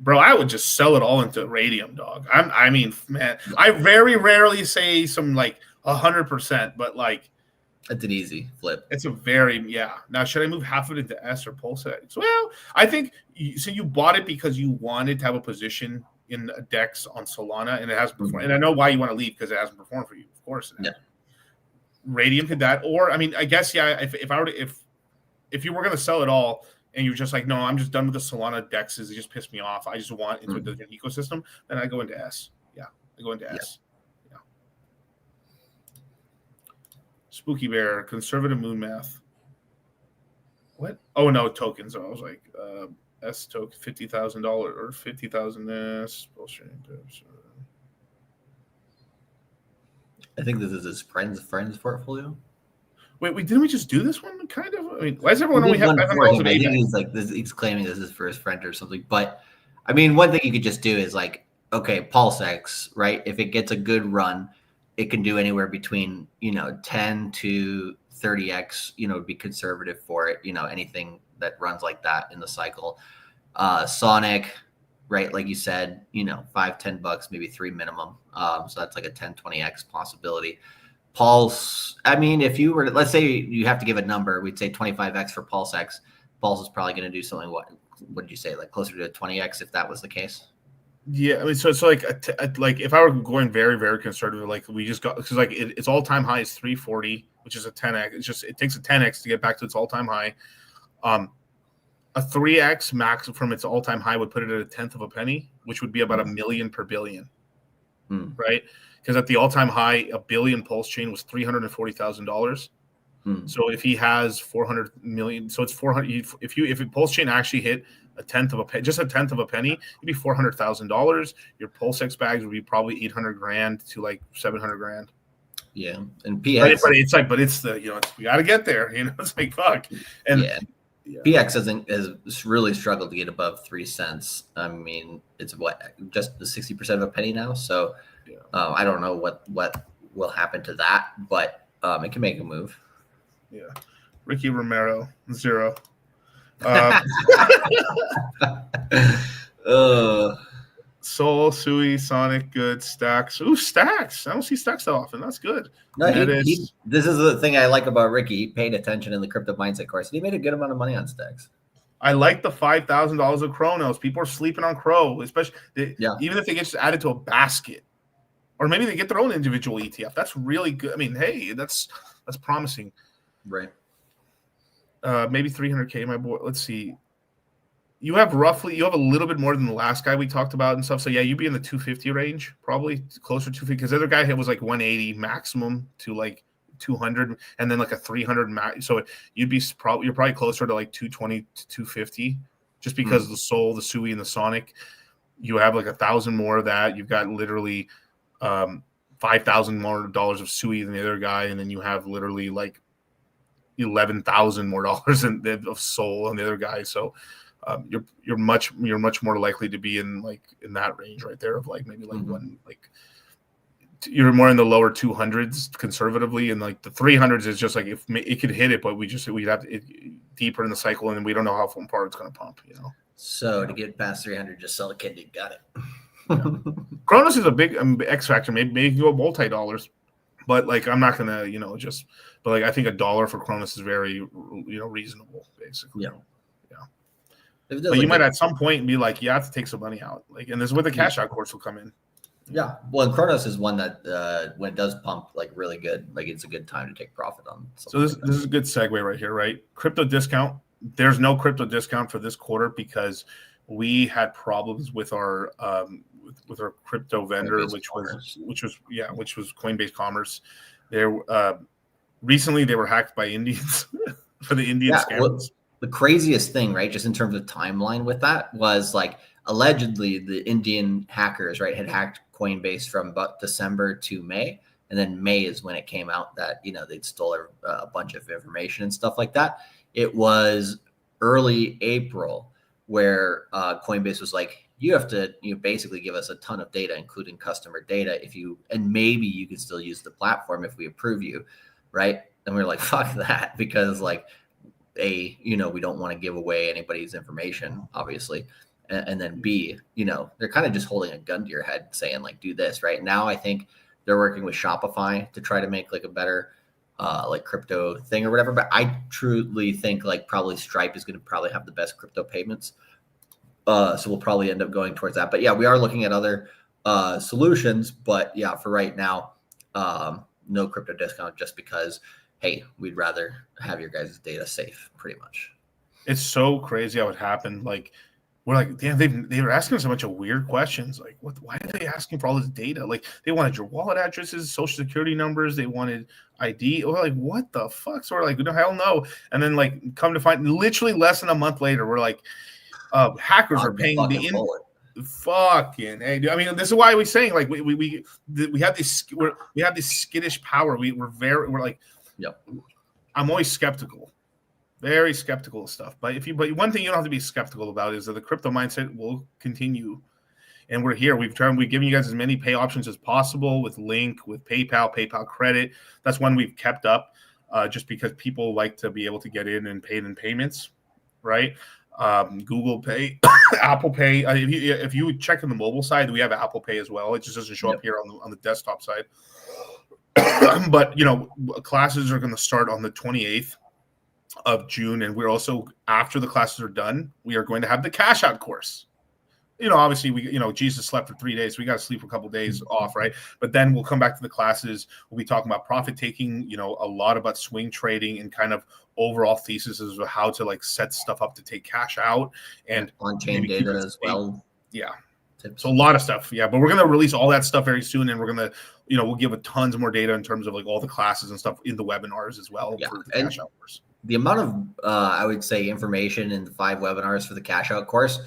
Bro, I would just sell it all into Radium, dog. I mean, man, I very rarely say some like 100%, but like It's an easy flip. It's a very Now, should I move half of it into S or PulseX? Well, I think so. You bought it because you wanted to have a position in DEX on Solana, and it hasn't performed. And I know why you want to leave because it hasn't performed for you. Of course, Radium did that, or I mean, I guess if I were to if you were going to sell it all and you're just like, no, I'm just done with the Solana DEXs. It just pissed me off. I just want into a different ecosystem. Then I go into S. Yeah, I go into S. Yeah. Spooky Bear, conservative moon math. What? Oh no, tokens. I was like, S token, $50,000 or 50,000 S. Bullshit. I think this is his friend's portfolio. Wait, didn't we just do this one? Kind of. I mean, why is everyone only have $500 of I think ADAC? he's claiming this is for his friend or something. But I mean, one thing you could just do is like, okay, PulseX, right? If it gets a good run, it can do anywhere between 10 to 30x. Be conservative for it. Anything that runs like that in the cycle. Sonic, right? Like you said, $5-10, maybe 3 minimum. So that's like a 10-20x possibility. Pulse, I mean, if you were, let's say you have to give a number, we'd say 25x for PulseX. Pulse is probably going to do something. What did you say? Like closer to 20x if that was the case. Yeah, I mean, so it's like like if I were going very, very conservative, like we just got, because like its all-time high is 340, which is a 10x. It takes a 10x to get back to its all-time high. A 3x max from its all-time high would put it at a tenth of a penny, which would be about $1 million per billion, right? Because at the all-time high, a billion pulse chain was $340,000. So if he has 400 million, so it's 400. If a pulse chain actually hit a tenth of a penny, just a tenth of a penny, it'd be $400,000. Your PulseX bags would be probably $800,000 to like $700,000. Yeah, and PX, but it's the we got to get there. It's like fuck. And PX has really struggled to get above 3 cents. I mean, it's just the 60% of a penny now. So I don't know what will happen to that, but it can make a move. Yeah, Ricky Romero 0. Soul, Sui, Sonic, good. Stacks. Ooh, Stacks. I don't see Stacks that often. That's good. No, this is the thing I like about Ricky. He paid attention in the crypto mindset course. He made a good amount of money on Stacks. I like the $5,000 of Chronos. People are sleeping on Crow, especially even if they get just added to a basket, or maybe they get their own individual ETF. That's really good. I mean, hey, that's promising. Right. Maybe 300K, my boy. Let's see. You have a little bit more than the last guy we talked about and stuff. So yeah, you'd be in the 250 range, probably closer to 250, because the other guy was like 180 maximum to like 200, and then like a 300 max. So you're probably closer to like 220 to 250, just because of the Soul, the Sui, and the Sonic. You have like 1,000 more of that. You've got literally $5,000 more of Sui than the other guy, and then you have literally like $11,000 more of Soul and the other guy. So you're much more likely to be in that range right there of like maybe like you're more in the lower 200s conservatively, and like the 300s is just like if it could hit it, but we'd have to deeper in the cycle, and we don't know how far it's going to pump. So to get past 300, just sell a kidney. Got it. Kronos is a big X factor. Maybe you can go multi-dollars, but like I'm not gonna but like I think $1 for Kronos is very reasonable basically. Yeah. But you might at some point be like, you have to take some money out. Like, and this is where the cash out course will come in. Yeah. Well, and Kronos is one that when it does pump like really good, like it's a good time to take profit on. So this is a good segue right here, right? Crypto discount. There's no crypto discount for this quarter because we had problems with our crypto vendor, which was Coinbase Commerce. Recently they were hacked by Indians for the Indian scams. Well, the craziest thing, right, just in terms of timeline with that was like allegedly the Indian hackers, right, had hacked Coinbase from about December to May. And then May is when it came out that, they'd stole a bunch of information and stuff like that. It was early April where Coinbase was like, you have to basically give us a ton of data, including customer data, and maybe you can still use the platform if we approve you, right? And we were like, fuck that, because like, we don't want to give away anybody's information, obviously. And then B, they're kind of just holding a gun to your head saying like, do this right now. I think they're working with Shopify to try to make like a better like crypto thing or whatever. But I truly think like probably Stripe is going to probably have the best crypto payments. So we'll probably end up going towards that. But yeah, we are looking at other solutions. But yeah, for right now, no crypto discount just because, hey, we'd rather have your guys' data safe, pretty much. It's so crazy how it happened. Like, we're like, damn, they were asking us a bunch of weird questions. Like, why are they asking for all this data? Like, they wanted your wallet addresses, social security numbers, they wanted ID. We're like, what the fuck? So we're like, no, hell no. And then like come to find literally less than a month later, we're like, hackers are paying fucking hey, dude. I mean, this is why we're saying like we have this skittish power. We're like, yep. I'm always skeptical. Very skeptical of stuff. But one thing you don't have to be skeptical about is that the crypto mindset will continue. And we're here. We've given you guys as many pay options as possible with Link, with PayPal credit. That's one we've kept up just because people like to be able to get in and pay in payments, right? Google Pay, Apple Pay. If you check on the mobile side, we have Apple Pay as well. It just doesn't show up here on the desktop side. But classes are going to start on the 28th of June, and we're also, after the classes are done, we are going to have the cash out course. Obviously Jesus slept for 3 days, so we got to sleep for a couple of days off, right? But then we'll come back to the classes. We'll be talking about profit taking, a lot about swing trading and kind of overall thesis of how to like set stuff up to take cash out and on-chain data as well. Yeah. So a lot of stuff. Yeah. But we're going to release all that stuff very soon. And we're going to, we'll give tons more data in terms of like all the classes and stuff in the webinars as well. Yeah. For the cash out course. The amount of, I would say, information in the 5 webinars for the cash out course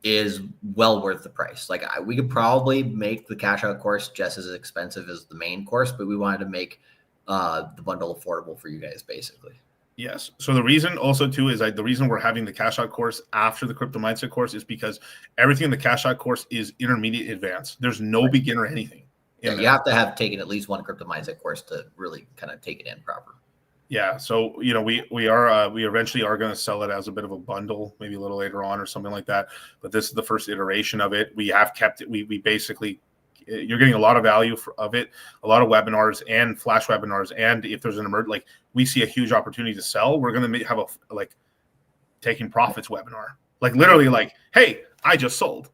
is well worth the price. Like we could probably make the cash out course just as expensive as the main course, but we wanted to make the bundle affordable for you guys, basically. Yes. So the reason also too is the reason we're having the cash out course after the crypto mindset course is because everything in the cash out course is intermediate advanced. There's no beginner or anything. Yeah, you have to have taken at least one crypto mindset course to really kind of take it in proper. Yeah. So, we eventually are going to sell it as a bit of a bundle, maybe a little later on or something like that. But this is the first iteration of it. We have kept it. We basically, you're getting a lot of value of it, a lot of webinars and flash webinars. And if there's an like we see a huge opportunity to sell, we're going to have a taking profits webinar, like literally like, hey, I just sold.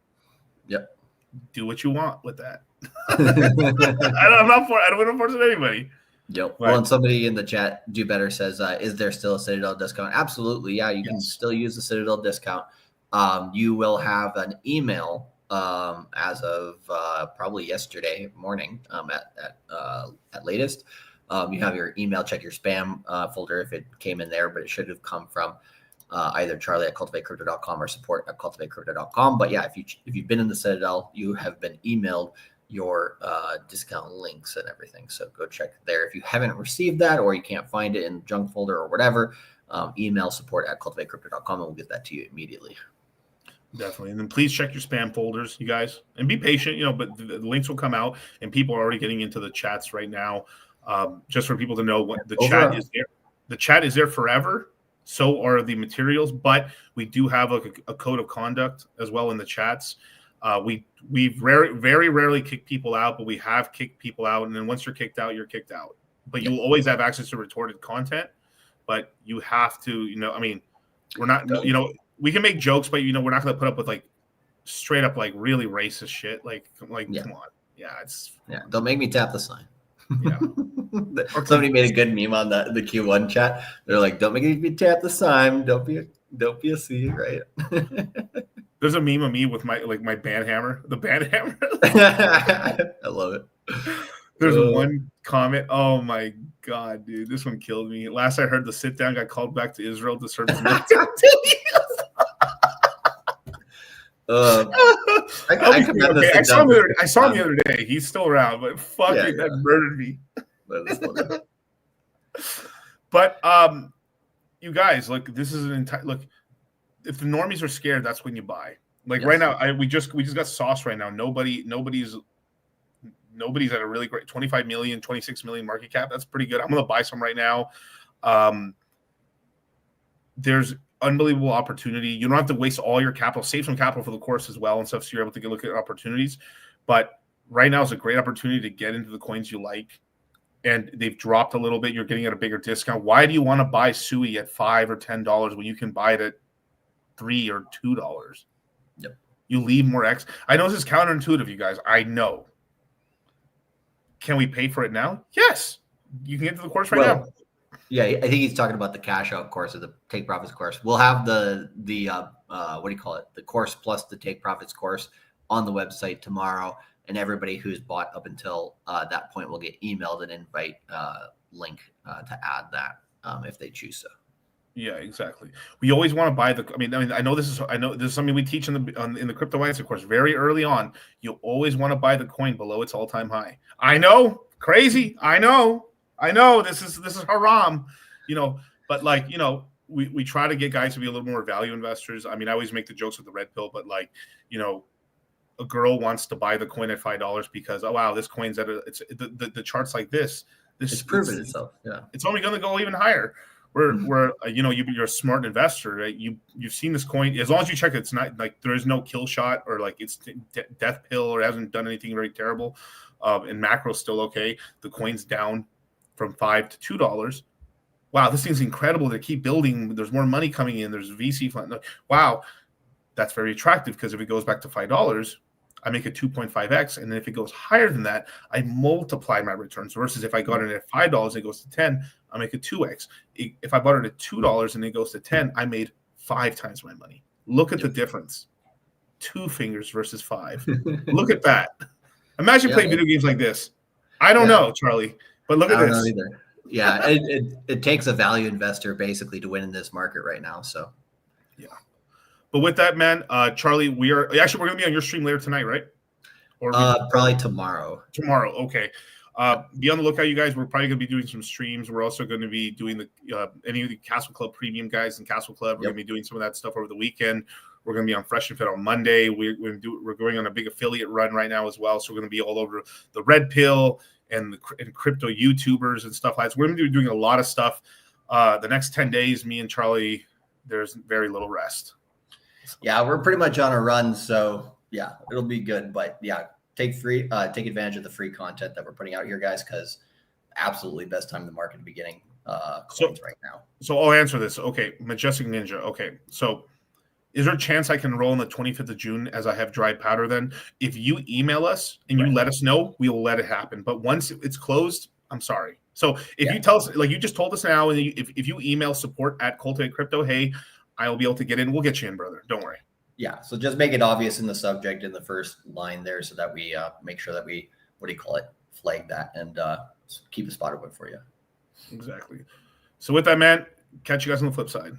Yep. Do what you want with that. I don't want to force it anybody. Yep. Well, and somebody in the chat, Do Better, says, is there still a Citadel discount? Absolutely. Yeah, you can still use the Citadel discount. You will have an email as of probably yesterday morning at latest. You have your email, check your spam folder if it came in there, but it should have come from either Charlie at cultivatecrypto.com or support at cultivatecrypto.com. But yeah, if you've been in the Citadel, you have been emailed your discount links and everything. So go check there. If you haven't received that or you can't find it in the junk folder or whatever, email support at cultivatecrypto.com and we'll get that to you immediately. Definitely. And then please check your spam folders, you guys, and be patient, but the links will come out and people are already getting into the chats right now. Just for people to know what the chat is there. The chat is there forever. So are the materials, but we do have a code of conduct as well in the chats. We very rarely kick people out, but we have kicked people out. And then once you're kicked out, you're kicked out. But you'll always have access to retorted content. But you have to, we're not, we can make jokes, but we're not going to put up with like straight up like really racist shit. Like come on, don't make me tap the sign. Yeah. Somebody made a good meme on the Q1 chat. They're like, don't make me tap the sign. Don't be a C, right? There's a meme of me with my band hammer, the band hammer. I love it. There's one comment. Oh my god, dude, this one killed me. Last I heard, the sit down got called back to Israel to serve his I saw him the other day. He's still around, but fucking that murdered me. But you guys, look, this is an entire look. If the normies are scared, that's when you buy. Like right now, we just got sauce right now. Nobody's at a really great 25 million, 26 million market cap. That's pretty good. I'm gonna buy some right now. There's unbelievable opportunity. You don't have to waste all your capital. Save some capital for the course as well and stuff, so you're able to look at opportunities. But right now is a great opportunity to get into the coins you like. and they've dropped a little bit. You're getting at a bigger discount. Why do you want to buy SUI at $5 or $10 when you can buy it at $3 or $2? Yep. You leave more X. I know this is counterintuitive, you guys. I know. Can we pay for it now? Yes. You can get to the course right now. Yeah, I think he's talking about the cash out course or the take profits course. We'll have the what do you call it? The course plus the take profits course on the website tomorrow, and everybody who's bought up until that point will get emailed an invite link to add that if they choose so. Yeah, exactly. We always want to buy the. I mean, I know this is something we teach in the crypto mindset course very early on. You always want to buy the coin below its all-time high. I know, crazy. I know. This is haram, But we try to get guys to be a little more value investors. I mean, I always make the jokes with the red pill, but a girl wants to buy the coin at $5 because this coin's at the charts like this. It's proven itself. Yeah, it's only going to go even higher. Where you're a smart investor, right? You've seen this coin. As long as you check it's not like there is no kill shot or like it's death pill or hasn't done anything very terrible. And macro's still okay. The coin's down from $5 to $2. Wow, this thing's incredible. They keep building. There's more money coming in. There's VC fund. Wow, that's very attractive because if it goes back to $5, I make a 2.5x, and then if it goes higher than that, I multiply my returns. Versus if I got it at $5 and it goes to 10, I make a 2x. If I bought it at $2 and it goes to 10, I made 5 times my money. Look at the difference. 2 fingers versus 5. Look at that. Imagine playing video games like this. I don't know, Charlie, but look at this. I don't know either. Yeah, it takes a value investor basically to win in this market right now. So, yeah. But with that, man, Charlie, we're going to be on your stream later tonight, right? Or probably tomorrow. Tomorrow, okay. Be on the lookout, you guys. We're probably going to be doing some streams. We're also going to be doing any of the Castle Club premium guys in Castle Club. We're going to be doing some of that stuff over the weekend. We're going to be on Fresh and Fit on Monday. We're going on a big affiliate run right now as well. So we're going to be all over the Red Pill and crypto YouTubers and stuff like that. So we're going to be doing a lot of stuff. The next 10 days, me and Charlie, there's very little rest. Yeah, we're pretty much on a run. So yeah, it'll be good. But yeah, take advantage of the free content that we're putting out here, guys, because absolutely best time in the market to be getting coins right now. So I'll answer this. Okay, Majestic Ninja. Okay, so is there a chance I can roll on the 25th of June as I have dry powder then? If you email us and you let us know, we will let it happen. But once it's closed, I'm sorry. So if you tell us, like you just told us now, and if you email support@Cultivate Crypto, hey, I will be able to get in. We'll get you in, brother. Don't worry. Yeah, so just make it obvious in the subject in the first line there so that we make sure that we, flag that and keep a spot open for you. Exactly. So with that, man, catch you guys on the flip side.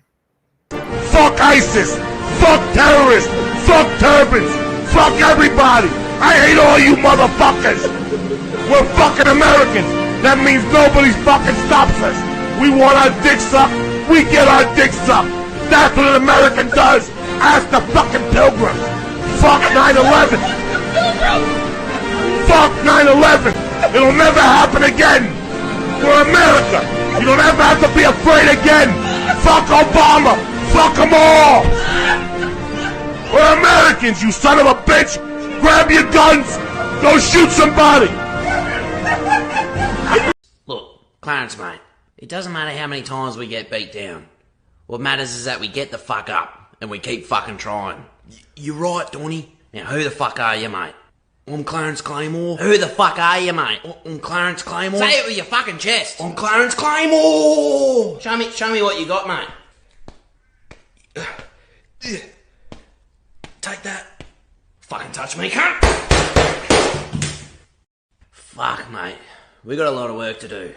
Fuck ISIS! Fuck terrorists! Fuck turbans! Fuck everybody! I hate all you motherfuckers! We're fucking Americans! That means nobody fucking stops us! We want our dick sucked, we get our dick sucked! That's what an American does! Ask the fucking pilgrims! Fuck 9/11! Fuck 9/11! It'll never happen again! We're America! You don't ever have to be afraid again! Fuck Obama! Fuck them all! We're Americans, you son of a bitch! Grab your guns! Go shoot somebody! Look, Clarence, mate, it doesn't matter how many times we get beat down. What matters is that we get the fuck up, and we keep fucking trying. You're right, Donny. Now, who the fuck are you, mate? I'm Clarence Claymore. Who the fuck are you, mate? I'm Clarence Claymore. Say it with your fucking chest. I'm Clarence Claymore. Show me what you got, mate. Take that. Fucking touch me, cunt. Fuck, mate. We got a lot of work to do.